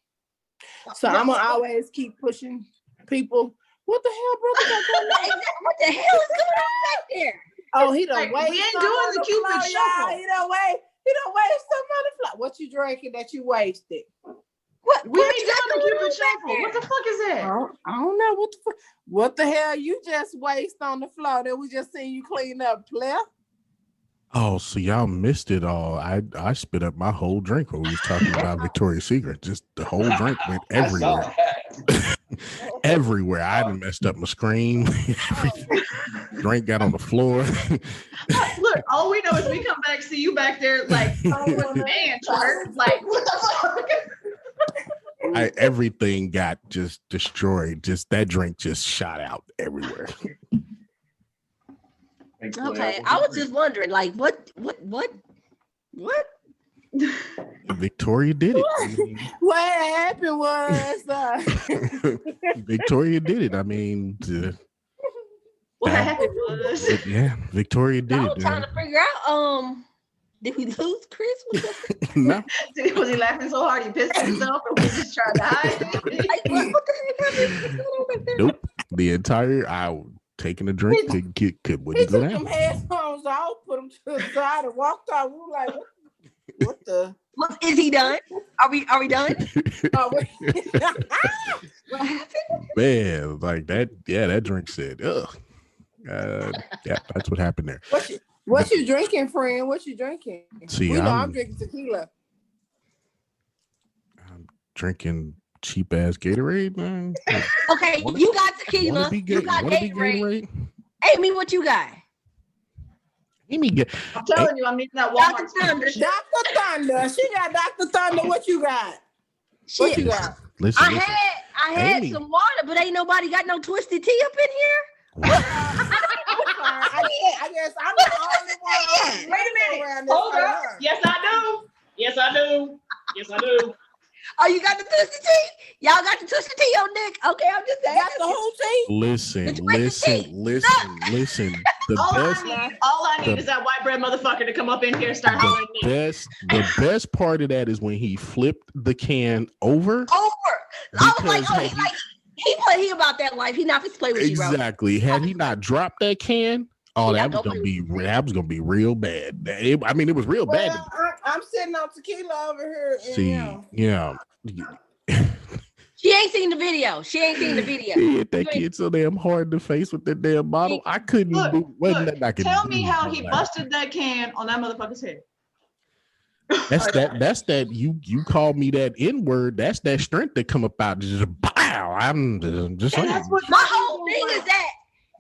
So I'm gonna always keep pushing people. What the hell, brother? What the hell is going on back there? Oh, he done waste. We ain't doing the Cupid shuffle. He done waste some on the floor. What you drinking that you wasted? What? We ain't doing the Cupid shuffle. What the fuck is that? I don't know what the fuck. What the hell you just waste on the floor that we just seen you clean up, player? Oh, so y'all missed it all. I spit up my whole drink when we was talking about Victoria's Secret. Just the whole drink went everywhere. Everywhere. I done messed up my screen. Drink got on the floor. Look, all we know is we come back, see you back there like, oh man, chart. Like, what the fuck? Everything got just destroyed. Just that drink just shot out everywhere. Okay, I was just wondering, like, what? Victoria did it. I mean, what happened was Victoria did it. I mean, what happened was Victoria did I it. was trying to figure out, did we lose Chris? No. Was he laughing so hard he pissed himself, or was he just trying to hide it? Like, what the heck happened? Nope. The entire hour. Taking a drink wouldn't he go took down. them headphones off, put them to the side, and walked out. We were like, what the? Is he done? Are we done? Oh, What happened? Man, like that. Yeah, that drink said, ugh. Yeah, that's what happened there. What you drinking, friend? What you drinking? See, I'm drinking tequila. I'm drinking cheap ass Gatorade, man. Okay, you got tequila. You got Gatorade. Amy, what you got? Amy, I'm telling you, I'm needing that Walmart. Dr. Thunder. She got Dr. Thunder. What you got? What you got? Listen. I had Amy. some water, but ain't nobody got no twisted tea up in here. I guess I'm the only one. Wait a minute. Hold up. Yes, I do. Oh, you got the twisted tea? Y'all got the twisted tea on deck? Okay, I'm just saying. Got the whole tea? Listen. All I need is that white bread motherfucker to come up in here and start hollering at me. The best part of that is when he flipped the can over. I was like, he he about that life. He not supposed to play with you, Exactly. Had he not dropped that can, that was gonna be real bad. It was real bad. I'm sitting on tequila over here. She ain't seen the video. He hit that kid so damn hard in the face with that damn bottle. I couldn't tell me how he busted that can on that motherfucker's head. That's that you called me that N-word. That's that strength that come about. Just bow. I'm just saying. That's what my whole thing is that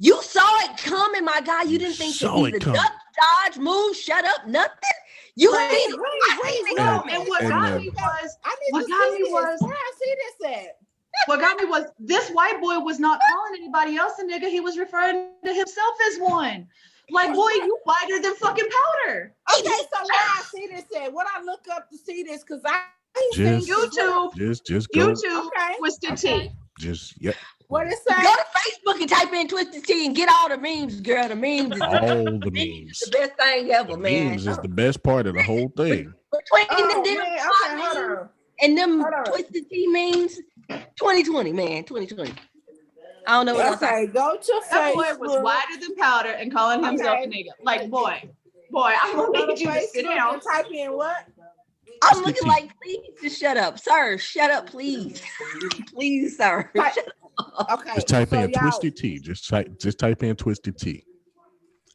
you saw it coming, my guy. You didn't think to either duck, dodge, move, shut up, nothing. You wait. And what got me was this white boy was not calling anybody else a nigga. He was referring to himself as one. Like, boy, you whiter than fucking powder. Okay, so where I see this at? What I look up to see this, because I just YouTube. Just go. YouTube, Twisted Tea. What it say? Go to Facebook and type in Twisted Tea and get all the memes, girl. The memes is all the memes. The best thing ever, man. Memes is the best part of the whole thing. Between them and them Twisted Tea memes, 2020, man, 2020. I don't know what else. Okay, go to that Facebook. boy was whiter than powder and calling himself a nigga. Like, boy, I'm gonna need you to sit down. Type in what? I'm looking like, please just shut up, sir. Shut up, please. Please, sir. Shut up. Okay. Just type in Twisted Tea. Just type in Twisted Tea,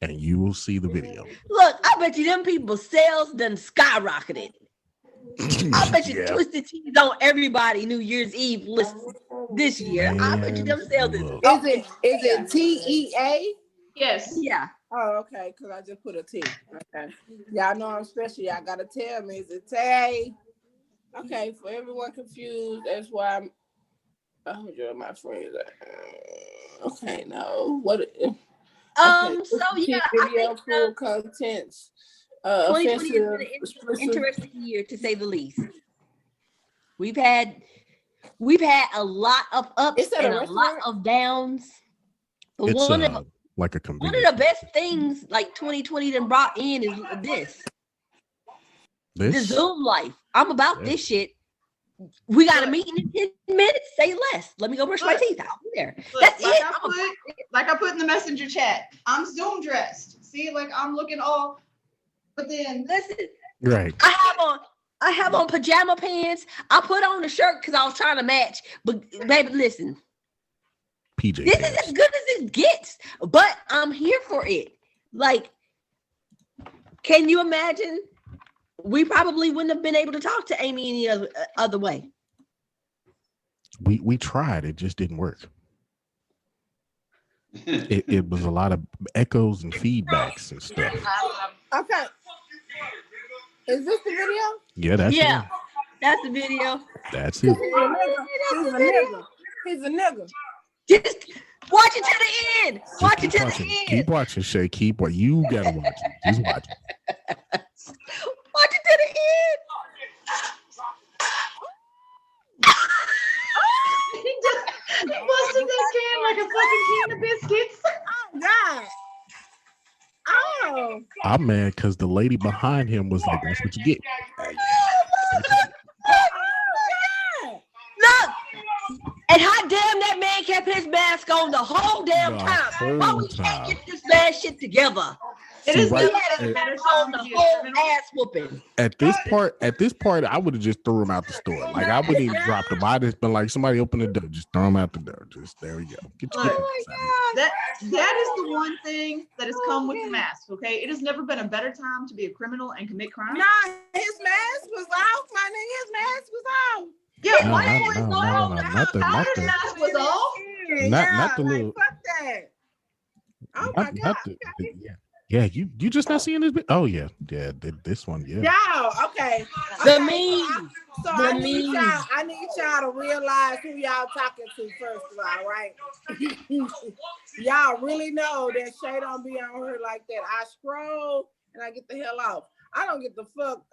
and you will see the video. Look, I bet you them people's sales done skyrocketed. I bet you Twisted Tea is on everybody New Year's Eve list this year. Man, I bet you them sales is it TEA? Yes. Yeah. Oh, okay, because I just put a T. Okay. Y'all know I'm special. Y'all got to tell me. Is it Tay? Okay, for everyone confused, that's why I'm... Oh, you're my friend. Okay, no. What? Okay. So, yeah, video full contents. 2020 has been an interesting year, to say the least. We've had a lot of ups and a lot of downs. But it's like a convenience. One of the best things like 2020 done brought in is the Zoom life. I'm about this shit. We got a meeting in 10 minutes. Say less. Let me go brush my teeth. I'll be there. That's it. Like I put in the messenger chat. I'm Zoom dressed. See, like I'm looking all. But then listen. Right. I have on pajama pants. I put on the shirt because I was trying to match. But baby, listen. PJ. This is as good as it gets. But I'm here for it. Like, can you imagine? We probably wouldn't have been able to talk to Amy any other way. We tried. It just didn't work. It was a lot of echoes and feedbacks and stuff. Okay. Is this the video? Yeah, that's the video. That's it. He's a nigga. Just watch it to the end. Watch it to the end. Keep watching, Shay. Keep watching. You gotta watch it. Just watch it. Watch it to the end. He busted that can like a fucking can of biscuits. Oh God. Oh. I'm mad because the lady behind him was like, "That's what you get." Look, and how damn that man kept his mask on the whole damn time. Why we can't get this bad shit together? It is right, better on the whole ass whooping. At this part, I would have just threw him out the store. Like I wouldn't even dropped him. I'd just been like, somebody open the door, just throw him out the door. Just there we go. That is the one thing that has come with the mask. Okay, it has never been a better time to be a criminal and commit crime. Nah, his mask was off, my nigga. His mask was off. Yeah, not the mask was off. Not the little. Fuck that. Oh my God. Yeah, you just not seeing this? Oh yeah, this one, yeah. Y'all, okay. The meme. So I need y'all to realize who y'all talking to first of all, right? Y'all really know that Shay don't be on her like that. I scroll and I get the hell off. I don't give a fuck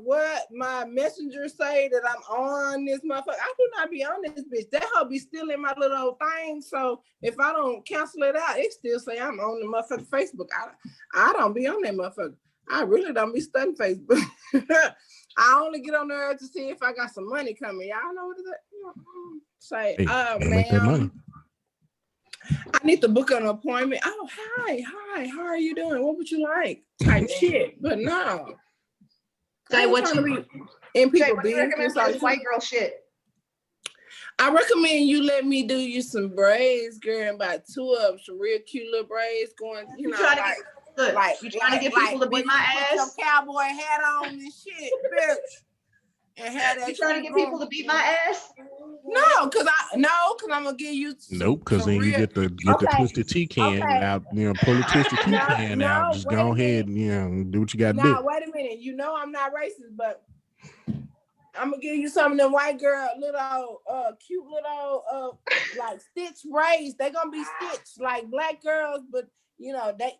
what my messenger say that I'm on this motherfucker. I do not be on this bitch. That hoe be still in my little thing. So if I don't cancel it out, it still say I'm on the motherfucker Facebook. I don't be on that motherfucker. I really don't be studying Facebook. I only get on there to see if I got some money coming. Y'all know what is that? Say, Hey, gotta make that money. ma'am, I need to book an appointment. Oh, hi, how are you doing? What would you like? Type shit, but no. Say what trying to you be in Say people what you recommend business. for this white girl shit. I recommend you let me do you some braids, girl, and about 2 of them, some real cute little braids going, you know, trying to like, get good. like You trying to get people to beat when my you put ass? your cowboy hat on and shit, bitch. And have that You trying to shit get people to beat my ass? No, cause I'm gonna give you Nope, because then you get the Okay. twisted tea can Okay. out, pull the twisted tea No, can out, no, just wait go a ahead and do what you got to do. Now, wait a minute. You know I'm not racist, but I'm gonna give you some of them white girl little cute little like stitch braids. They gonna be stitched like black girls, but you know they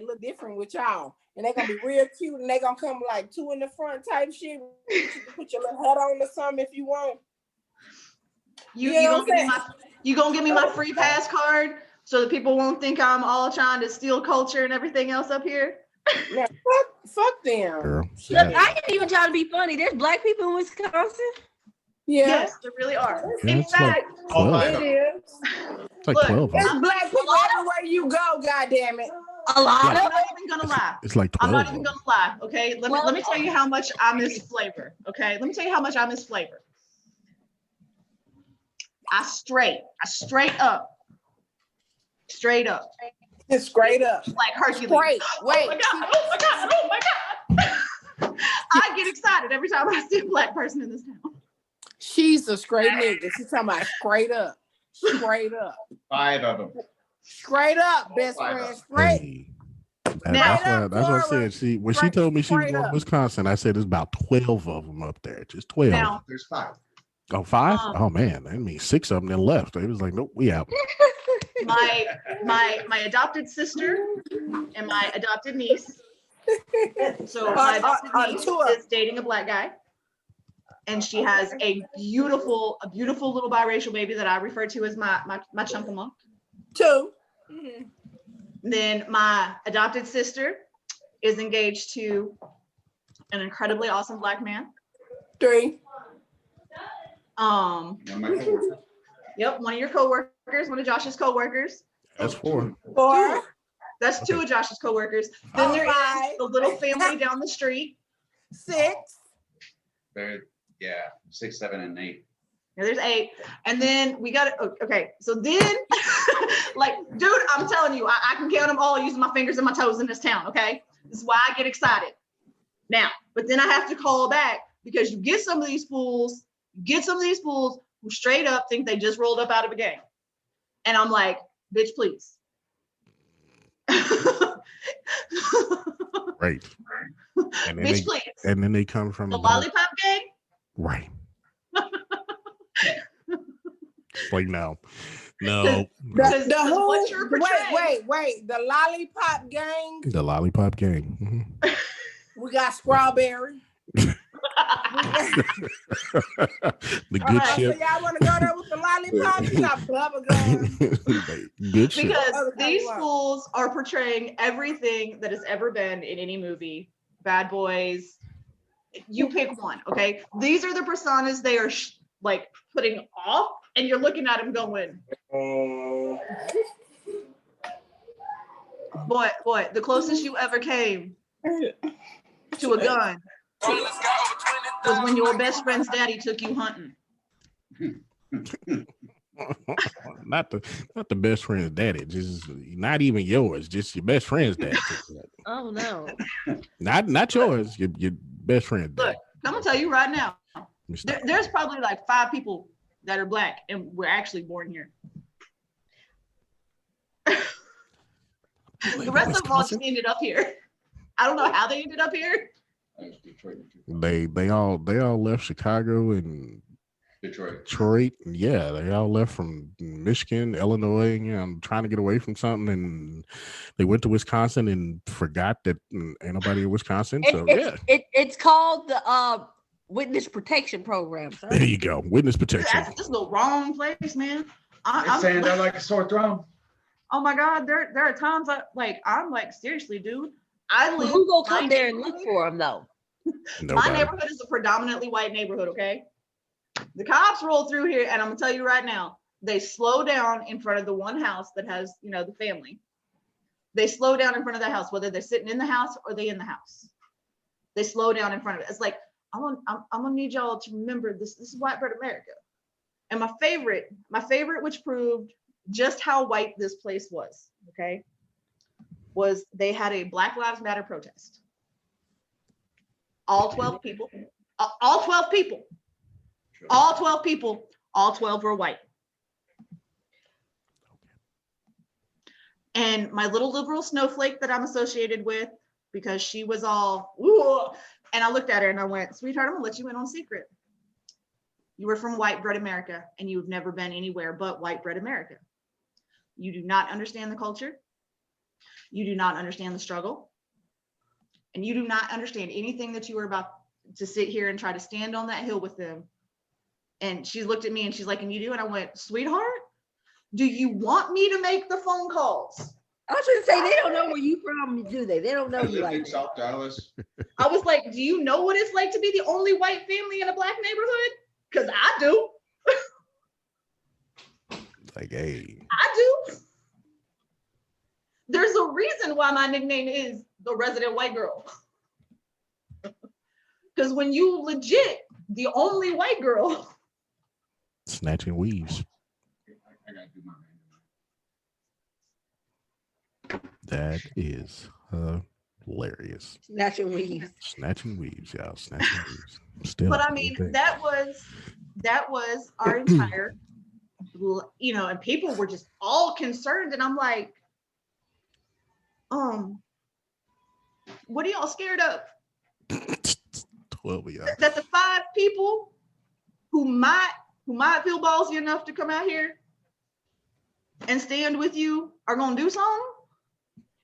look different with y'all. And they're gonna be real cute and they gonna come like 2 in the front type shit. You can put your little hat on or something if you want. You know gonna give me my free pass card so that people won't think I'm all trying to steal culture and everything else up here? Yeah, fuck them. Girl, Look, I ain't even trying to be funny. There's black people in Wisconsin. Yeah. Yes, there really are. Yeah, In it's like fact, 12. It is. It's like Look, 12 of There's them. black people everywhere you go, goddammit. A lot I'm of not even gonna lie. It's like 12 I'm not of even them. gonna lie. Okay, let me tell you how much I miss flavor. Okay, let me tell you how much I miss flavor. I straight up. It's straight up. Like Hercules. Straight. Wait. Oh my god. I get excited every time I see a black person in this town. She's a straight nigga. She's talking about straight up. Straight up. 5 of them. Straight up, best friend. Straight. Hey. Now- That's what I said. See, when she told me she was from Wisconsin, I said there's about 12 of them up there. Just 12. Now, There's 5. Oh, 5? Oh man, that means 6 of them then left. It was like, nope, we out. my adopted sister and my adopted niece. So my adopted niece is dating a black guy, and she has a beautiful little biracial baby that I refer to as my chunkamunk. 2. Then my adopted sister is engaged to an incredibly awesome black man. 3. One of my coworkers. Yep, one of your coworkers, one of Josh's coworkers. That's 4. 4. That's 2 of Josh's coworkers. Then there is the little family down the street. 6. Yeah, 6, 7, and 8. Yeah, there's 8. And then we got it. Okay. So then, like, dude, I'm telling you, I can count them all using my fingers and my toes in this town. Okay. This is why I get excited. Now, but then I have to call back because you get some of these fools who straight up think they just rolled up out of a gang. And I'm like, bitch, please. Right. And then Bitch, please. And then they come from The lollipop gang? Right. It's like no. No. Because The who? what you're portraying. Wait. The lollipop gang. The lollipop gang. Mhm. We got strawberry. The good So ship. y'all want to go there with the lollipop? We got bubble gum. Good ship. Because these fools are portraying everything that has ever been in any movie. Bad boys. You pick one, okay? These are the personas they are like putting off, and you're looking at them going, boy, the closest you ever came to a gun was when your best friend's daddy took you hunting. Not the best friend's daddy, just not even yours, just your best friend's daddy. Oh no. Not yours, your best friend's daddy. Look, I'm gonna tell you right now, there's probably like 5 people that are black and we're actually born here. The rest of them all just ended up here. I don't know how they ended up here. They all left Chicago and Detroit. Yeah, they all left from Michigan, Illinois, trying to get away from something, and they went to Wisconsin and forgot that ain't nobody in Wisconsin. It's called the Witness Protection Program, sir. There you go, witness protection. That's the wrong place, man. I'm saying they're like a sore thumb. Oh my God, there are times I'm like, seriously, dude. I live. Who gonna come there and look for them though? My neighborhood is a predominantly white neighborhood, okay? The cops roll through here, and I'm gonna tell you right now, they slow down in front of the one house that has, the family. They slow down in front of that house, whether they're sitting in the house or they in the house. They slow down in front of it. It's like, I'm gonna need y'all to remember this. This is white bread America. And my favorite, which proved just how white this place was, okay, was they had a Black Lives Matter protest. All 12 people, all 12 people, all 12 people, all 12 were white. And my little liberal snowflake that I'm associated with, because she was all, ooh, and I looked at her and I went, sweetheart, I'm gonna let you in on a secret. You were from white bread America and you've never been anywhere but white bread America. You do not understand the culture. You do not understand the struggle. And you do not understand anything that you are about to sit here and try to stand on that hill with them. And she looked at me and she's like, and you do? And I went, sweetheart, do you want me to make the phone calls? I was going to say, they don't know where you from, do they? They don't know you like in that. South Dallas. I was like, do you know what it's like to be the only white family in a Black neighborhood? Because I do. Like, hey. I do. There's a reason why my nickname is the resident white girl. Because when you legit the only white girl. Snatching weaves. I gotta do my That is hilarious. Snatching weaves. Snatching weaves, y'all. Snatching weaves. Still. But I mean, that was our entire, and people were just all concerned. And I'm like, what are y'all scared of? 12 of y'all. That the 5 people who might feel ballsy enough to come out here and stand with you are gonna do something?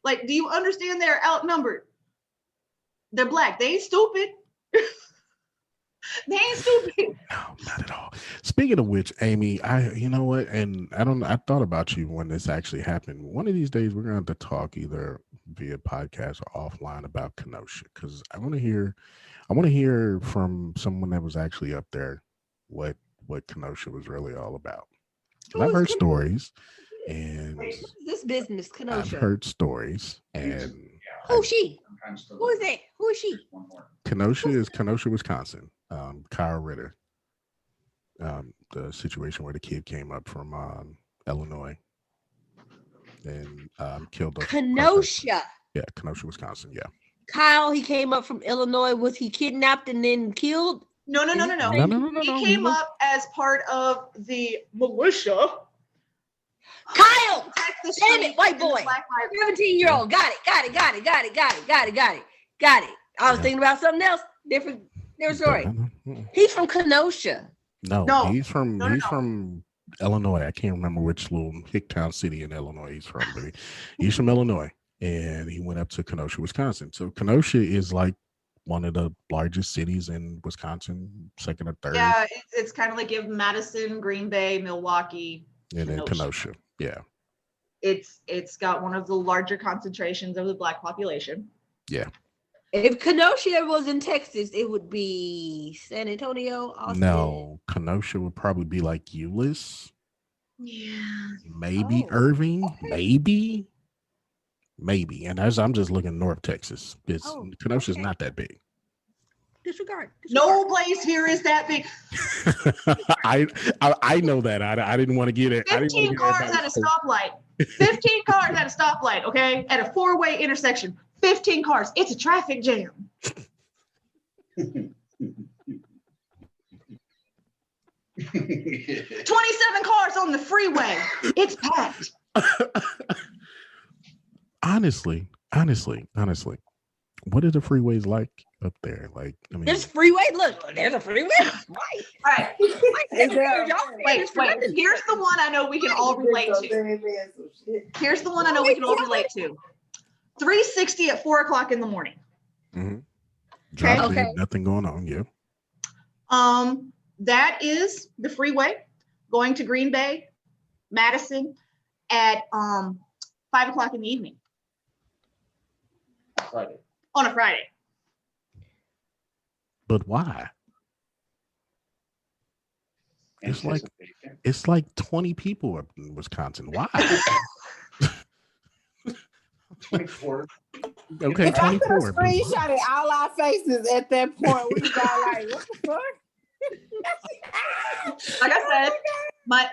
Like, do you understand they're outnumbered? They're Black. They ain't stupid. They ain't stupid. No, not at all. Speaking of which, Amy, you know what? And I thought about you when this actually happened. One of these days, we're going to have to talk either via podcast or offline about Kenosha, because I want to hear from someone that was actually up there what Kenosha was really all about. I've heard stories, and This business, Kenosha. I've heard stories, and Who's she? Who is that? Who is she? Kenosha is Kenosha, Wisconsin. Kyle Ritter. The situation where the kid came up from Illinois and killed a Kenosha. Yeah, Kenosha, Wisconsin. Yeah. Kyle, he came up from Illinois. Was he kidnapped and then killed? No. He came up as part of the militia. Kyle! Damn it, white boy. 17-year-old. Got it. I was thinking about something else. Different story. He's from Kenosha. No, he's from Illinois. I can't remember which little hicktown city in Illinois he's from, but he's from Illinois, and he went up to Kenosha, Wisconsin. So Kenosha is like one of the largest cities in Wisconsin, second or third. Yeah, it's kind of like if Madison, Green Bay, Milwaukee, and then Kenosha. Yeah. It's got one of the larger concentrations of the Black population. Yeah. If Kenosha was in Texas, it would be San Antonio. Austin. No, Kenosha would probably be like Euless. Yeah. Maybe Irving. Okay. Maybe. And as I'm just looking North Texas, Kenosha's not that big. Disregard. No place here is that big. I know that. I didn't want to get it. 15 cars at a stoplight. 15 cars at a stoplight, okay? At a 4-way intersection. 15 cars. It's a traffic jam. 27 cars on the freeway. It's packed. Honestly, what are the freeways like up there? Like, I mean, there's freeway. Look, there's a freeway. Right. All right. Wait. Here's the one I know we can all relate to. 360 at 4:00 in the morning. Mm-hmm. Okay. Nothing going on. Yeah. That is the freeway going to Green Bay, Madison at 5:00 in the evening. Friday. On a Friday. But why? It's like 20 people up in Wisconsin. Why? 24. Okay, If I could have 24. screenshotted all our faces at that point, we was all like, what the fuck? Like I said,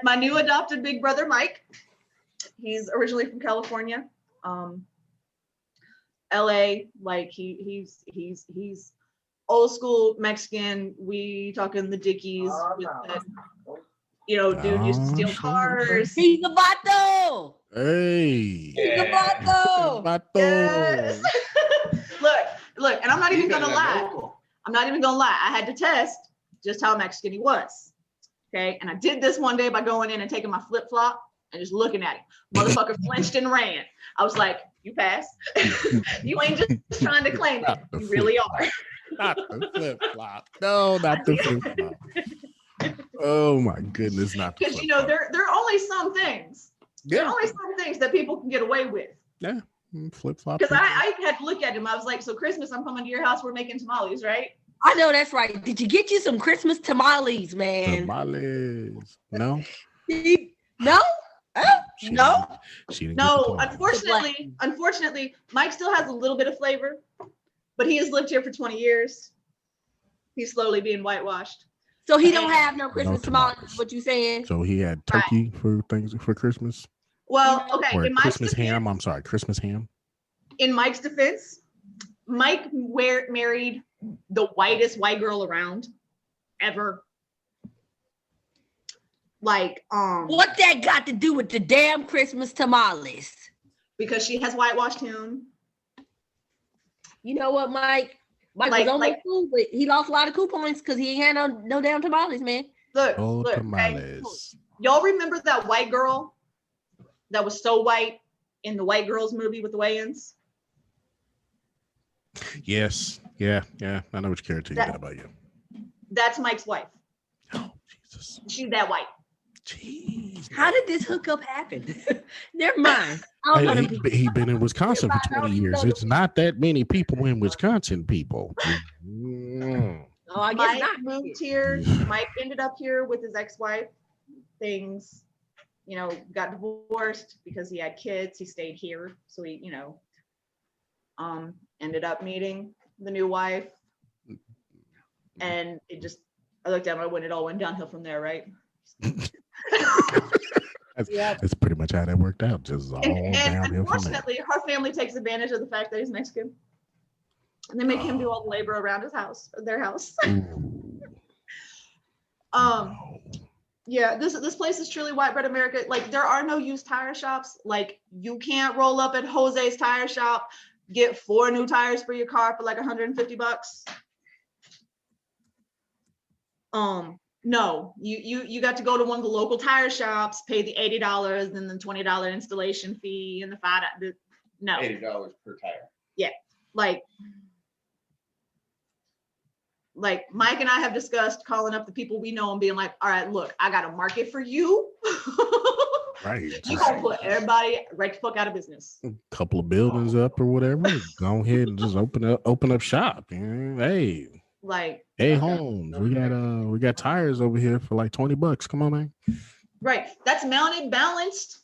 my new adopted big brother, Mike, he's originally from California. LA, like he's old school Mexican. We talking the Dickies with the, dude used to steal cars. He's a vato. Hey. He's a vato. Yes. look, and I'm not even gonna lie. I'm not even gonna lie. I had to test just how Mexican he was. Okay, and I did this one day by going in and taking my flip flop and just looking at him. Motherfucker flinched and ran. I was like, "You passed. You ain't just trying to claim it. You really are." Not the flip flop. No, not the flip flop. Oh my goodness, not the Because flip flop. there are only some things. There are only some things that people can get away with. Yeah, flip flop. Because I had to look at him. I was like, "So Christmas, I'm coming to your house. We're making tamales, right?" I know that's right. Did you get you some Christmas tamales, man? Tamales. No. No? She No? She didn't No, get the tamales. unfortunately, Mike still has a little bit of flavor, but he has lived here for 20 years. He's slowly being whitewashed. So he don't have no Christmas tamales. tamales, what you saying? So he had turkey for Christmas? Well, okay, Or in Mike's Christmas defense, ham. I'm sorry, Christmas ham. in Mike's defense, Mike married the whitest white girl around ever. Like, What that got to do with the damn Christmas tamales? because she has whitewashed him. You know what, Mike? Mike was almost cool, but he lost a lot of coupons because he ain't had no damn tamales, man. Look, Oh, okay? tamales. Y'all remember that white girl that was so white in the White Girls movie with the Wayans? Yes. Yeah. I know which character you got about you. That's Mike's wife. Oh, Jesus. She's that white. Jeez. How did this hookup happen? Never mind. I don't know them people. He been in Wisconsin for 20 years. It's not that many people in Wisconsin, people. Mm. Oh, I guess Mike not. moved here. Mike ended up here with his ex-wife. Things, got divorced because he had kids. He stayed here. So he, ended up meeting the new wife. And I looked at him when it all went downhill from there, right? That's pretty much how that worked out. Just all And downhill from there. unfortunately, her family takes advantage of the fact that he's Mexican. And they make him do all the labor around their house. Ooh. Yeah, this place is truly white bread America. Like, there are no used tire shops. Like, you can't roll up at Jose's tire shop, get 4 new tires for your car for like $150. No, you got to go to one of the local tire shops, pay the $80 and the $20 installation fee and the $5. No, $80 per tire. yeah, like Mike and I have discussed calling up the people we know and being like, all right, look, I got a market for you. Right. You gonna put everybody right the fuck out of business. A couple of buildings up or whatever. Go ahead and just open up shop. Hey. Like, Hey, Holmes, we got tires over here for like $20. Come on, man. right. That's mounted, balanced.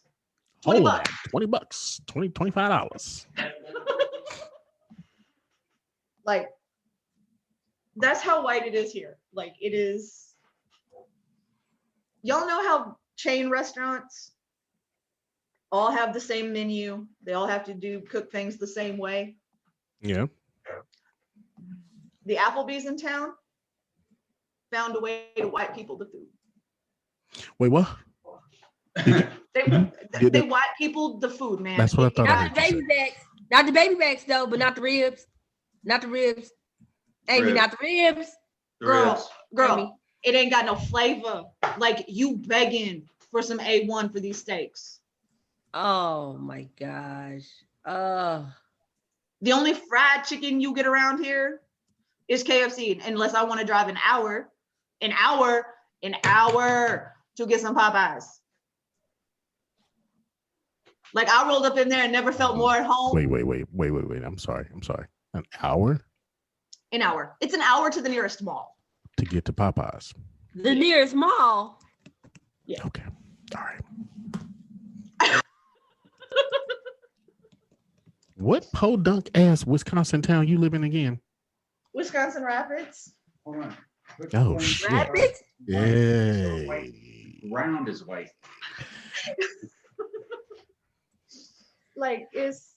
$20. Hold on, $20, $25. Like, that's how white it is here. Like, it is. Y'all know how chain restaurants all have the same menu. They all have to cook things the same way. Yeah. The Applebee's in town found a way to white people the food. Wait, what? They white people the food, man. That's what I thought. Not the baby backs. Not the baby backs, though, but not the ribs. Not the ribs. Amy, Ribs. not the ribs. Girl, it ain't got no flavor. Like, you begging for some A1 for these steaks. Oh, my gosh. The only fried chicken you get around here is KFC, unless I want to drive an hour to get some Popeyes. Like, I rolled up in there and never felt more at home. Wait. I'm sorry. An hour? An hour. It's an hour to the nearest mall. To get to Popeyes. The nearest mall. Yeah. Okay. All right. What podunk ass Wisconsin town you live in again? Wisconsin Rapids. Hold on. Oh shit. Rapids? Yay. Round is white. Like it's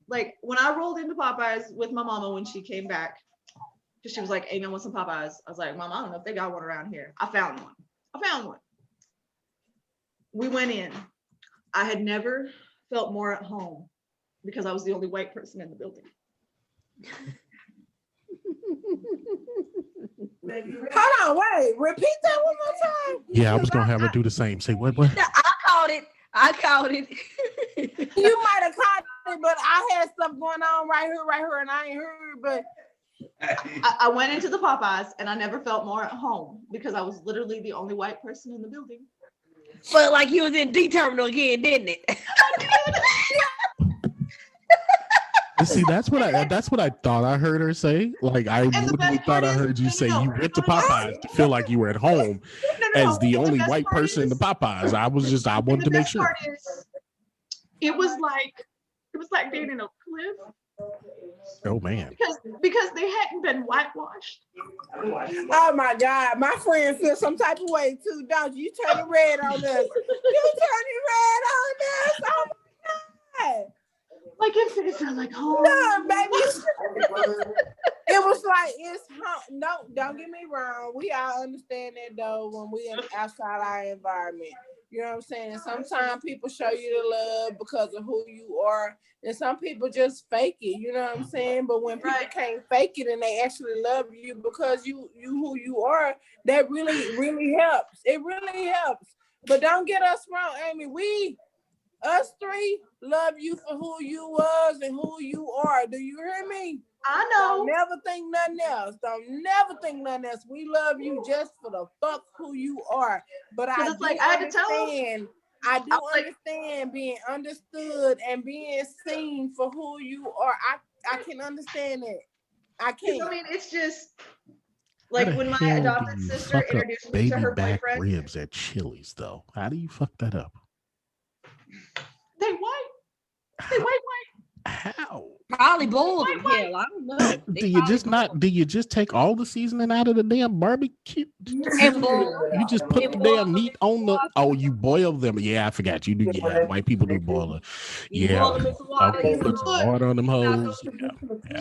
like when I rolled into Popeyes with my mama when she came back, because she was like, "Hey, man, want some Popeyes?" I was like, "Mom, I don't know if they got one around here." I found one. We went in. I had never felt more at home because I was the only white person in the building. Hold on, wait. Repeat that one more time. Yeah, I was gonna have her do the same. Say what? I called it. You might have caught it, but I had stuff going on right here, and I ain't heard. But I went into the Popeyes and I never felt more at home because I was literally the only white person in the building. But like you was in D terminal again, didn't it? See, that's what I thought I heard her say. Like I literally thought I heard you say you went to Popeyes to feel like you were at home as the only white person in the Popeyes. I wanted to make sure. It was like being in a cliff. Oh man. Because they hadn't been whitewashed. oh my God, my friend feels some type of way too, don't you? You turn red on us. You turn red on us. Oh my God. Like it felt like home. No, baby. It was like it's no, don't get me wrong. We all understand that though when we in outside our environment. You know what I'm saying? And sometimes people show you the love because of who you are. And some people just fake it, you know what I'm saying? But when people can't fake it and they actually love you because you who you are, that really helps. It really helps. But don't get us wrong, Amy. Us three love you for who you was and who you are. Do you hear me? I know. Don't never think nothing else. We love you just for the fuck who you are. But I had to tell him. I do understand being understood and being seen for who you are. I can understand it. I can't. I mean, it's just like when my adopted sister introduced me to her boyfriend. Ribs at Chili's, though. How do you fuck that up? They white. How? Probably boiled in hell. I don't know. Do you just take all the seasoning out of the damn barbecue? And boil. You just put the damn meat on you boil them. Yeah, I forgot. You do. Yeah, white people do boil it. Yeah. Okay, put some water on them hoes. Yeah. You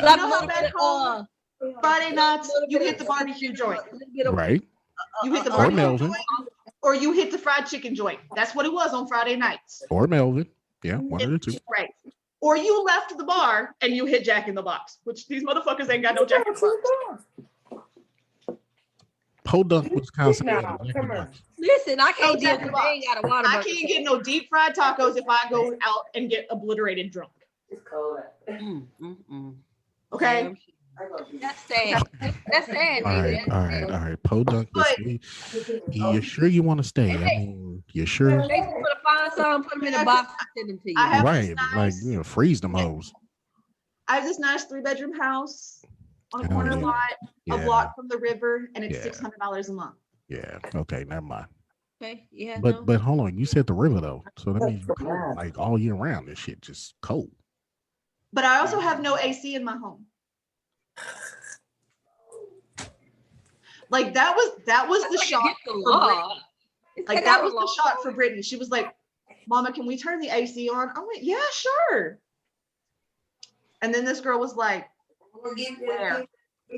know how back home, Friday nights, you hit the barbecue joint. Right. You hit the barbecue joint, or you hit the fried chicken joint. That's what it was on Friday nights. Or Melvin. Yeah, one of the two. Right. Or you left the bar and you hit Jack in the Box, which these motherfuckers ain't got no Jack in the Box. Podunk, Wisconsin. Listen, I can't deal with they ain't got a water. I can't get no deep fried tacos if I go out and get obliterated drunk. It's cold. Okay. That's sad. That's sad. All right. Podunk, you sure you want to stay? I mean, you sure? They just put a fine song, put them in a box, and send them to you. Right, like freeze them hoes. I have this nice 3-bedroom house on a corner lot, a block from the river, and it's $600 a month. Yeah. Okay. Never mind. Okay. Yeah. But hold on. You said the river though, so that means cold, like all year round. This shit just cold. But I also have no AC in my home. Like that was the shot for Brittany. Like that was the shot for Brittany. She was like, "Mama, can we turn the AC on?" I went, "Yeah, sure." And then this girl was like, "Where?" I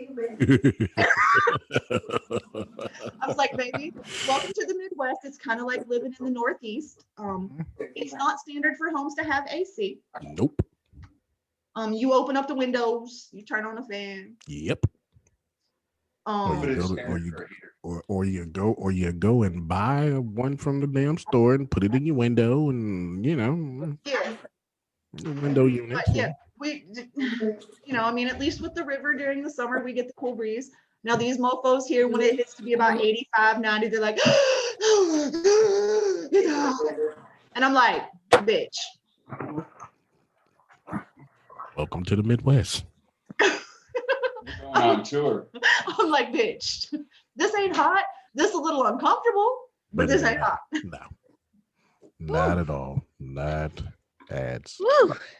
was like, "Baby, welcome to the Midwest. It's kind of like living in the Northeast. It's not standard for homes to have AC. Nope. You open up the windows, you turn on the fan. Yep. Or you go and buy one from the damn store and put it in your window, and the window unit. Yeah, we, I mean, at least with the river during the summer, we get the cool breeze. Now these mofos here, when it hits to be about 85, 90, they're like, and I'm like, bitch. Welcome to the Midwest. On tour. I'm like, bitch, This ain't hot. This a little uncomfortable, but this ain't hot. No, not at all. Not at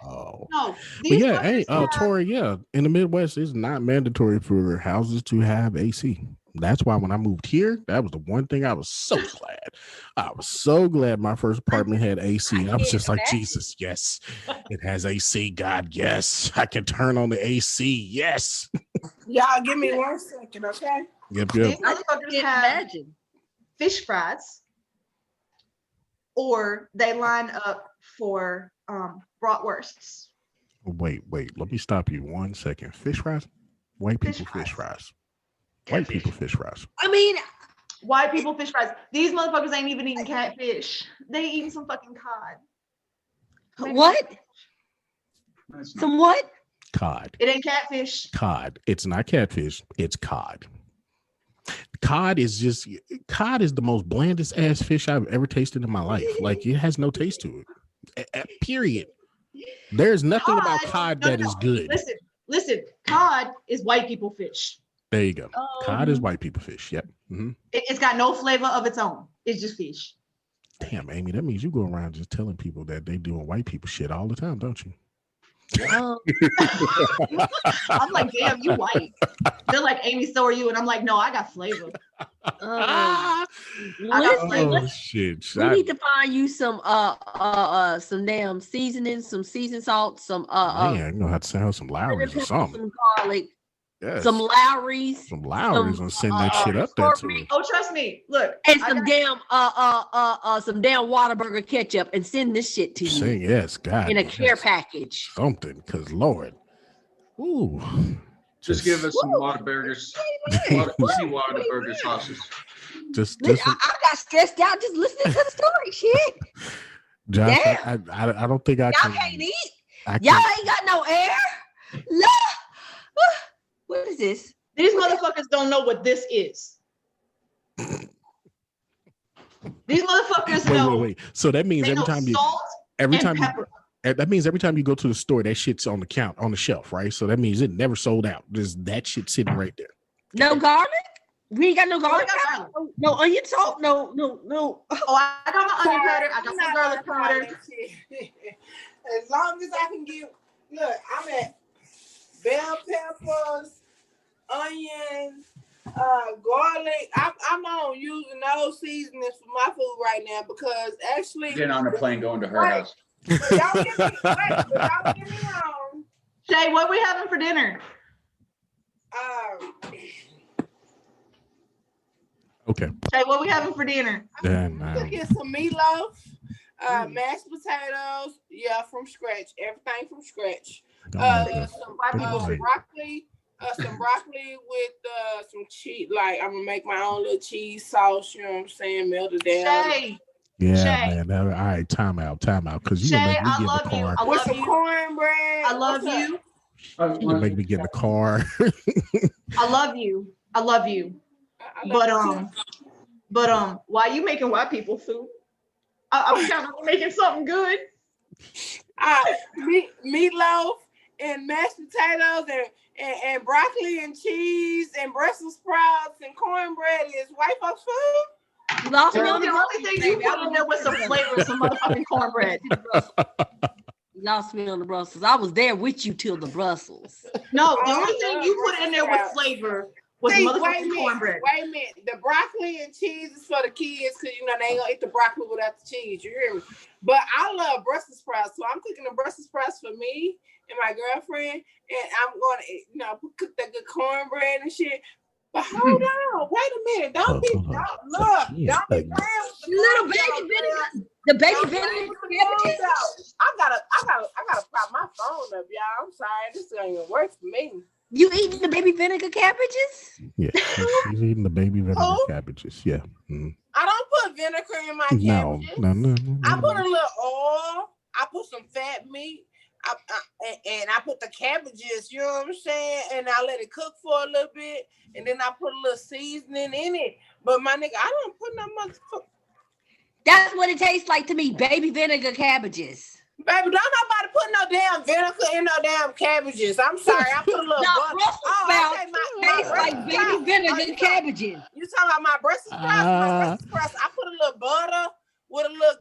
all. No, But yeah, hey, Tori, yeah, in the Midwest, it's not mandatory for houses to have AC. That's why when I moved here, that was the one thing I was so glad. I was so glad my first apartment had AC. I was just like, Jesus, yes, it has AC. God, yes, I can turn on the AC. Yes. Y'all give me 1 second, okay? Yep. These motherfuckers have fish fries, or they line up for bratwursts. Wait. Let me stop you 1 second. Fish fries? White people fish fries. White people fish fries. I mean, white people fish fries. These motherfuckers ain't even eating catfish. They eating some fucking cod. What? Some what? Cod. It ain't catfish. Cod. It's not catfish. It's cod. Cod is the most blandest ass fish I've ever tasted in my life. Like, it has no taste to it. Period. There's nothing about cod that is good. Listen. Cod is white people fish. There you go. Cod is white people fish. Yep. Mm-hmm. It's got no flavor of its own. It's just fish. Damn, Amy, that means you go around just telling people that they doing white people shit all the time, don't you? I'm like, damn, you white. They're like, Amy, so are you? And I'm like, no, I got flavor. Shit. We need to find you some damn seasoning, some seasoned salt, some man, you know how to sell some Lowry's or something. Some garlic. Yes. Some Lowry's. Some Lowry's and send that shit up there to me. Oh, trust me. Look. And some damn Whataburger ketchup and send this shit to you. Say yes, God. In a care package. Something, because Lord. Ooh. Just give us some Whataburgers. Whataburger sauces. I got stressed out just listening to the story. Shit. Josh, I don't think I can. Y'all can't eat. Y'all ain't got no air. No. What is this? These motherfuckers don't know what this is. These motherfuckers know. Wait. So that means every time you go to the store, that shit's on the shelf, right? So that means it never sold out. There's that shit sitting right there. No garlic? We ain't got no garlic. No onion salt. No. Oh, I got my onion powder. I got some garlic powder. As long as I can get, look, I'm at bell peppers, onions, garlic. I'm on using those seasonings for my food right now because actually getting on a plane going to her house. But y'all get me on. Shay, what we having for dinner? Okay. Shay, what we having for dinner? I'm cooking some meatloaf, mashed potatoes. Yeah, from scratch. Everything from scratch. Some broccoli. Some broccoli with some cheese. Like, I'm gonna make my own little cheese sauce. You know what I'm saying? Melt it down. Shay. Yeah, man. All right, time out. Because you gonna make me get in the car. With some cornbread. I love you. You gonna make me get in the car. I love you. But why you making white people food? I'm kind of making something good. Meatloaf and mashed potatoes and broccoli and cheese and Brussels sprouts and cornbread is white folks food. The only thing you put in there was some flavor, some motherfucking cornbread. You lost me on the Brussels. I was there with you till the Brussels. No, the only thing you put in there with flavor was motherfucking cornbread. Wait a minute. The broccoli and cheese is for the kids because, you know, they ain't going to eat the broccoli without the cheese. You hear me? But I love Brussels sprouts. So I'm cooking the Brussels sprouts for me and my girlfriend. And I'm going to, you know, cook that good cornbread and shit. But hold on. Wait a minute. Don't be playing with little baby vinegar. The baby vinegar. I gotta prop my phone up, y'all. I'm sorry. This ain't gonna work for me. You eating the baby vinegar cabbages? Yeah, she's eating the baby vinegar cabbages. Yeah. Mm. I don't put vinegar in my cabbages. No. I put a little oil. I put some fat meat. And I put the cabbages, you know what I'm saying? And I let it cook for a little bit. And then I put a little seasoning in it. But my nigga, I don't put no motherfucker. That's what it tastes like to me, baby vinegar cabbages. Baby, don't nobody put no damn vinegar in no damn cabbages. I'm sorry, I put a little butter. Brussels sprouts taste like baby vinegar cabbages. You talking about my Brussels sprouts? My Brussels sprouts, I put a little butter with a little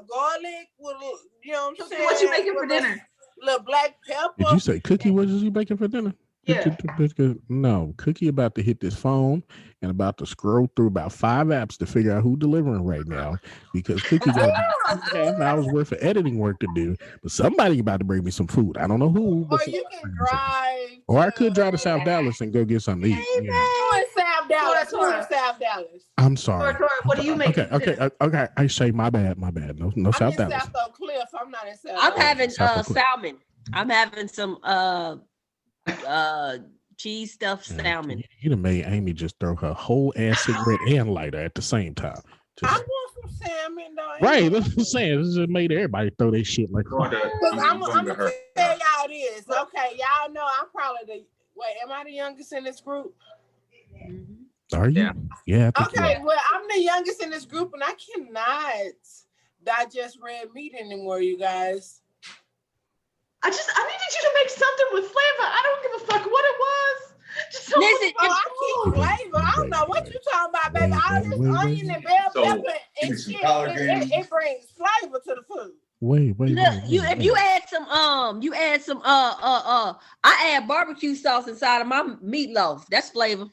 garlic, with a little, you know what I'm saying? What you making for dinner? Little black pepper. Did you say Cookie? What was you making for dinner? Yeah. No, Cookie about to hit this phone and about to scroll through about 5 apps to figure out who's delivering right now, because Cookie got about 2.5 hours worth of editing work to do. But somebody about to bring me some food. I don't know who. Or you can drive. Or I could drive to South Dallas and go get something to eat. Who in South Dallas? Who in South Dallas? I'm sorry. Tori, what do you make? Okay. I say my bad. No South Dallas. I'm in South Oak Cliff. I'm not in South. I'm having salmon. I'm having some cheese stuffed salmon. You done made Amy just throw her whole ass cigarette and lighter at the same time. I want some salmon though. Right, that's what I'm saying. This just made everybody throw their shit like. I'm gonna tell y'all this. Okay, y'all know I'm probably am I the youngest in this group? Are you? Yeah. Okay, well, I'm the youngest in this group, and I cannot digest red meat anymore, you guys. I needed you to make something with flavor. I don't give a fuck what it was. Just Listen, I keep flavor. I don't know what you talking about, baby. All this onion and bell pepper and shit, it brings flavor to the food. Wait. Look, if you add some, I add barbecue sauce inside of my meatloaf. That's flavor.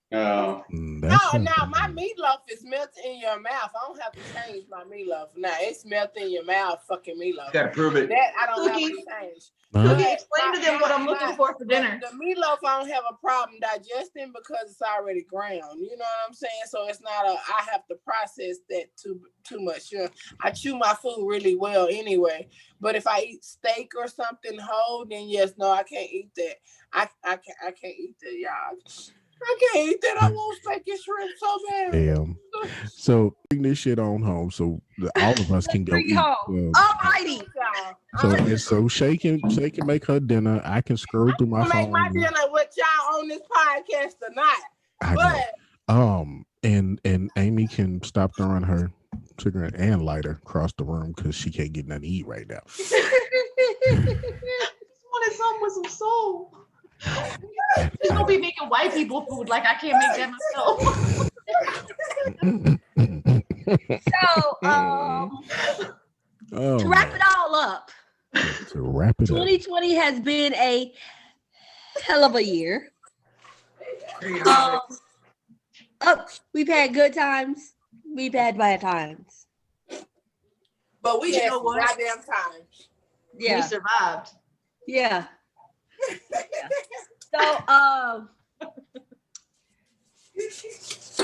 No. My meatloaf is melting in your mouth. I don't have to change my meatloaf. Now it's melting in your mouth, fucking meatloaf. Gotta prove it. That I don't have to change. Cookie, explain to them what I'm looking for dinner. The meatloaf I don't have a problem digesting because it's already ground. You know what I'm saying? So it's not I have to process that too much. You know, I chew my food really well anyway. But if I eat steak or something whole, then yes, no, I can't eat that. I can't eat that, y'all. I can't eat that. I want steak and shrimp so bad. Damn. So bring this shit on home so all of us can go eat. Alrighty. So Shay can make her dinner. I can scroll through my phone. Make my dinner with y'all on this podcast tonight. And Amy can stop throwing her cigarette and lighter across the room because she can't get nothing to eat right now. I just wanted something with some soul. Just gonna be making white people food like I can't make that myself. To wrap it all up, 2020 has been a hell of a year. We've had good times, we've had bad times, but we had goddamn times. Yeah, we survived. Yeah. So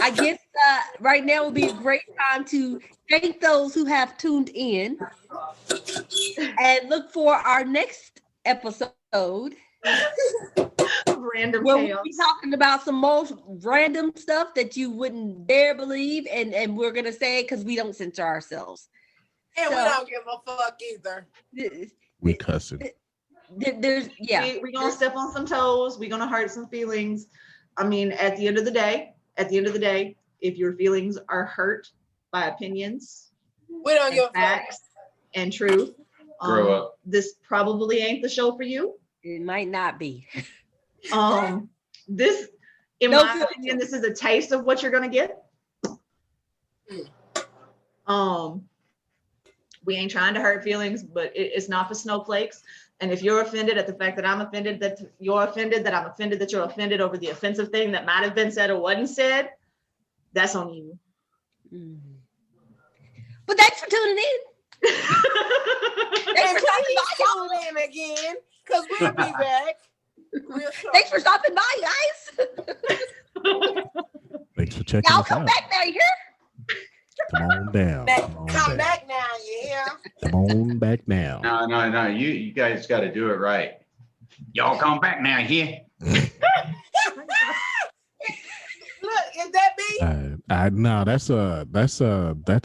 I guess right now would be a great time to thank those who have tuned in and look for our next episode. Random where chaos. we'll be talking about some most random stuff that you wouldn't dare believe, and we're gonna say it because we don't censor ourselves. And we don't give a fuck either. We cussing. We're gonna step on some toes. We're gonna hurt some feelings. I mean, at the end of the day, if your feelings are hurt by opinions, we don't give facts and truth, grow up. This probably ain't the show for you. It might not be. This, in my opinion, this is a taste of what you're gonna get. We ain't trying to hurt feelings, but it's not for snowflakes. And if you're offended at the fact that I'm offended, that you're offended, that I'm offended, that you're offended over the offensive thing that might have been said or wasn't said, that's on you. But thanks for tuning in. Thanks for tuning in again, because we'll be back. Thanks for stopping by, guys. Thanks for checking us out. Y'all come back now, you hear? Come on down. Come back now, you hear? Come on back now. No. You guys got to do it right. Y'all come back now, yeah? Look, is that me? No, that's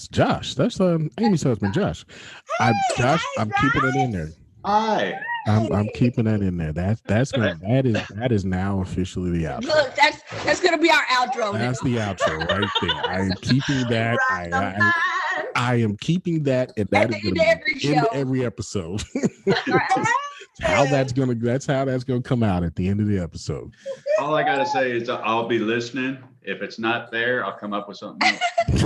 Josh. That's Amy's husband, Josh. I'm keeping it in there. Hi. I'm keeping that in there. That is now officially the outro. Look, that's gonna be our outro. That's the outro right there. I'm keeping that. I am keeping that, and that is At the going end to of every be in show. every episode. Right. That's how that's gonna come out at the end of the episode. All I gotta say is I'll be listening. If it's not there, I'll come up with something else.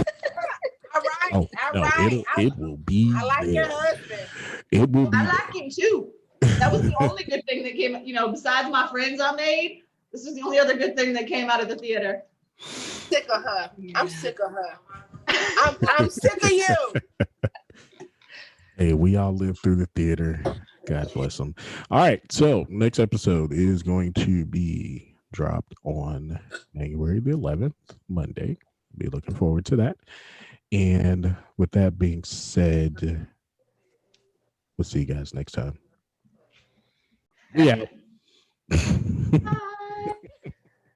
All right. Oh All no, right. it will be I like your there. husband. It will be I there. like him too. That was the only good thing that came, besides my friends I made. This is the only other good thing that came out of the theater. Sick of her. I'm sick of her. I'm sick of you. Hey, we all lived through the theater. God bless them. All right, so next episode is going to be dropped on January the 11th, Monday. Be looking forward to that. And with that being said, we'll see you guys next time. Yeah.